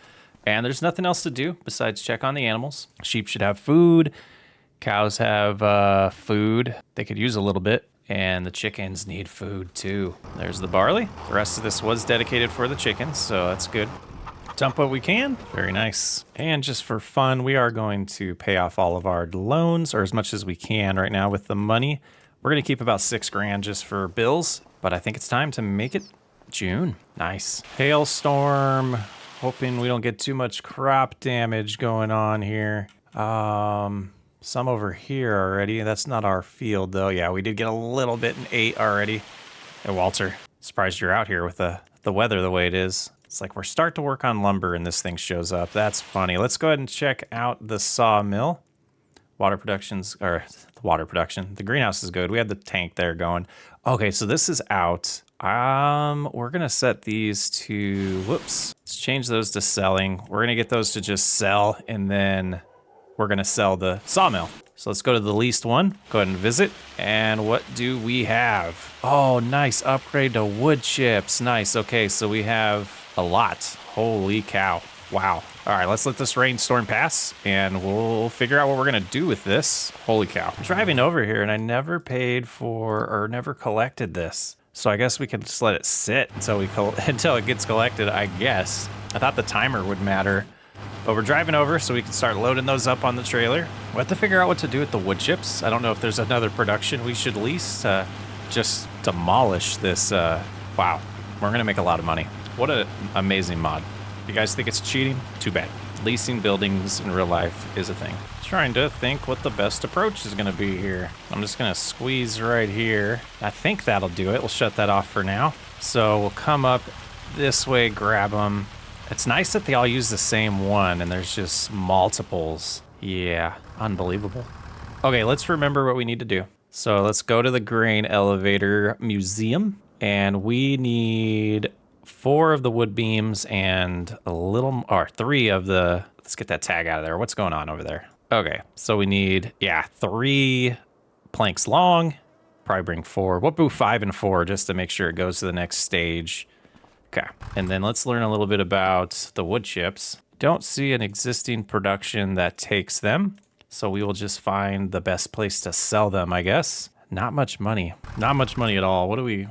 S1: And there's nothing else to do besides check on the animals. Sheep should have food. Cows have food. They could use a little bit. And the chickens need food too. There's the barley. The rest of this was dedicated for the chickens, so that's good. Dump what we can. Very nice. And just for fun, we are going to pay off all of our loans, or as much as we can right now with the money. We're going to keep about 6 grand just for bills, but I think it's time to make it June. Nice. Hailstorm. Hoping we don't get too much crop damage going on here. Some over here already. That's not our field though. Yeah, we did get a little bit in 8 already. Hey, Walter, surprised you're out here with the weather the way it is. It's like we're starting to work on lumber and this thing shows up. That's funny. Let's go ahead and check out the sawmill. The greenhouse is good. We had the tank there going. Okay, so this is out. We're gonna set these to, whoops. Let's change those to selling. We're gonna get those to just sell, and then we're gonna sell the sawmill. So let's go to the least one, go ahead and visit. And what do we have? Oh, nice, upgrade to wood chips. Nice, okay, so we have a lot. Holy cow, wow. All right, let's let this rainstorm pass and we'll figure out what we're gonna do with this. Holy cow. I'm driving over here and I never paid for, or never collected this. So I guess we can just let it sit until until it gets collected, I guess. I thought the timer would matter. But we're driving over so we can start loading those up on the trailer. We'll have to figure out what to do with the wood chips. I don't know if there's another production we should lease to just demolish this. Wow, we're gonna make a lot of money. What an amazing mod. You guys think it's cheating? Too bad. Leasing buildings in real life is a thing. Trying to think what the best approach is gonna be here. I'm just gonna squeeze right here. I think that'll do it. We'll shut that off for now. So we'll come up this way, grab them. It's nice that they all use the same one and there's just multiples. Yeah, unbelievable. Okay, let's remember what we need to do. So let's go to the grain elevator museum and we need 4 of the wood beams and or 3 of the, let's get that tag out of there. What's going on over there? Okay, so we need, 3 planks long, probably bring 4. We'll do 5 and 4 just to make sure it goes to the next stage. Okay, and then let's learn a little bit about the wood chips. Don't see an existing production that takes them, so we will just find the best place to sell them, I guess. Not much money. Not much money at all. What do we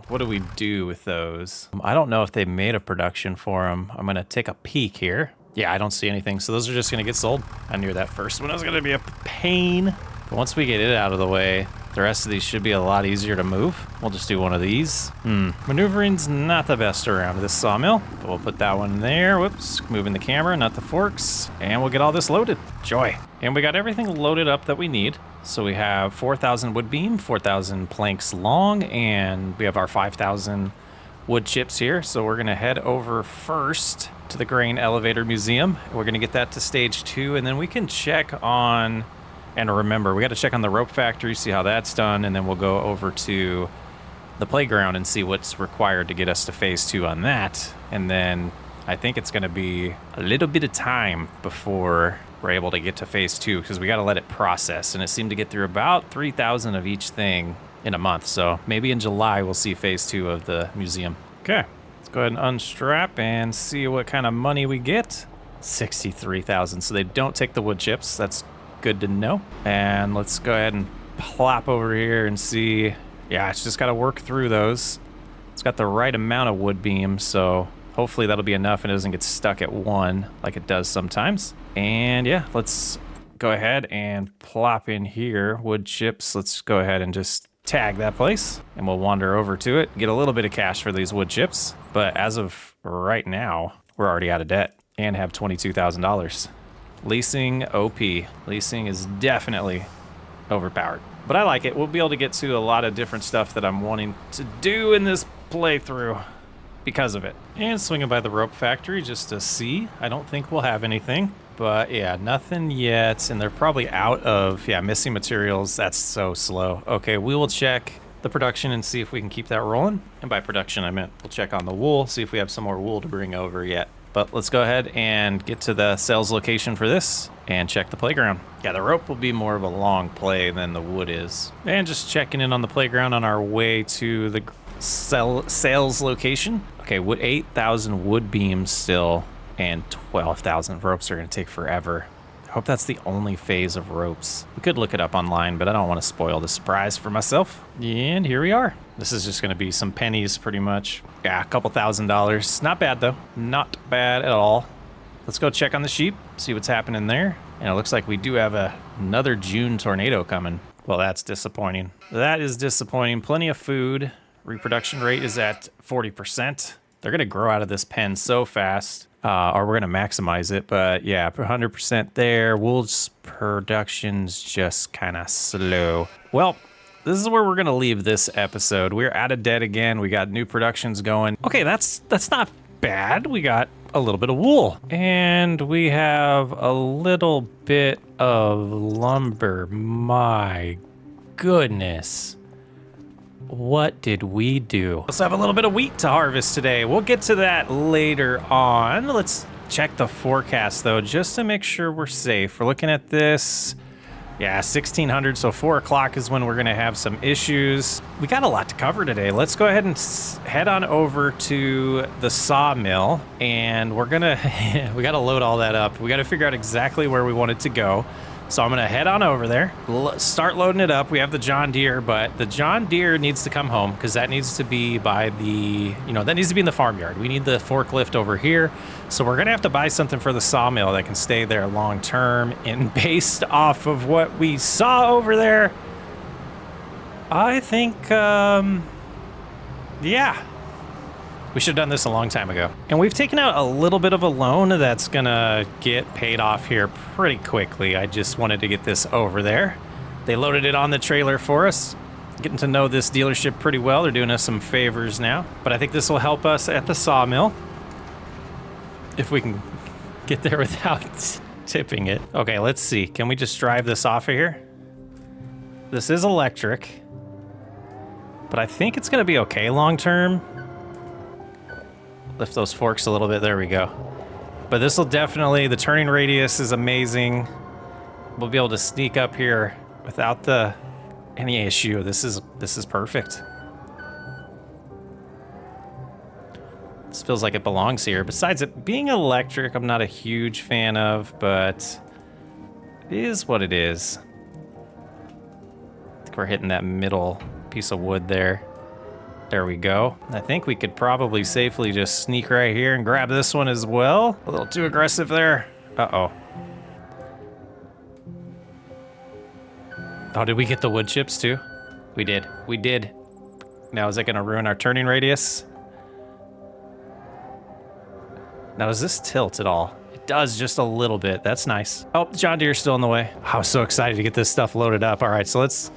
S1: do with those? I don't know if they made a production for them. I'm gonna take a peek here. Yeah, I don't see anything, so those are just gonna get sold. I knew that first one was gonna be a pain. But once we get it out of the way, the rest of these should be a lot easier to move. We'll just do one of these. Maneuvering's not the best around this sawmill, but we'll put that one there. Whoops, moving the camera, not the forks. And we'll get all this loaded. Joy. And we got everything loaded up that we need. So we have 4,000 wood beam, 4,000 planks long, and we have our 5,000 wood chips here. So we're gonna head over first to the grain elevator museum. We're gonna get that to stage 2, and then we can check on, and remember, we got to check on the rope factory, see how that's done, and then we'll go over to the playground and see what's required to get us to phase 2 on that. And then I think it's going to be a little bit of time before we're able to get to phase 2 because we got to let it process. And it seemed to get through about 3,000 of each thing in a month. So maybe in July we'll see phase 2 of the museum. Okay, let's go ahead and unstrap and see what kind of money we get. 63,000. So they don't take the wood chips. That's good to know. And let's go ahead and plop over here and see. Yeah, it's just got to work through those. It's got the right amount of wood beams, so hopefully that'll be enough and it doesn't get stuck at 1 like it does sometimes. And yeah, let's go ahead and plop in here wood chips. Let's go ahead and just tag that place and we'll wander over to it, get a little bit of cash for these wood chips. But as of right now, we're already out of debt and have $22,000. Leasing OP. Leasing is definitely overpowered, but I like it. We'll be able to get to a lot of different stuff that I'm wanting to do in this playthrough because of it. And swinging by the rope factory just to see. I don't think we'll have anything, but yeah, nothing yet. And they're probably out of, missing materials. That's so slow. Okay, we will check the production and see if we can keep that rolling. And by production, I meant we'll check on the wool, see if we have some more wool to bring over yet. But let's go ahead and get to the sales location for this and check the playground. Yeah, the rope will be more of a long play than the wood is. And just checking in on the playground on our way to the sales location. Okay, 8,000 wood beams still and 12,000 ropes are gonna take forever. I hope that's the only phase of ropes. We could look it up online, but I don't want to spoil the surprise for myself. And here we are. This is just going to be some pennies pretty much. Yeah, a couple $1,000s. Not bad though. Not bad at all. Let's go check on the sheep, see what's happening there. And it looks like we do have another June tornado coming. Well, that's disappointing. That is disappointing. Plenty of food. Reproduction rate is at 40%. They're going to grow out of this pen so fast, or we're going to maximize it. But yeah, 100% there. Wool's production's just kind of slow. Well, this is where we're going to leave this episode. We're out of debt again. We got new productions going. Okay, that's not bad. We got a little bit of wool, and we have a little bit of lumber. My goodness. What did we do? Let's have a little bit of wheat to harvest today. We'll get to that later on. Let's check the forecast though, just to make sure we're safe. We're looking at this. Yeah, 1600, so 4 o'clock is when we're gonna have some issues. We got a lot to cover today. Let's go ahead and head on over to the sawmill, and we're gonna, we gotta load all that up. We gotta figure out exactly where we want it to go. So I'm gonna head on over there, start loading it up. We have the John Deere, but the John Deere needs to come home because that needs to be by the, that needs to be in the farmyard. We need the forklift over here. So we're gonna have to buy something for the sawmill that can stay there long term. And based off of what we saw over there, I think, yeah. We should have done this a long time ago. And we've taken out a little bit of a loan that's gonna get paid off here pretty quickly. I just wanted to get this over there. They loaded it on the trailer for us. Getting to know this dealership pretty well. They're doing us some favors now. But I think this will help us at the sawmill, if we can get there without tipping it. Okay, let's see. Can we just drive this off of here? This is electric, but I think it's gonna be okay long term. Lift those forks a little bit. There we go. But this will definitely, the turning radius is amazing. We'll be able to sneak up here without any issue. This is perfect. This feels like it belongs here. Besides it being electric, I'm not a huge fan of, but it is what it is. I think we're hitting that middle piece of wood there. There we go. I think we could probably safely just sneak right here and grab this one as well. A little too aggressive there. Uh-oh. Oh, did we get the wood chips too? We did. We did. Now, is that gonna ruin our turning radius? Now, does this tilt at all? It does just a little bit. That's nice. Oh, John Deere's still in the way. I was so excited to get this stuff loaded up. All right, so let's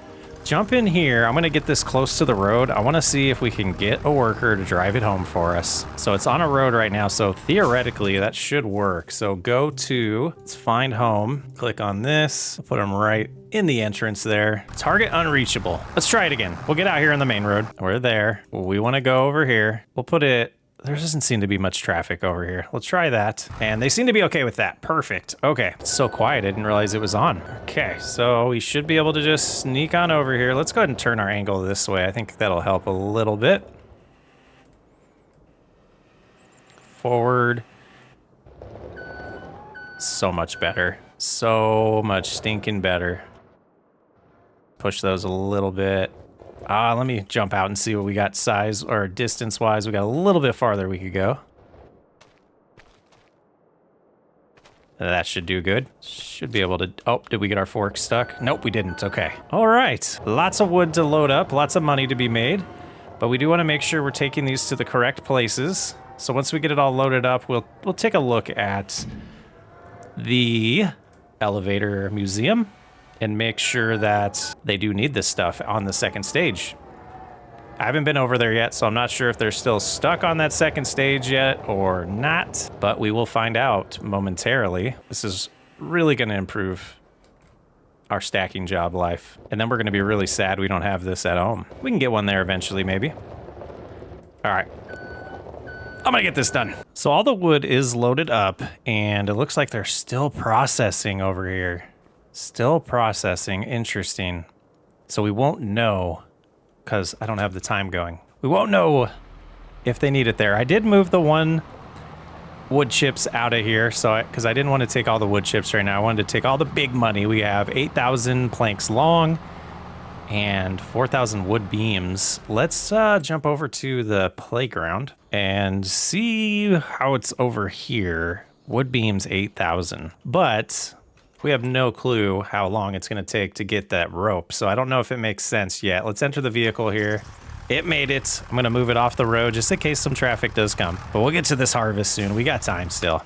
S1: jump in here. I'm gonna get this close to the road. I wanna see if we can get a worker to drive it home for us. So it's on a road right now, so theoretically that should work. So go to, let's find home, click on this, put them right in the entrance there. Target unreachable. Let's try it again. We'll get out here on the main road. We're there. We wanna go over here. We'll put it, there doesn't seem to be much traffic over here. Let's try that. And they seem to be okay with that. Perfect. Okay. It's so quiet, I didn't realize it was on. Okay, so we should be able to just sneak on over here. Let's go ahead and turn our angle this way. I think that'll help a little bit. Forward. So much better. So much stinking better. Push those a little bit. Let me jump out and see what we got size or distance-wise. We got a little bit farther we could go. That should do good. Should be able to... Oh, did we get our fork stuck? Nope, we didn't. Okay. All right. Lots of wood to load up. Lots of money to be made. But we do want to make sure we're taking these to the correct places. So once we get it all loaded up, we'll take a look at the elevator museum and make sure that they do need this stuff on the second stage. I haven't been over there yet, so I'm not sure if they're still stuck on that second stage yet or not, but we will find out momentarily. This is really going to improve our stacking job life. And then we're going to be really sad we don't have this at home. We can get one there eventually, maybe. All right. I'm gonna get this done. So all the wood is loaded up, and it looks like they're still processing over here. Still processing. Interesting. So we won't know, because I don't have the time going. We won't know if they need it there. I did move the one wood chips out of here, so because I didn't want to take all the wood chips right now. I wanted to take all the big money. We have 8,000 planks long and 4,000 wood beams. Let's jump over to the playground and see how it's over here. Wood beams 8,000, but We have no clue how long it's going to take to get that rope, so I don't know if it makes sense yet. Let's enter the vehicle here. It made it. I'm going to move it off the road just in case some traffic does come. But we'll get to this harvest soon. We got time still.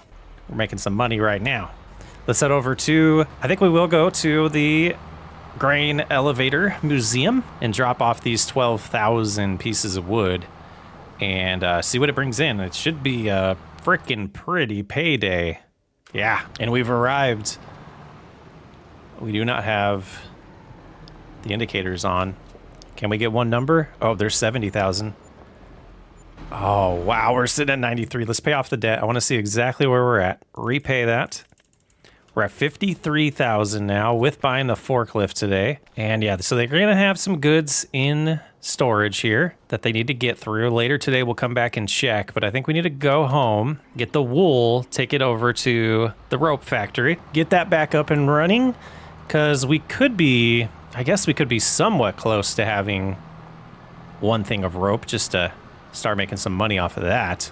S1: We're making some money right now. Let's head over to, I think we will go to the Grain Elevator Museum and drop off these 12,000 pieces of wood and see what it brings in. It should be a freaking pretty payday. Yeah, and we've arrived. We do not have the indicators on. Can we get one number? Oh, there's 70,000. Oh, wow, we're sitting at 93. Let's pay off the debt. I want to see exactly where we're at. Repay that. We're at 53,000 now with buying the forklift today. And yeah, so they're going to have some goods in storage here that they need to get through. Later today, we'll come back and check, but I think we need to go home, get the wool, take it over to the rope factory, get that back up and running, because we could be, I guess we could be somewhat close to having one thing of rope just to start making some money off of that.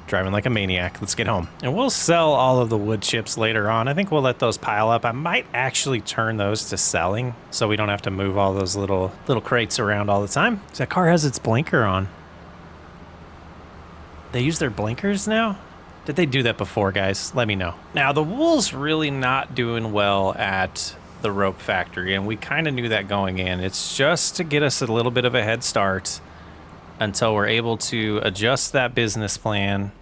S1: Driving like a maniac. Let's get home. And we'll sell all of the wood chips later on. I think we'll let those pile up. I might actually turn those to selling so we don't have to move all those little crates around all the time. That car has its blinker on. They use their blinkers now? Did they do that before, guys? Let me know. Now, the wool's really not doing well at the rope factory, and we kind of knew that going in. It's just to get us a little bit of a head start until we're able to adjust that business plan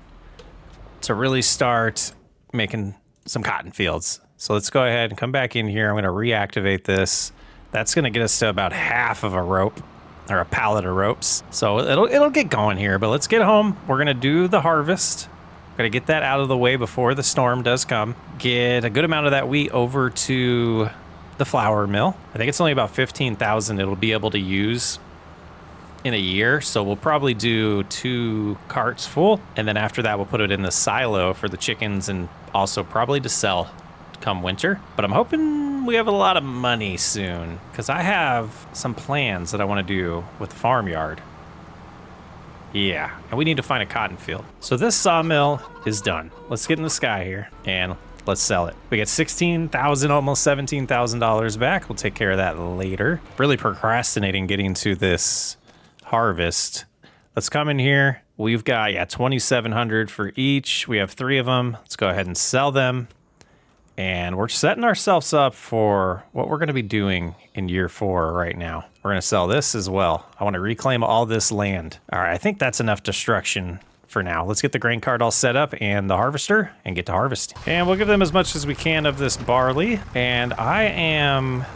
S1: to really start making some cotton fields. So let's go ahead and come back in here. I'm going to reactivate this. That's going to get us to about half of a rope or a pallet of ropes. So it'll get going here, but let's get home. We're going to do the harvest. Got to get that out of the way before the storm does come. Get a good amount of that wheat over to the flour mill. I think it's only about 15,000 it'll be able to use in a year, so we'll probably do 2 carts full, and then after that we'll put it in the silo for the chickens and also probably to sell come winter. But I'm hoping we have a lot of money soon because I have some plans that I want to do with the farmyard. Yeah, and we need to find a cotton field. So this sawmill is done. Let's get in the sky here and let's sell it. We get $16,000, almost $17,000 back. We'll take care of that later. Really procrastinating getting to this harvest. Let's come in here. We've got 2,700 for each. We have 3 of them. Let's go ahead and sell them. And we're setting ourselves up for what we're going to be doing in year 4 right now. We're going to sell this as well. I want to reclaim all this land. All right, I think that's enough destruction for now. Let's get the grain cart all set up and the harvester and get to harvest. And we'll give them as much as we can of this barley. And I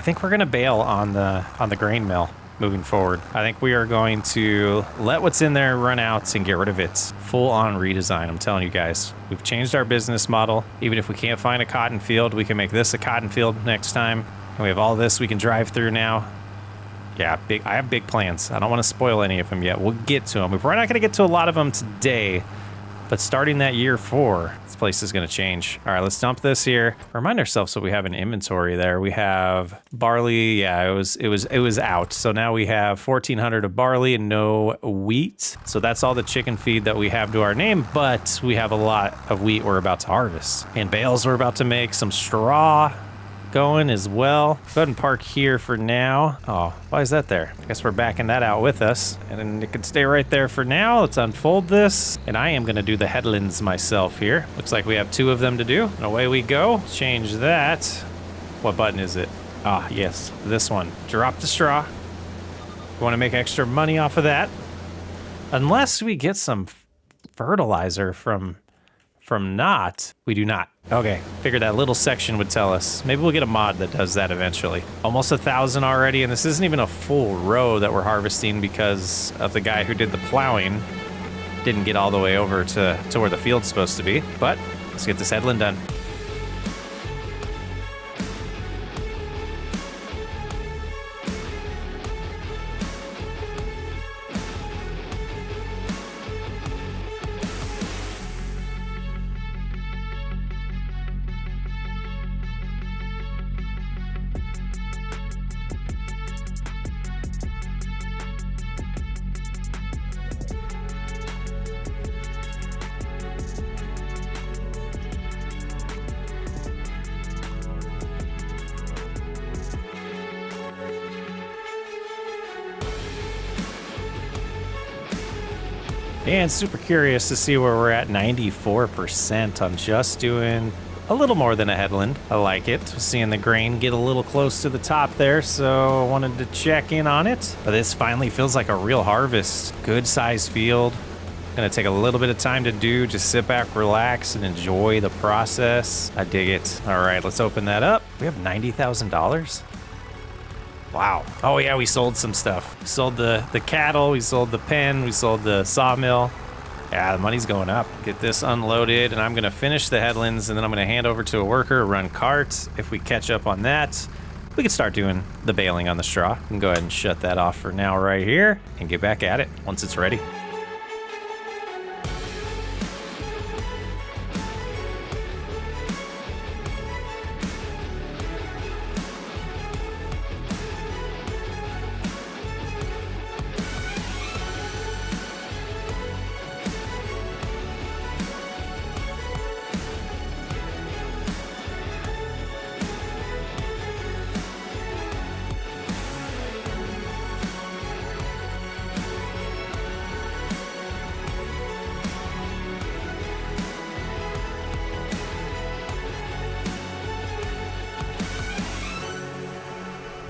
S1: think we're going to bail on the grain mill. Moving forward, I think we are going to let what's in there run out and get rid of it. Full on redesign. I'm telling you guys, we've changed our business model. Even if we can't find a cotton field, we can make this a cotton field next time. And we have all this we can drive through now. Yeah, I have big plans. I don't want to spoil any of them yet. We'll get to them. We're not going to get to a lot of them today, but starting that year 4, this place is going to change. All right, let's dump this here. Remind ourselves what we have in inventory there. We have barley. Yeah, it was out. So now we have 1,400 of barley and no wheat. So that's all the chicken feed that we have to our name, but we have a lot of wheat we're about to harvest. And bales we're about to make, some straw going as well. Go ahead and park here for now. Oh, why is that there? I guess we're backing that out with us, and it can stay right there for now. Let's unfold this, and I am going to do the headlands myself here. Looks like we have 2 of them to do, and away we go. Change that. What button is it? Ah, yes, this one. Drop the straw. We want to make extra money off of that, unless we get some fertilizer from not. We do not. Okay, figured that little section would tell us. Maybe we'll get a mod that does that eventually. Almost 1,000 already, and this isn't even a full row that we're harvesting because of the guy who did the plowing didn't get all the way over to where the field's supposed to be. But let's get this headland done. And super curious to see where we're at. 94% on just doing a little more than a headland. I like it. Seeing the grain get a little close to the top there, so I wanted to check in on it. But this finally feels like a real harvest. Good sized field. Gonna take a little bit of time to do. Just sit back, relax, and enjoy the process. I dig it. All right, let's open that up. We have $90,000. Wow. Oh yeah, we sold some stuff. We sold the cattle, we sold the pen, we sold the sawmill. Yeah, the money's going up. Get this unloaded, and I'm gonna finish the headlands, and then I'm gonna hand over to a worker, run cart. If we catch up on that, we can start doing the baling on the straw. We can go ahead and shut that off for now right here, and get back at it once it's ready.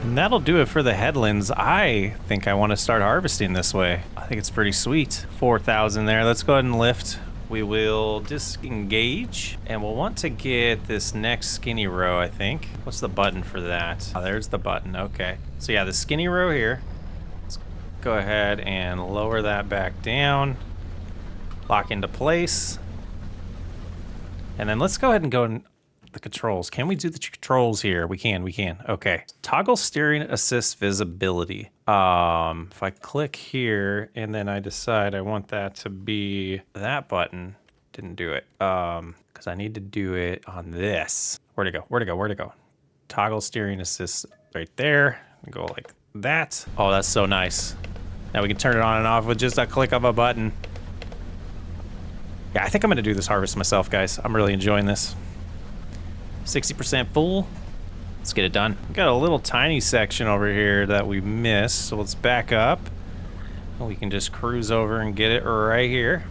S1: And that'll do it for the headlands. I think I want to start harvesting this way. I think it's pretty sweet. 4,000 there. Let's go ahead and lift. We will disengage, and we'll want to get this next skinny row, I think. What's the button for that? Oh, there's the button. Okay. So yeah, the skinny row here. Let's go ahead and lower that back down. Lock into place. And then let's go ahead and go in the controls. Can we do the controls here? We can. Okay. Toggle steering assist visibility. If I click here and then I decide I want that to be that button, didn't do it. Because I need to do it on this. Where'd it go? Toggle steering assist right there. Go like that. Oh, that's so nice. Now we can turn it on and off with just a click of a button. Yeah, I think I'm gonna do this harvest myself, guys. I'm really enjoying this. 60% full. Let's get it done. We got a little tiny section over here that we missed, so let's back up. And we can just cruise over and get it right here.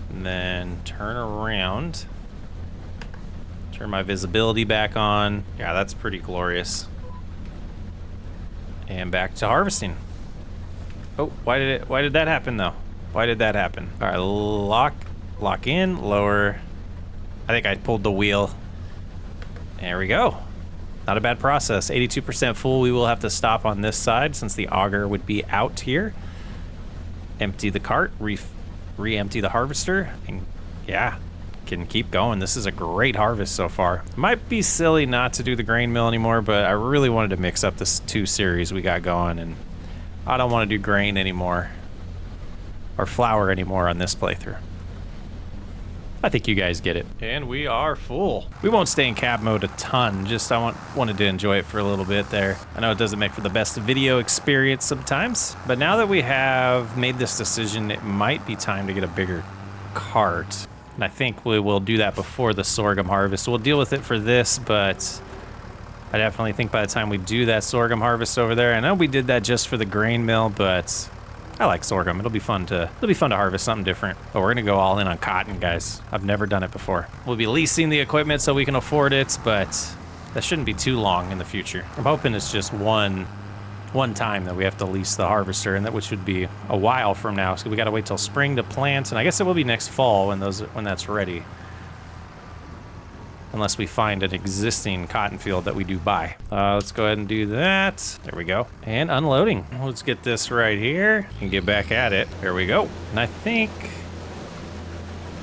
S1: And then turn around. Turn my visibility back on. Yeah, that's pretty glorious. And back to harvesting. Oh, why did that happen though? Why did that happen? All right, lock in, lower. I think I pulled the wheel. There we go. Not a bad process. 82% full. We will have to stop on this side since the auger would be out here. Empty the cart, re-empty the harvester, and yeah, can keep going. This is a great harvest so far. Might be silly not to do the grain mill anymore, but I really wanted to mix up this 2 series we got going, and I don't want to do grain anymore or flour anymore on this playthrough. I think you guys get it. And we are full. We won't stay in cab mode a ton, just I wanted to enjoy it for a little bit there. I know it doesn't make for the best video experience sometimes, but now that we have made this decision, it might be time to get a bigger cart. And I think we will do that before the sorghum harvest. We'll deal with it for this, but I definitely think by the time we do that sorghum harvest over there, I know we did that just for the grain mill, but I like sorghum. It'll be fun to harvest something different. But we're gonna go all in on cotton, guys. I've never done it before. We'll be leasing the equipment so we can afford it, but that shouldn't be too long in the future. I'm hoping it's just one time that we have to lease the harvester, and that which would be a while from now. So we gotta wait till spring to plant, and I guess it will be next fall when that's ready. Unless we find an existing cotton field that we do buy. Let's go ahead and do that. There we go. And unloading. Let's get this right here and get back at it. There we go. And I think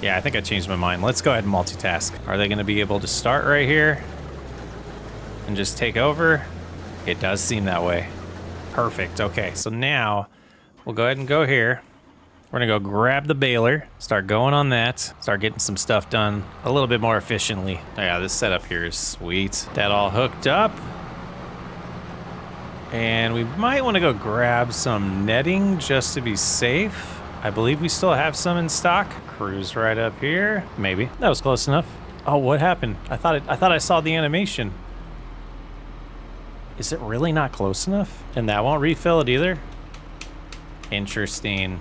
S1: I changed my mind. Let's go ahead and multitask. Are they gonna be able to start right here and just take over? It does seem that way. Perfect. Okay, so now we'll go ahead and go here. We're gonna go grab the baler, start going on that, start getting some stuff done a little bit more efficiently. Oh yeah, this setup here is sweet. That all hooked up. And we might wanna go grab some netting just to be safe. I believe we still have some in stock. Cruise right up here. Maybe, that was close enough. Oh, what happened? I thought I saw the animation. Is it really not close enough? And that won't refill it either? Interesting.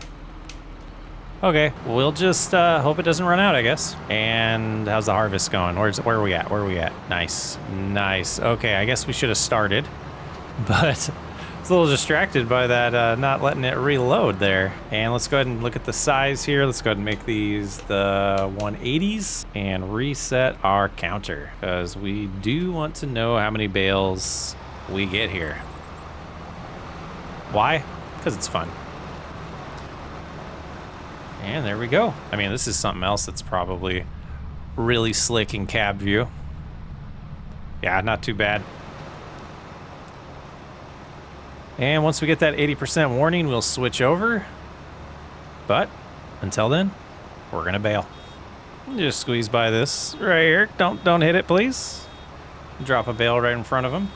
S1: Okay, we'll just hope it doesn't run out, I guess. And how's the harvest going? Where are we at? Where are we at? Nice, nice. Okay, I guess we should have started, but I was a little distracted by that not letting it reload there. And let's go ahead and look at the size here. Let's go ahead and make these the 180s and reset our counter, because we do want to know how many bales we get here. Why? Because it's fun. And there we go. I mean, this is something else that's probably really slick in cab view. Yeah, not too bad. And once we get that 80% warning, we'll switch over. But until then, we're gonna bail. Just squeeze by this right here. Don't hit it, please. Drop a bale right in front of him.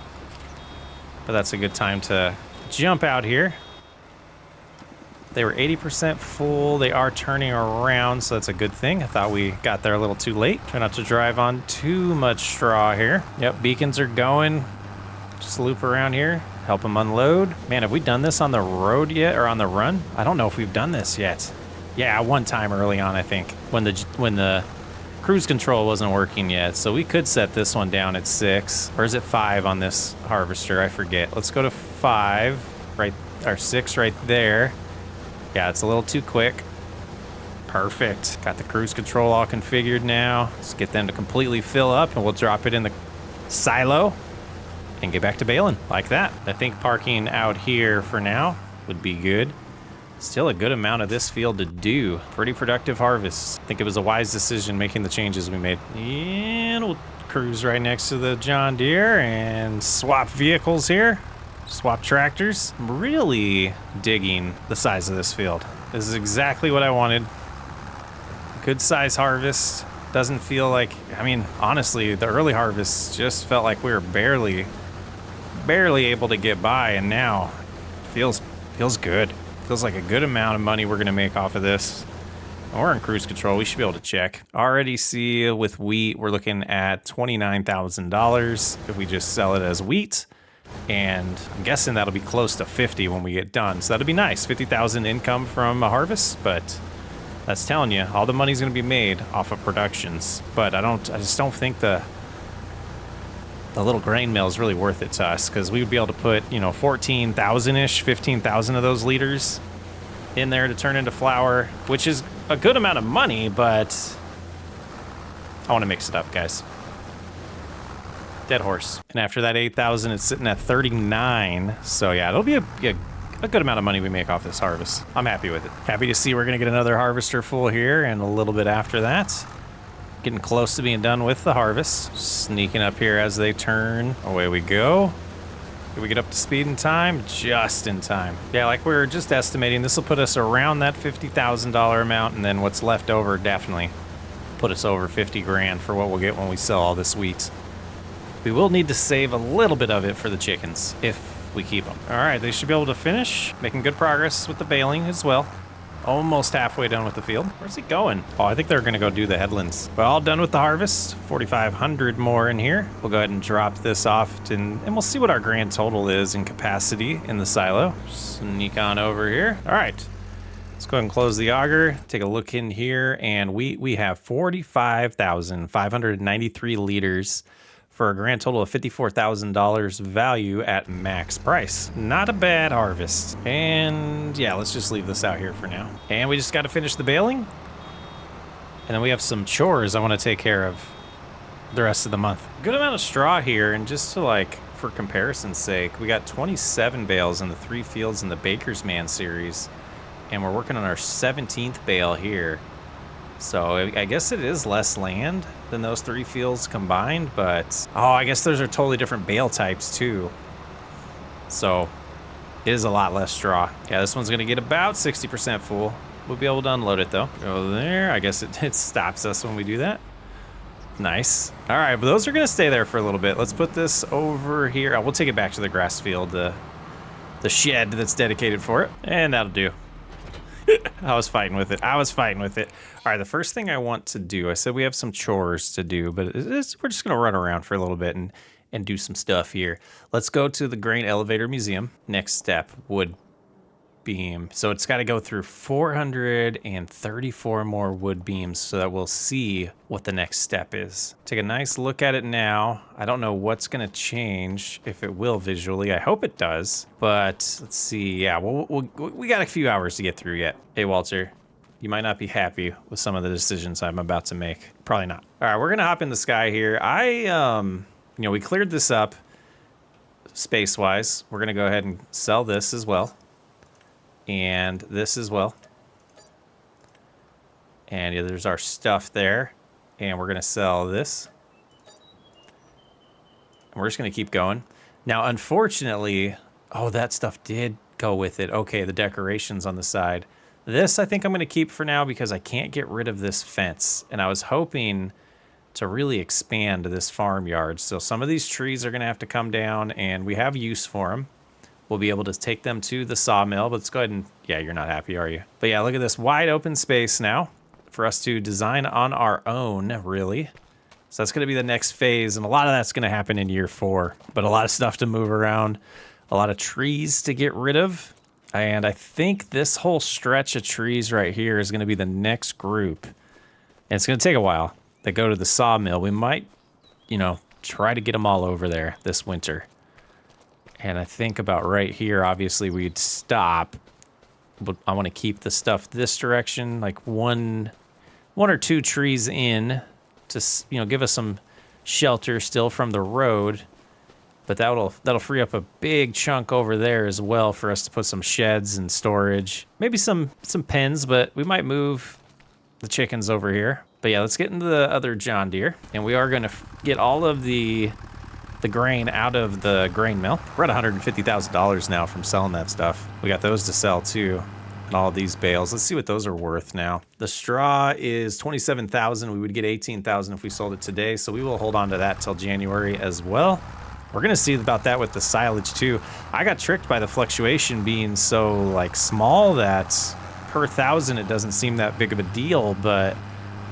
S1: But that's a good time to jump out here. They were 80% full. They are turning around, so that's a good thing. I thought we got there a little too late. Try not to drive on too much straw here. Yep, beacons are going. Just loop around here, help them unload. Man, have we done this on the road yet, or on the run? I don't know if we've done this yet. Yeah, one time early on, I think, when the cruise control wasn't working yet. So we could set this one down at 6, or is it 5 on this harvester? I forget. Let's go to 5, right, or 6 right there. Yeah, it's a little too quick. Perfect. Got the cruise control all configured now. Let's get them to completely fill up, and we'll drop it in the silo and get back to baling like that. I think parking out here for now would be good. Still a good amount of this field to do. Pretty productive harvest. I think it was a wise decision making the changes we made. And we'll cruise right next to the John Deere and swap vehicles here. Swap tractors. I'm really digging the size of this field. This is exactly what I wanted. Good size harvest. Doesn't feel like, I mean, honestly, the early harvest just felt like we were barely able to get by, and now feels good. Feels like a good amount of money we're gonna make off of this. And we're in cruise control. We should be able to check. Already see with wheat, we're looking at $29,000 if we just sell it as wheat. And I'm guessing that'll be close to 50 when we get done. So that'll be nice. 50,000 income from a harvest, but that's telling you all the money's going to be made off of productions. But I just don't think the little grain mill is really worth it to us, because we would be able to put, 14,000-ish, 15,000 of those liters in there to turn into flour, which is a good amount of money, but I want to mix it up, guys. Dead horse. And after that 8,000, it's sitting at 39. So yeah, it'll be a good amount of money we make off this harvest. I'm happy with it. Happy to see we're gonna get another harvester full here and a little bit after that. Getting close to being done with the harvest. Sneaking up here as they turn. Away we go. Did we get up to speed in time? Just in time. Yeah, like we were just estimating, this will put us around that $50,000 amount, and then what's left over definitely put us over 50 grand for what we'll get when we sell all this wheat. We will need to save a little bit of it for the chickens if we keep them. All right, they should be able to finish. Making good progress with the baling as well. Almost halfway done with the field. Where's it going? Oh, I think they're gonna go do the headlands. Well, all done with the harvest. 4,500 more in here. We'll go ahead and drop this off and we'll see what our grand total is in capacity in the silo. Sneak on over here. All right, let's go ahead and close the auger. Take a look in here, and we have 45,593 liters for a grand total of $54,000 value at max price. Not a bad harvest. And yeah, let's just leave this out here for now. And we just got to finish the baling. And then we have some chores I want to take care of the rest of the month. Good amount of straw here, and just to for comparison's sake, we got 27 bales in the 3 fields in the Baker's Man series. And we're working on our 17th bale here. So I guess it is less land than those 3 fields combined, but I guess those are totally different bale types too. So it is a lot less straw. Yeah, this one's gonna get about 60% full. We'll be able to unload it though. Go there. I guess it stops us when we do that. Nice. All right, but those are gonna stay there for a little bit. Let's put this over here. We'll take it back to the grass field, the shed that's dedicated for it, and that'll do. I was fighting with it. All right, the first thing I want to do, I said we have some chores to do, but we're just going to run around for a little bit and do some stuff here. Let's go to the Grain Elevator Museum. Next step would beam. So it's got to go through 434 more wood beams so that we'll see what the next step is. Take a nice look at it now. I don't know what's going to change, if it will visually. I hope it does. But let's see. Yeah, we got a few hours to get through yet. Hey, Walter, you might not be happy with some of the decisions I'm about to make. Probably not. All right, we're going to hop in the sky here. We cleared this up space-wise. We're going to go ahead and sell this as well. And this as well. And yeah, there's our stuff there. And we're going to sell this. And we're just going to keep going. Now, unfortunately, oh, that stuff did go with it. Okay, the decorations on the side. This, I think I'm going to keep for now because I can't get rid of this fence. And I was hoping to really expand this farmyard. So some of these trees are going to have to come down, and we have use for them. We'll be able to take them to the sawmill, but let's go ahead and, yeah, you're not happy, are you? But yeah, look at this wide open space now for us to design on our own, really. So that's going to be the next phase, and a lot of that's going to happen in year 4, but a lot of stuff to move around, a lot of trees to get rid of. And I think this whole stretch of trees right here is going to be the next group. And it's going to take a while. They go to the sawmill. We might, try to get them all over there this winter. And I think about right here, obviously we'd stop, but I want to keep the stuff this direction, like one or two trees in to, give us some shelter still from the road. But that'll free up a big chunk over there as well for us to put some sheds and storage, maybe some pens, but we might move the chickens over here. But yeah, let's get into the other John Deere, and we are going to get all of the grain out of the grain mill. We're at $150,000 now from selling that stuff. We got those to sell too, and all of these bales. Let's see what those are worth now. The straw is $27,000. We would get $18,000 if we sold it today, so we will hold on to that till January as well. We're gonna see about that with the silage too. I got tricked by the fluctuation being so small that per thousand it doesn't seem that big of a deal, but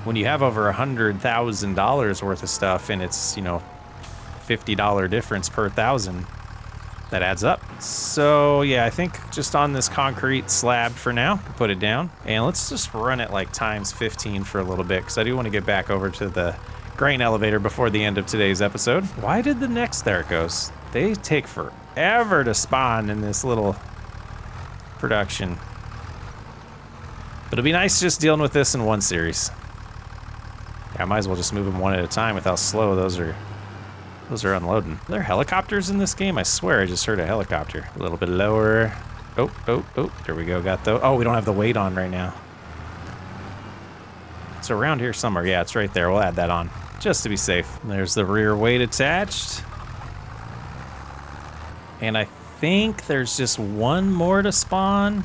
S1: when you have over $100,000 worth of stuff and it's $50 difference per thousand, that adds up. So yeah, I think just on this concrete slab for now, put it down, and let's just run it times 15 for a little bit, because I do want to get back over to the grain elevator before the end of today's episode. Why did the next, there it goes. They take forever to spawn in this little production. But it'll be nice just dealing with this in one series. Yeah, I might as well just move them one at a time with how slow those are unloading. Are there helicopters in this game? I swear I just heard a helicopter. A little bit lower. Oh, there we go. Got those. Oh, we don't have the weight on right now. It's around here somewhere. Yeah, it's right there. We'll add that on just to be safe. There's the rear weight attached. And I think there's just one more to spawn.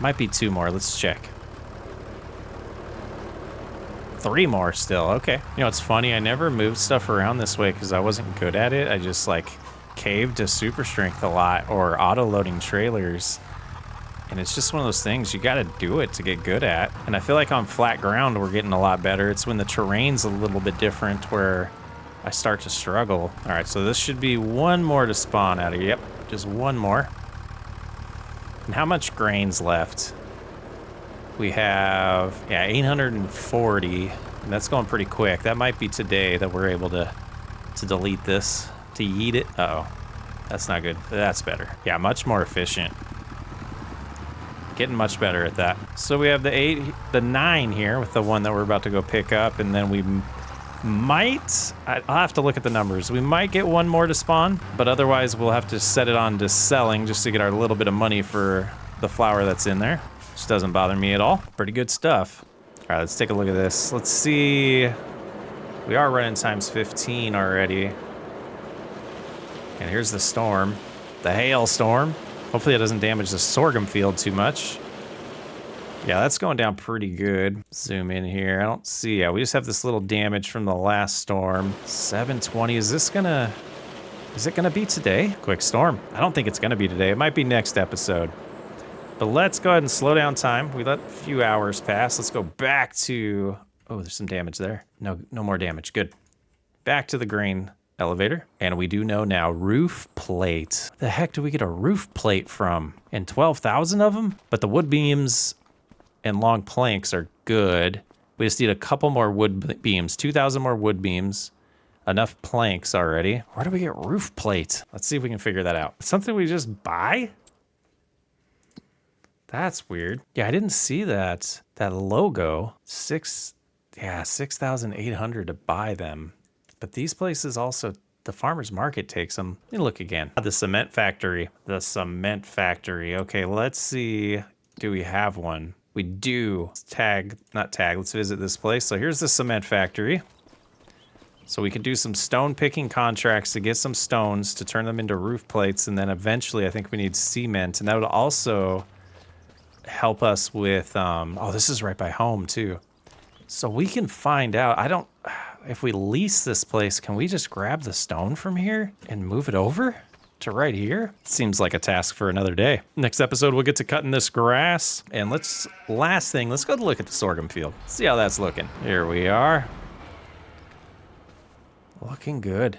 S1: Might be 2 more. Let's check. 3 more still. Okay. It's funny. I never moved stuff around this way because I wasn't good at it. I just caved to super strength a lot, or auto loading trailers. And it's just one of those things you got to do it to get good at. And I feel like on flat ground we're getting a lot better. It's when the terrain's a little bit different where I start to struggle. All right, so this should be 1 more to spawn out of. Yep, just 1 more. And how much grain's left? We have, 840, and that's going pretty quick. That might be today that we're able to delete this, to yeet it. Uh-oh, that's not good. That's better. Yeah, much more efficient. Getting much better at that. So we have the 9 here with the one that we're about to go pick up, and then we might, I'll have to look at the numbers. We might get 1 more to spawn, but otherwise we'll have to set it on to selling just to get our little bit of money for the flour that's in there. Which doesn't bother me at all. Pretty good stuff. All right, let's take a look at this. Let's see. We are running times 15 already. And here's the storm. The hailstorm. Hopefully it doesn't damage the sorghum field too much. Yeah, that's going down pretty good. Zoom in here. I don't see. Yeah, we just have this little damage from the last storm. 720. Is it gonna be today? Quick storm. I don't think it's gonna be today. It might be next episode. But let's go ahead and slow down time. We let a few hours pass. Let's go back to... Oh, there's some damage there. No more damage. Good. Back to the grain elevator. And we do know now, roof plate. The heck do we get a roof plate from? And 12,000 of them? But the wood beams and long planks are good. We just need a couple more wood beams, 2,000 more wood beams. Enough planks already. Where do we get roof plate? Let's see if we can figure that out. Something we just buy? That's weird. Yeah, I didn't see that logo. 6,800 to buy them. But these places also, the farmer's market takes them. Let me look again. The cement factory. The cement factory. Okay, let's see. Do we have one? We do. Let's visit this place. So here's the cement factory. So we could do some stone picking contracts to get some stones to turn them into roof plates. And then eventually I think we need cement. And that would also help us with, oh, this is right by home too. So we can find out. If we lease this place, can we just grab the stone from here and move it over to right here? Seems like a task for another day. Next episode, we'll get to cutting this grass. And let's go look at the sorghum field. See how that's looking. Here we are. Looking good.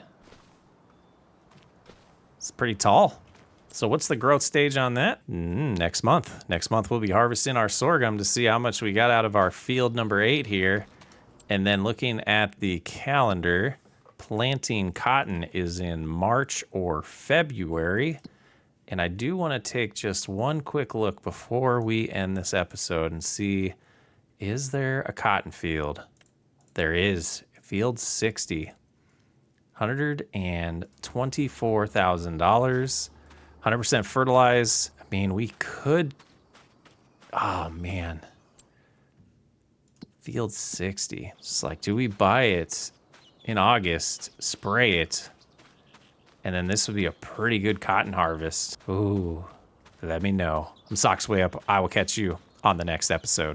S1: It's pretty tall. So what's the growth stage on that? Next month. Next month, we'll be harvesting our sorghum to see how much we got out of our field number 8 here. And then looking at the calendar, planting cotton is in March or February. And I do want to take just one quick look before we end this episode and see, is there a cotton field? There is. Field 60. $124,000. 100% fertilized. I mean, we could... Oh, man. Field 60. It's like, do we buy it in August, spray it, and then this would be a pretty good cotton harvest. Ooh, let me know. I'm Socks Way Up. I will catch you on the next episode.